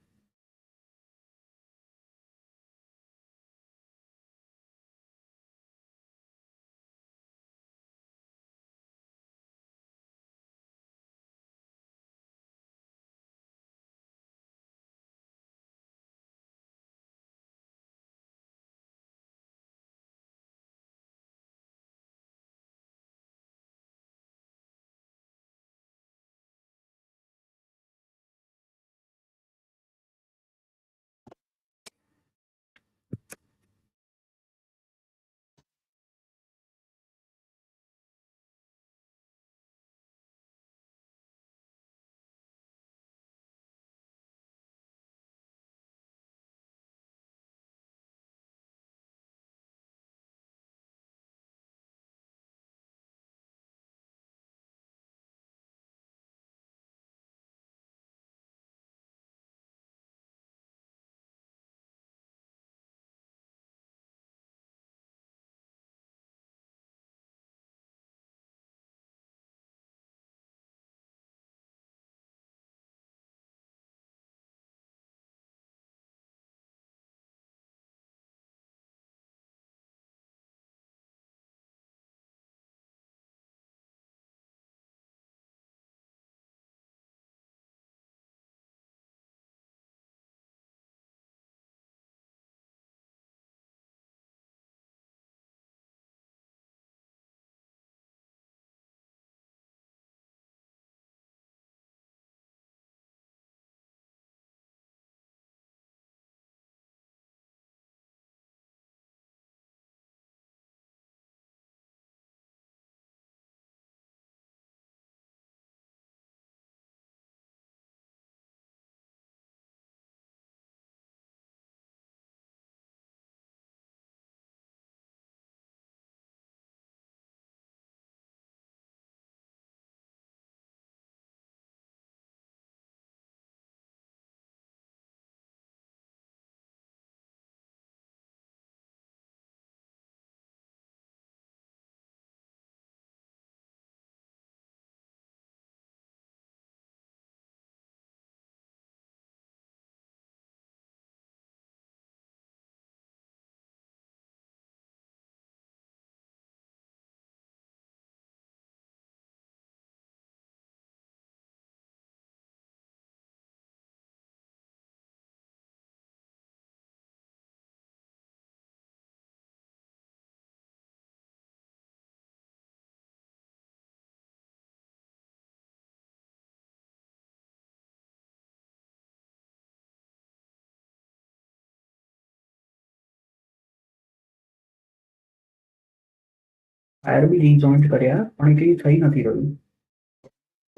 Fire भी रिजॉइंट કર્યા પણ એ કઈ થઈ નથી રહ્યું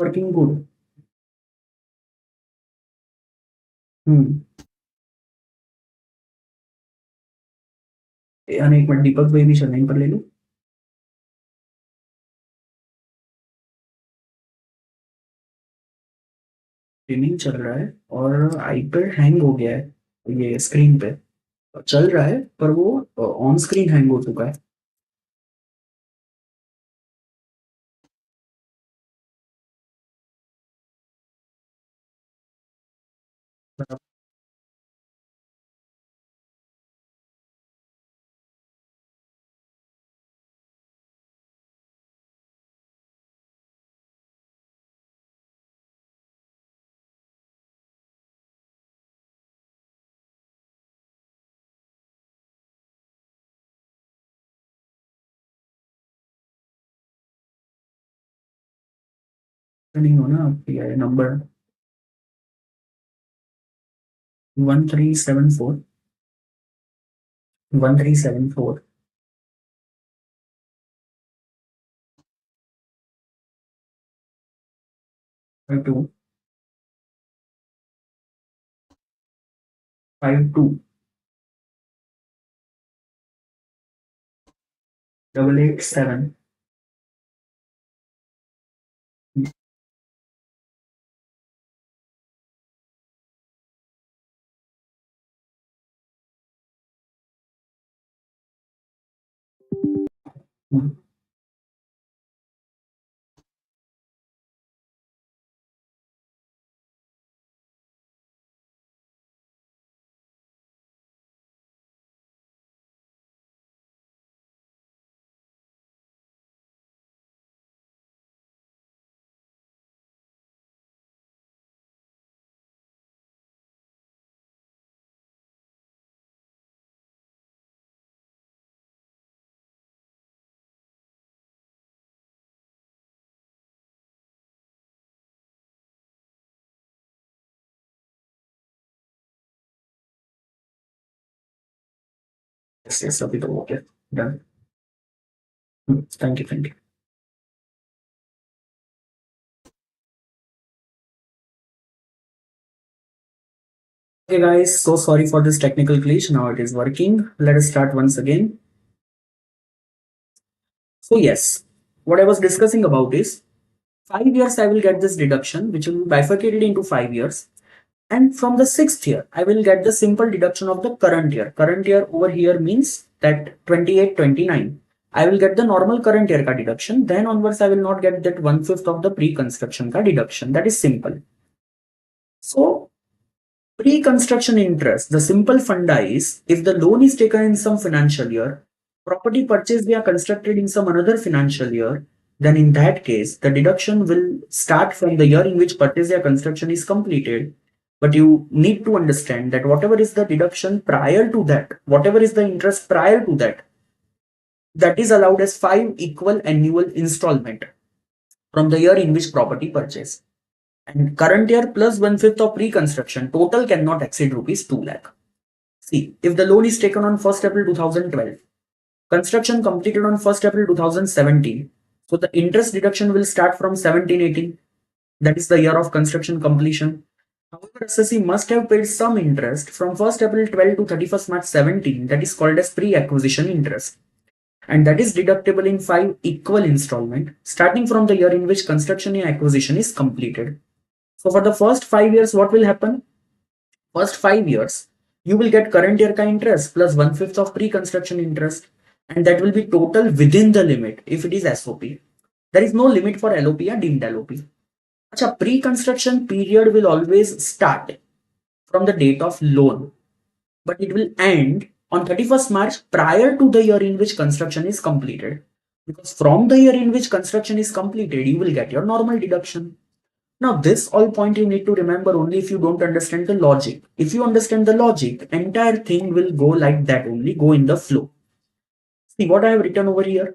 working good અને એક minute દીપક ભાઈ भी सरनेम पर ले लो स्ट्रीमिंग चल रहा है और आईपैड हैंग हो गया है ये स्क्रीन पे चल रहा है पर वो ऑन स्क्रीन हैंग हो चुका है नहीं हो ना आपकी नंबर 1374 1374 2 52 887 yes अभी तो हो गया done thank you Okay guys, so sorry for this technical glitch. Now it is working. Let us start once again. So yes, what I was discussing about is 5 years I will get this deduction which will be bifurcated into 5 years. And from the sixth year, I will get the simple deduction of the current year. Current year over here means that 28, 29. I will get the normal current year ka deduction. Then onwards, I will not get that 1/5 of the pre-construction ka deduction. That is simple. So pre-construction interest, the simple funda is if the loan is taken in some financial year, property purchased via constructed in some another financial year, then in that case, the deduction will start from the year in which purchase via construction is completed. But you need to understand that whatever is the deduction prior to that, whatever is the interest prior to that, that is allowed as 5 equal annual installment from the year in which property purchase. And current year plus 1/5 of pre-construction total cannot exceed rupees 2 lakh. See, if the loan is taken on 1st April 2012, construction completed on 1st April 2017, so the interest deduction will start from 1718. That is the year of construction completion. However, SSE must have paid some interest from 1st April 12 to 31st March 17, that is called as pre-acquisition interest. And that is deductible in 5 equal installment starting from the year in which construction and acquisition is completed. So for the first 5 years, what will happen? First 5 years, you will get current year ka interest plus 1/5 of pre-construction interest, and that will be total within the limit if it is SOP. There is no limit for LOP or deemed LOP. Acha, pre-construction period will always start from the date of loan, but it will end on 31st March prior to the year in which construction is completed. Because from the year in which construction is completed, you will get your normal deduction. Now, this all point you need to remember only if you don't understand the logic. If you understand the logic, entire thing will go like that only, go in the flow. See what I have written over here.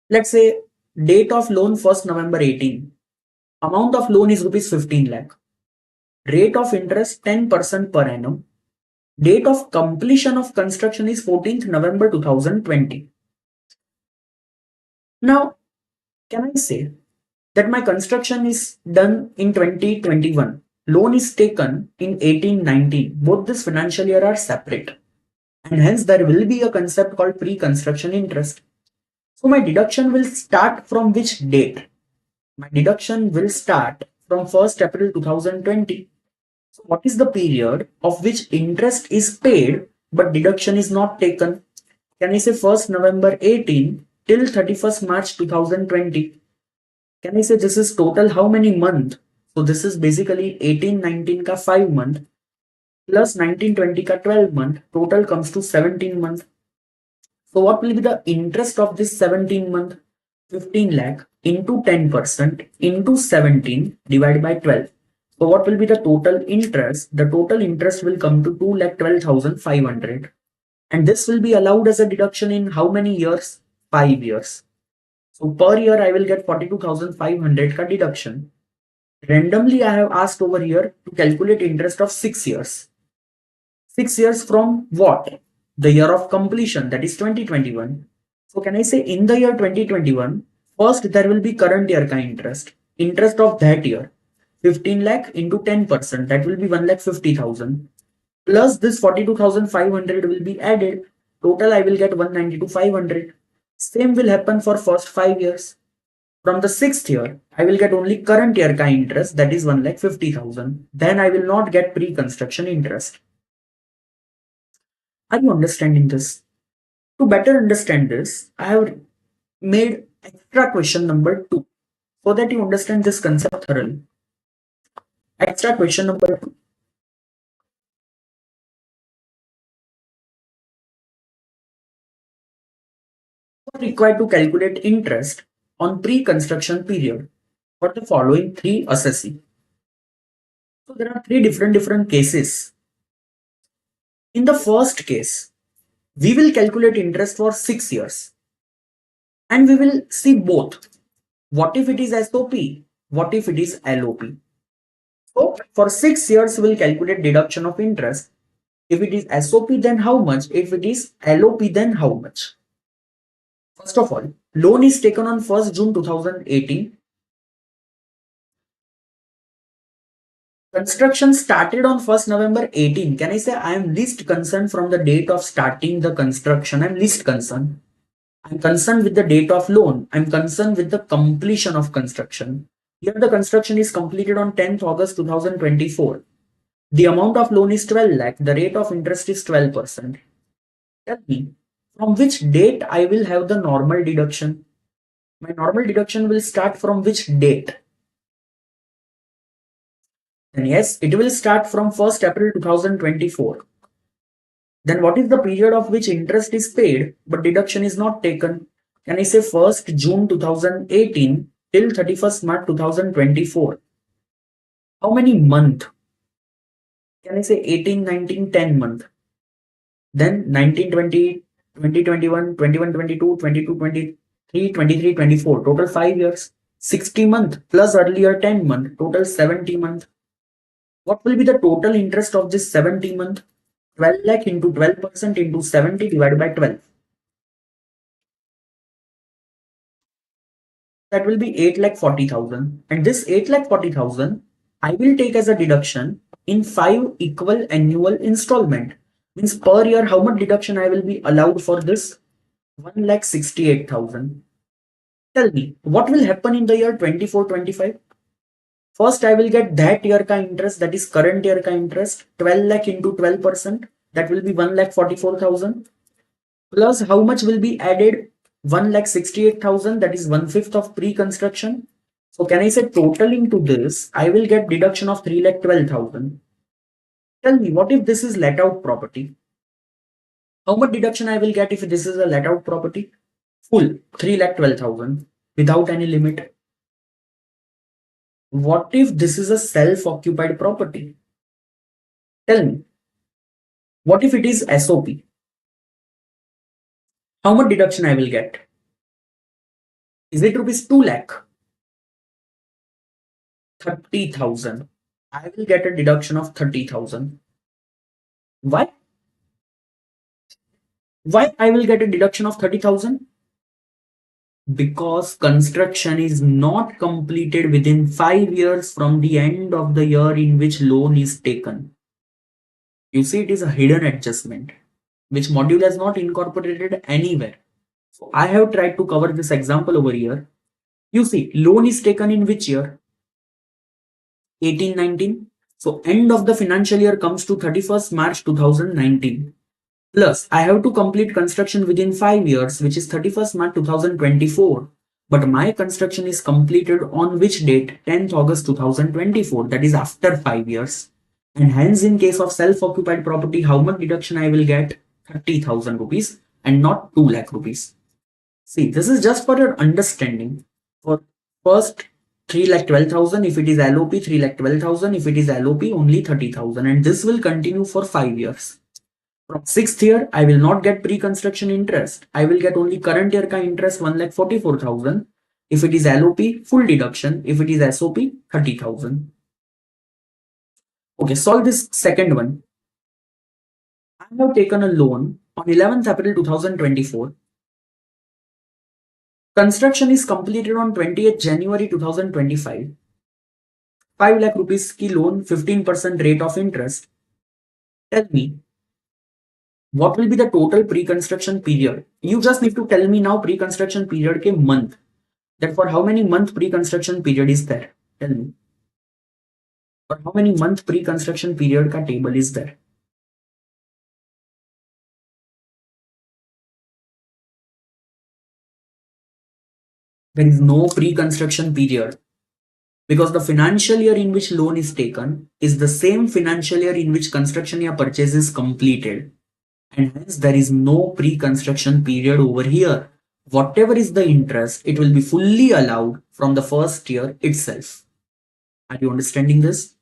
Let's say date of loan 1st November 18. Amount of loan is rupees 15 lakh. Rate of interest 10% per annum. Date of completion of construction is 14th November 2020. Now, can I say that my construction is done in 2021? Loan is taken in 1819. Both this financial year are separate. And hence there will be a concept called pre-construction interest. So my deduction will start from which date? My deduction will start from 1st April 2020. So what is the period of which interest is paid but deduction is not taken? Can I say 1st November 18 till 31st March 2020? Can I say this is total how many month? So this is basically 18-19 ka 5 month plus 19-20 ka 12 month. Total comes to 17 month. So what will be the interest of this 17 month? 15 lakh into 10% into 17 divided by 12. So what will be the total interest? The total interest will come to 2,12,500. And this will be allowed as a deduction in how many years? 5 years. So per year I will get 42,500 ka deduction. Randomly I have asked over here to calculate interest of 6 years. 6 years from what? The year of completion, that is 2021. So can I say in the year 2021, first there will be current year ka interest. Interest of that year. 15 lakh into 10%, that will be 1,50,000. Plus this 42,500 will be added. Total I will get 192,500. Same will happen for first 5 years. From the 6th year, I will get only current year ka interest, that is 1,50,000. Then I will not get pre-construction interest. Are you understanding this? To better understand this, I have made extra question number 2 so that you understand this concept thoroughly. Extra question number 2. You are required to calculate interest on pre-construction period for the following 3 assessee. So there are 3 different cases. In the first case, we will calculate interest for 6 years and we will see both. What if it is SOP? What if it is LOP? So for 6 years, we'll calculate deduction of interest. If it is SOP, then how much? If it is LOP, then how much? First of all, loan is taken on 1st June 2018. Construction started on 1st November 18. Can I say I am least concerned from the date of starting the construction? I'm least concerned. I'm concerned with the date of loan. I'm concerned with the completion of construction. Here the construction is completed on 10th August 2024. The amount of loan is 12 lakh. The rate of interest is 12%. Tell me, from which date I will have the normal deduction? My normal deduction will start from which date? Then yes, it will start from 1st April 2024. Then what is the period of which interest is paid but deduction is not taken? Can I say 1st June 2018 till 31st March 2024? How many month? Can I say 18, 19, 10 month? Then 19, 20, 20, 21, 21, 22, 22, 23, 23, 24. Total 5 years. 60 month plus earlier 10 month. Total 70 month. What will be the total interest of this 70 month? 12 lakh into 12% into 70 divided by 12. That will be 8,40,000. And this 8,40,000 I will take as a deduction in 5 equal annual installment. Means per year how much deduction I will be allowed for this? 1,68,000. Tell me, what will happen in the year 24-25? First, I will get that year ka interest, that is current year ka interest, 12 lakh into 12%, that will be 1,44,000. Plus, how much will be added? 1,68,000, that is 1/5 of pre-construction. So, can I say totaling to this, I will get deduction of 3,12,000. Tell me, what if this is let out property? How much deduction I will get if this is a let out property? Full 3,12,000 without any limit. What if this is a self-occupied property? Tell me, what if it is SOP? How much deduction I will get? Is it rupees 2 lakh? 30,000. I will get a deduction of 30,000. Why? Why I will get a deduction of 30,000? Because construction is not completed within 5 years from the end of the year in which loan is taken. You see, it is a hidden adjustment, which module has not incorporated anywhere. So I have tried to cover this example over here. You see, loan is taken in which year? 1819. So end of the financial year comes to 31st March 2019. Plus, I have to complete construction within 5 years, which is 31st March 2024. But my construction is completed on which date? 10th August 2024. That is after 5 years. And hence, in case of self-occupied property, how much deduction I will get? 30,000 rupees and not 2 lakh rupees. See, this is just for your understanding. For first 3,12,000, if it is LOP, 3,12,000, if it is LOP, only 30,000. And this will continue for 5 years. From sixth year, I will not get pre-construction interest. I will get only current year ka interest 1,44,000. If it is LOP, full deduction. If it is SOP, 30,000. Okay, solve this second one. I have taken a loan on 11th April 2024. Construction is completed on 20th January 2025. 5 lakh rupees ki loan, 15% rate of interest. Tell me, what will be the total pre-construction period? You just need to tell me now pre-construction period ke month. That for how many month pre-construction period is there? Tell me. For how many month pre-construction period ka table is there? There is no pre-construction period because the financial year in which loan is taken is the same financial year in which construction or purchase is completed. And hence there is no pre-construction period over here. Whatever is the interest, it will be fully allowed from the first year itself. Are you understanding this?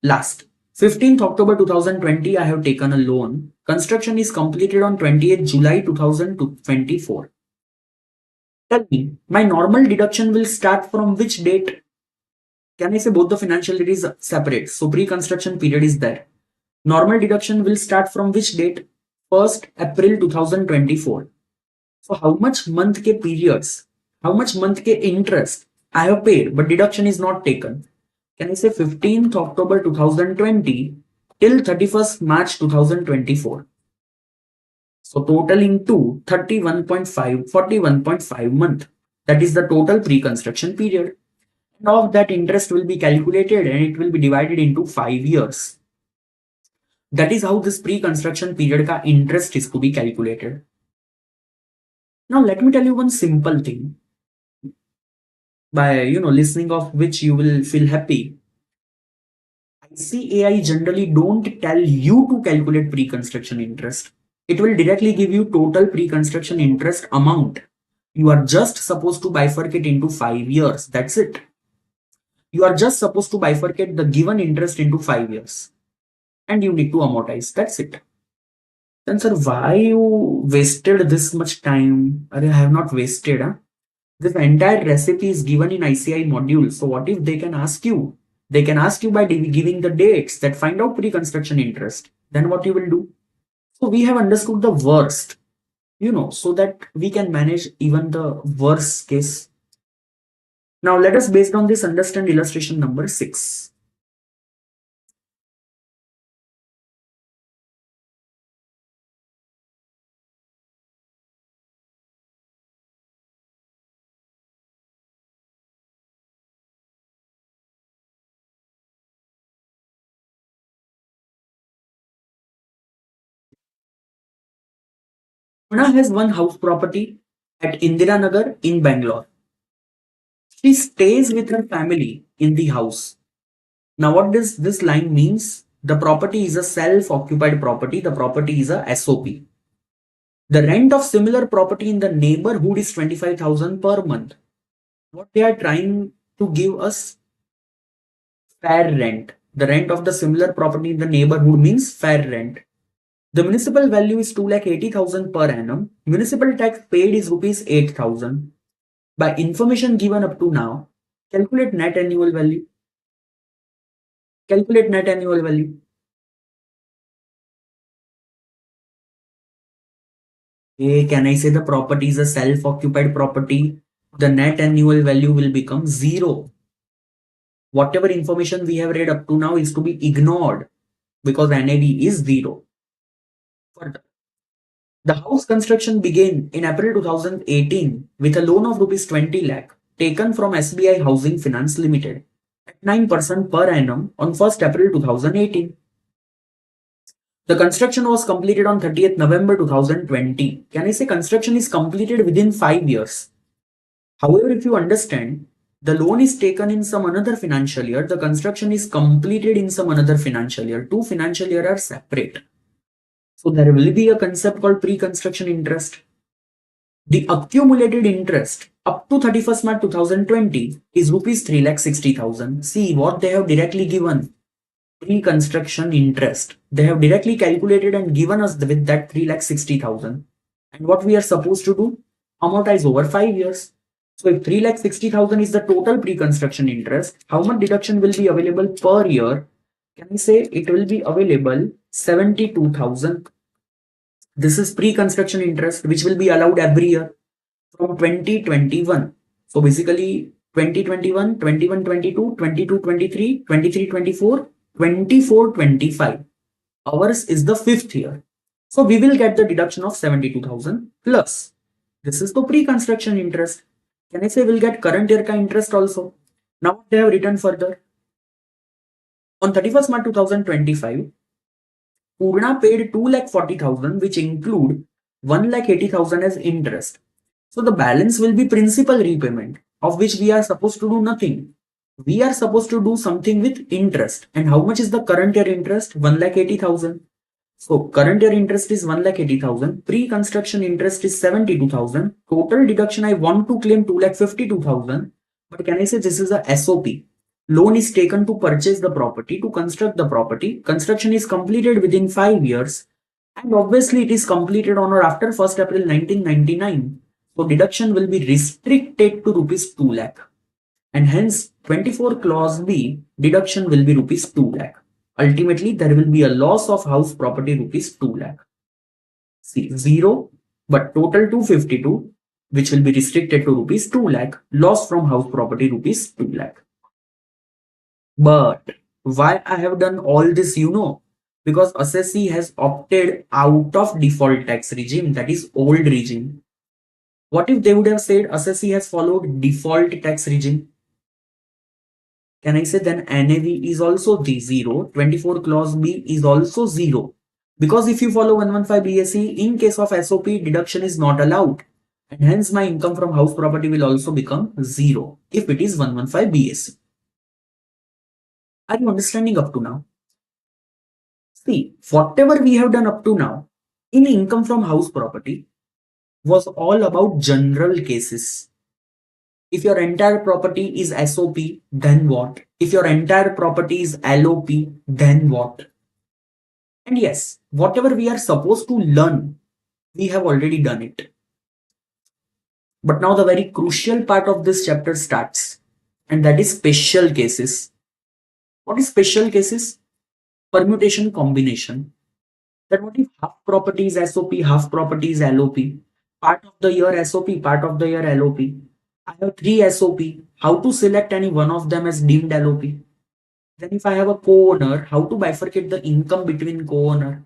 Last, 15th October 2020, I have taken a loan. Construction is completed on 20th July 2024. Tell me, my normal deduction will start from which date? Can I say both the financial year is separate? So pre-construction period is there. Normal deduction will start from which date? 1st April 2024. So how much month ke periods? How much month ke interest I have paid, but deduction is not taken? Can I say 15th October 2020 till 31st March 2024? So totaling to 31.5, 41.5 month. That is the total pre-construction period. And of that interest will be calculated and it will be divided into 5 years. That is how this pre-construction period ka interest is to be calculated. Now let me tell you one simple thing. By listening of which you will feel happy. ICAI generally don't tell you to calculate pre-construction interest. It will directly give you total pre-construction interest amount. You are just supposed to bifurcate into 5 years. That's it. You are just supposed to bifurcate the given interest into 5 years. And you need to amortize. That's it. Then sir, why you wasted this much time? I have not wasted. Huh? This entire recipe is given in ICI module. So what if they can ask you? They can ask you by giving the dates that find out pre-construction interest. Then what you will do? So we have understood the worst, so that we can manage even the worst case. Now let us, based on this, understand illustration number 6. Mona has one house property at Indira Nagar in Bangalore. She stays with her family in the house. Now what does this line means? The property is a self-occupied property. The property is a SOP. The rent of similar property in the neighborhood is 25,000 per month. What they are trying to give us? Fair rent. The rent of the similar property in the neighborhood means fair rent. The municipal value is 2,80,000 per annum. Municipal tax paid is rupees 8,000. By information given up to now, calculate net annual value. Calculate net annual value. Can I say the property is a self-occupied property? the net annual value will become 0. Whatever information we have read up to now is to be ignored because NAV is 0. Further, the house construction began in April 2018 with a loan of rupees 20 lakh taken from SBI Housing Finance Limited at 9% per annum on 1st April 2018. The construction was completed on 30th November 2020. Can I say construction is completed within 5 years? However, if you understand, the loan is taken in some another financial year, the construction is completed in some another financial year. Two financial years are separate. So there will be a concept called pre-construction interest. The accumulated interest up to 31st March 2020 is rupees 3,60,000. See what they have directly given. Pre-construction interest. They have directly calculated and given us with that 3,60,000. And what we are supposed to do? Amortize over 5 years. So if 3,60,000 is the total pre-construction interest, how much deduction will be available per year? Can I say it will be available 72,000. This is pre-construction interest which will be allowed every year from 2021. So basically 2021, 21, 22, 22, 23, 23, 24, 24, 25. Ours is the 5th year. So we will get the deduction of 72,000 plus. This is the pre-construction interest. Can I say we'll get current year ka interest also? Now they have written further. On 31st March 2025, Purna paid 2,40,000 which include 1,80,000 as interest. So the balance will be principal repayment of which we are supposed to do nothing. We are supposed to do something with interest. And how much is the current year interest? 1,80,000. So current year interest is 1,80,000. Pre-construction interest is 72,000. Total deduction I want to claim 2,52,000. But can I say this is a SOP? Loan is taken to purchase the property, to construct the property. Construction is completed within 5 years. And obviously it is completed on or after 1st April 1999. So deduction will be restricted to rupees 2 lakh. And hence 24 clause B deduction will be rupees 2 lakh. Ultimately, there will be a loss of house property rupees 2 lakh. See, 0, but total 252, which will be restricted to rupees 2 lakh, loss from house property rupees 2 lakh. But why I have done all this, because assessee has opted out of default tax regime, that is old regime. What if they would have said assessee has followed default tax regime? Can I say then NAV is also the 0, 24 clause B is also 0. Because if you follow 115 BSE, in case of SOP, deduction is not allowed. And hence my income from house property will also become 0 if it is 115 BSE. Are you understanding up to now? See, whatever we have done up to now in income from house property was all about general cases. If your entire property is SOP, then what? If your entire property is LOP, then what? And yes, whatever we are supposed to learn, we have already done it. But now the very crucial part of this chapter starts, and that is special cases. What is special cases? Permutation combination. That what if half property is SOP, half property is LOP? Part of the year SOP, part of the year LOP. I have 3 SOP. How to select any one of them as deemed LOP? Then if I have a co-owner, how to bifurcate the income between co-owner?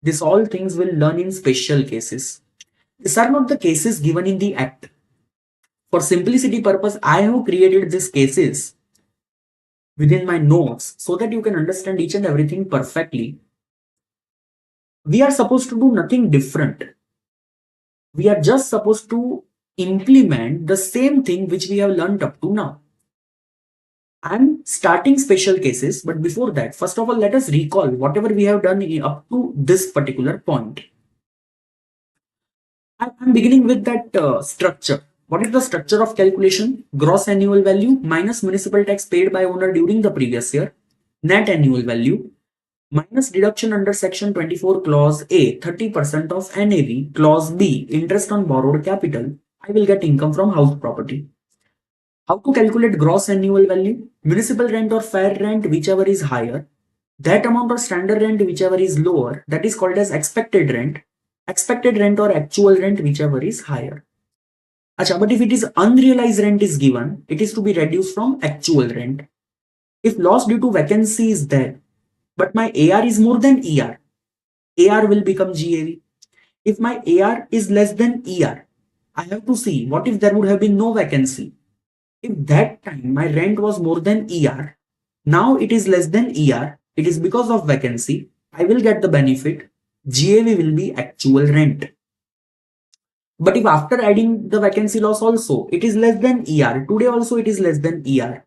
This all things will learn in special cases. These are not the cases given in the act. For simplicity purpose, I have created these cases within my notes so that you can understand each and everything perfectly. We are supposed to do nothing different. We are just supposed to implement the same thing which we have learned up to now. I'm starting special cases, but before that, first of all, let us recall whatever we have done up to this particular point. I'm beginning with that structure. What is the structure of calculation? Gross annual value minus municipal tax paid by owner during the previous year, net annual value minus deduction under section 24 clause A 30% of NAV, clause B interest on borrowed capital. I will get income from house property. How to calculate gross annual value? Municipal rent or fair rent, whichever is higher. That amount or standard rent, whichever is lower, that is called as expected rent. Expected rent or actual rent, whichever is higher. Acha, but if it is unrealized rent is given, it is to be reduced from actual rent. If loss due to vacancy is there, but my AR is more than ER, AR will become GAV. If my AR is less than ER, I have to see what if there would have been no vacancy. If that time my rent was more than ER, now it is less than ER, it is because of vacancy, I will get the benefit. GAV will be actual rent. But if after adding the vacancy loss also, it is less than ER, today also it is less than ER,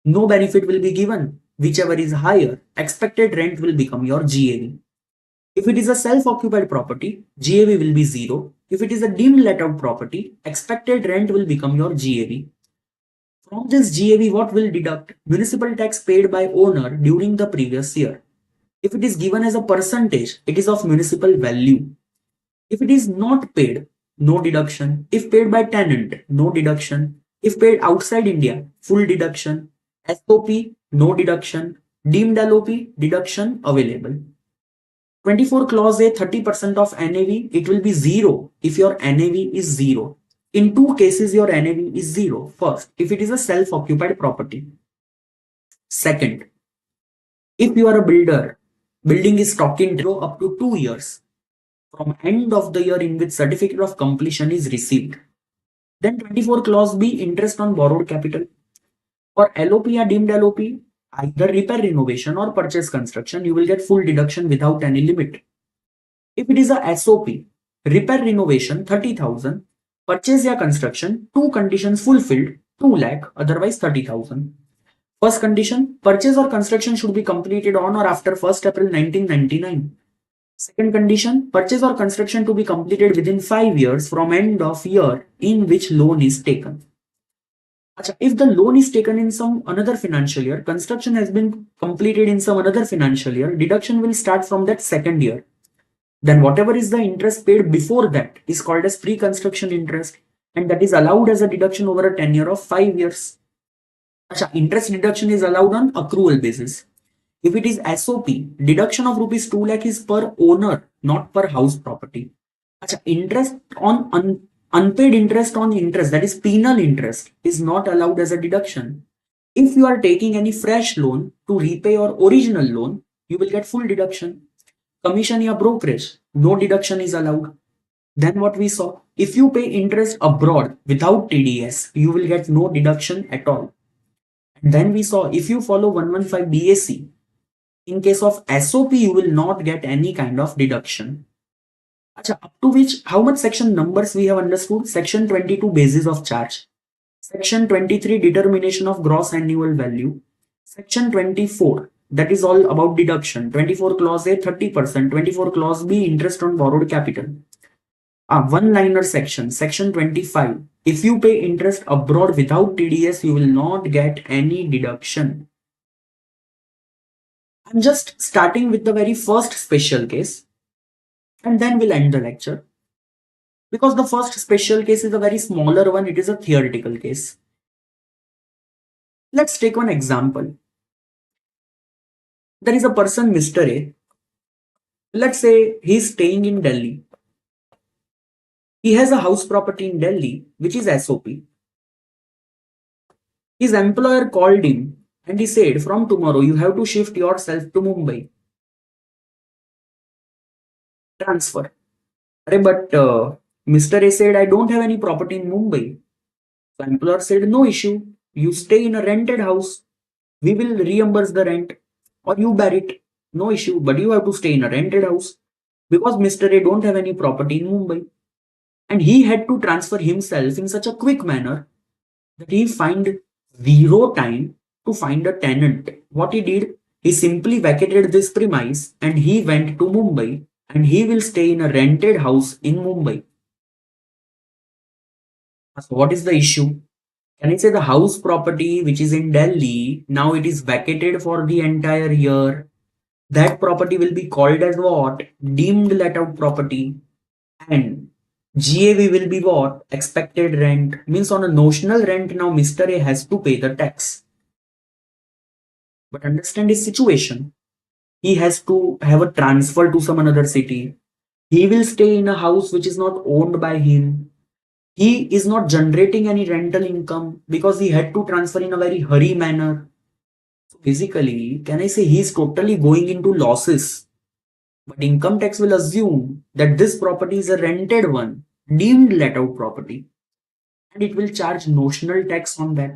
no benefit will be given. Whichever is higher, expected rent will become your GAV. If it is a self-occupied property, GAV will be 0. If it is a deemed let-out property, expected rent will become your GAV. From this GAV, what will deduct? Municipal tax paid by owner during the previous year. If it is given as a percentage, it is of municipal value. If it is not paid, no deduction. If paid by tenant, no deduction. If paid outside India, full deduction. SOP, no deduction. Deemed LOP, deduction available. 24 clause A, 30% of NAV, it will be 0 if your NAV is 0. In two cases, your NAV is 0. First, if it is a self-occupied property. Second, if you are a builder, building is stock in up to 2 years from end of the year in which certificate of completion is received. Then 24 clause B, interest on borrowed capital. For LOP or deemed LOP, either repair renovation or purchase construction, you will get full deduction without any limit. If it is a SOP, repair renovation 30,000, purchase or construction, two conditions fulfilled, 2 lakh, otherwise 30,000. First condition, purchase or construction should be completed on or after 1st April 1999. Second condition, purchase or construction to be completed within 5 years from end of year in which loan is taken. If the loan is taken in some another financial year, construction has been completed in some another financial year, deduction will start from that second year. Then whatever is the interest paid before that is called as pre-construction interest, and that is allowed as a deduction over a tenure of 5 years. Interest deduction is allowed on accrual basis. If it is SOP, deduction of rupees 2 lakh is per owner, not per house property. Interest on unpaid interest on interest, that is penal interest, is not allowed as a deduction. If you are taking any fresh loan to repay your original loan, you will get full deduction. Commission or brokerage, no deduction is allowed. Then what we saw, if you pay interest abroad without TDS, you will get no deduction at all. And then we saw, if you follow 115 BAC, in case of SOP, you will not get any kind of deduction. Up to which, how much section numbers we have understood? Section 22, basis of charge. Section 23, determination of gross annual value. Section 24, that is all about deduction. 24 clause A, 30%. 24 clause B, interest on borrowed capital. One-liner section, section 25. If you pay interest abroad without TDS, you will not get any deduction. I'm just starting with the very first special case, and then we'll end the lecture. Because the first special case is a very smaller one, it is a theoretical case. Let's take one example. There is a person, Mr. A. Let's say he's staying in Delhi. He has a house property in Delhi, which is SOP. His employer called him and he said, from tomorrow you have to shift yourself to Mumbai. Transfer. But Mr. A said, I don't have any property in Mumbai. So employer said, no issue. You stay in a rented house. We will reimburse the rent or you bear it. No issue. But you have to stay in a rented house because Mr. A don't have any property in Mumbai. And he had to transfer himself in such a quick manner that he find zero time to find a tenant. What he did, he simply vacated this premise and he went to Mumbai and he will stay in a rented house in Mumbai. So what is the issue? Can I say the house property which is in Delhi, now it is vacated for the entire year. That property will be called as what? Deemed let out property. And GAV will be what? Expected rent. Means on a notional rent now Mr. A has to pay the tax. But understand his situation. He has to have a transfer to some another city. He will stay in a house which is not owned by him. He is not generating any rental income because he had to transfer in a very hurry manner. So basically, can I say he is totally going into losses? But income tax will assume that this property is a rented one, deemed let out property, and it will charge notional tax on that.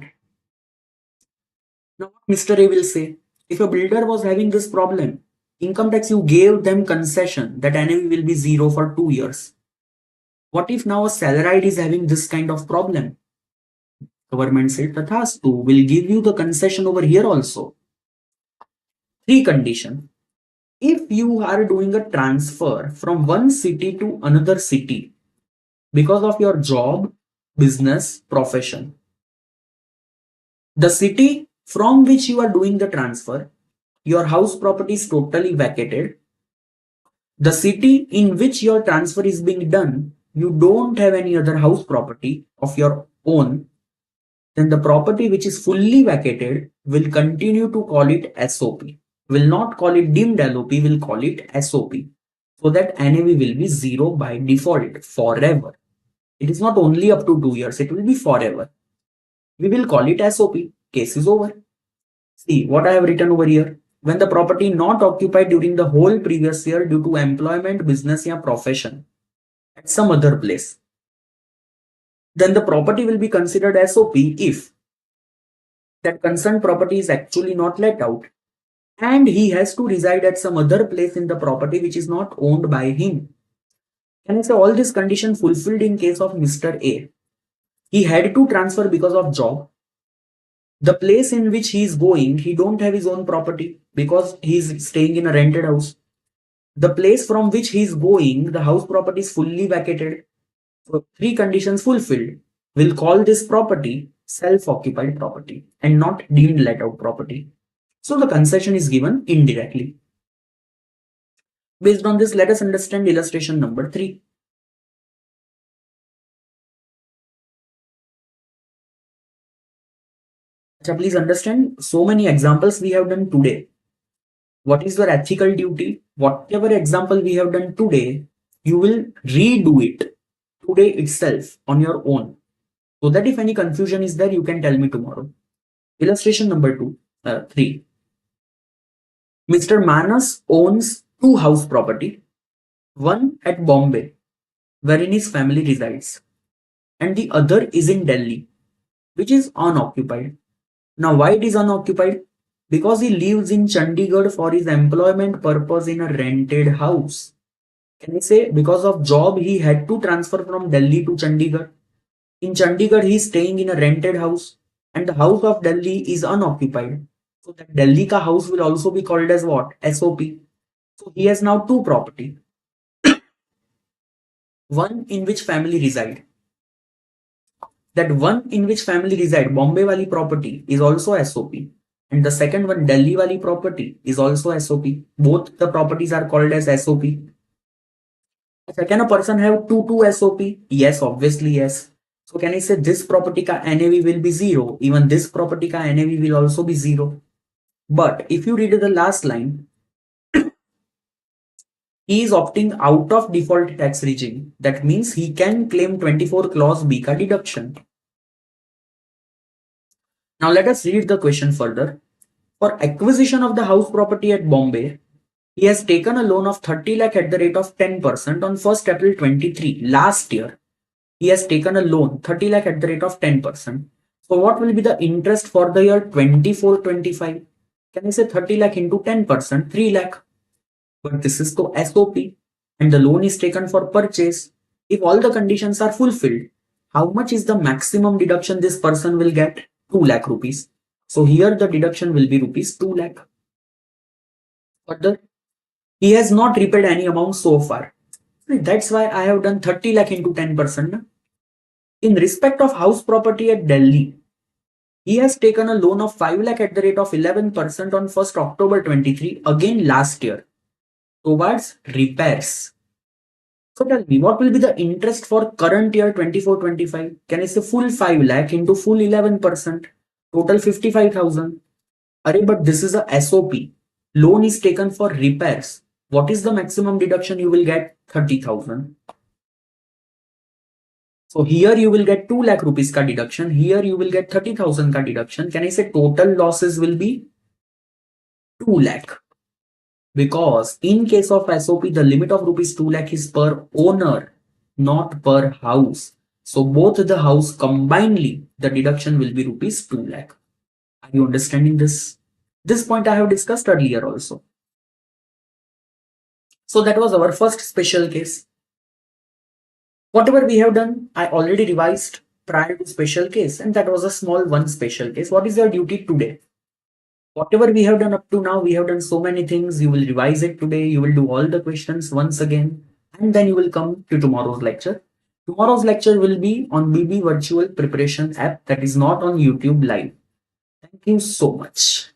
Now, what Mr. A will say, if a builder was having this problem, income tax, you gave them concession that NAV will be zero for 2 years. What if now a salaried is having this kind of problem? Government said, Tathastu will give you the concession over here also. Three condition. If you are doing a transfer from one city to another city because of your job, business, profession, the city from which you are doing the transfer, your house property is totally vacated. The city in which your transfer is being done, you don't have any other house property of your own, then the property which is fully vacated will continue to call it SOP. Will not call it deemed LOP, will call it SOP. So that NAV will be zero by default forever. It is not only up to 2 years, it will be forever. We will call it SOP. Case is over. See what I have written over here. When the property not occupied during the whole previous year due to employment, business or profession at some other place, then the property will be considered SOP if that concerned property is actually not let out and he has to reside at some other place in the property which is not owned by him. Can I say all these conditions fulfilled in case of Mr. A? He had to transfer because of job. The place in which he is going, he don't have his own property because he is staying in a rented house. The place from which he is going, the house property is fully vacated. So three conditions fulfilled. We'll call this property self-occupied property and not deemed let out property. So the concession is given indirectly. Based on this, let us understand illustration number 3. Please understand, so many examples we have done today. What is your ethical duty? Whatever example we have done today, you will redo it today itself on your own. So that if any confusion is there, you can tell me tomorrow. Illustration number 3. Mr. Manas owns two house property, one at Bombay, wherein his family resides, and the other is in Delhi, which is unoccupied. Now, why it is unoccupied? Because he lives in Chandigarh for his employment purpose in a rented house. Can I say because of job he had to transfer from Delhi to Chandigarh? In Chandigarh he is staying in a rented house and the house of Delhi is unoccupied. So that Delhi ka house will also be called as what? SOP. So he has now two property. One in which family reside. That one in which family reside, Bombay wali property is also SOP. And the second one, Delhi wali property is also SOP. Both the properties are called as SOP. Can a person have two SOP? Yes, obviously yes. So can I say this property ka NAV will be 0. Even this property ka NAV will also be 0. But if you read the last line, he is opting out of default tax regime. That means he can claim 24 clause B ka deduction. Now let us read the question further. For acquisition of the house property at Bombay, he has taken a loan of 30 lakh at the rate of 10% on 1st April 23. Last year, he has taken a loan 30 lakh at the rate of 10%. So what will be the interest for the year 24-25? Can I say 30 lakh into 10%? 3 lakh. But this is the SOP and the loan is taken for purchase. If all the conditions are fulfilled, how much is the maximum deduction this person will get? 2 lakh rupees. So here the deduction will be rupees 2 lakh. Further, he has not repaid any amount so far. That's why I have done 30 lakh into 10%. In respect of house property at Delhi, he has taken a loan of 5 lakh at the rate of 11% on 1st October 23, again last year, towards repairs. So tell me, what will be the interest for current year 24-25? Can I say full 5 lakh into full 11%? Total 55,000. Array, but this is a SOP. Loan is taken for repairs. What is the maximum deduction you will get? 30,000. So here you will get 2 lakh rupees ka deduction. Here you will get 30,000 ka deduction. Can I say total losses will be 2 lakh? Because in case of SOP, the limit of rupees 2 lakh is per owner, not per house. So both the house combinedly, the deduction will be rupees 2 lakh. Are you understanding this? This point I have discussed earlier also. So that was our first special case. Whatever we have done, I already revised prior to special case, and that was a small one special case. What is your duty today? Whatever we have done up to now, we have done so many things. You will revise it today. You will do all the questions once again, and then you will come to tomorrow's lecture. Tomorrow's lecture will be on BB Virtual Preparation app that is not on YouTube Live. Thank you so much.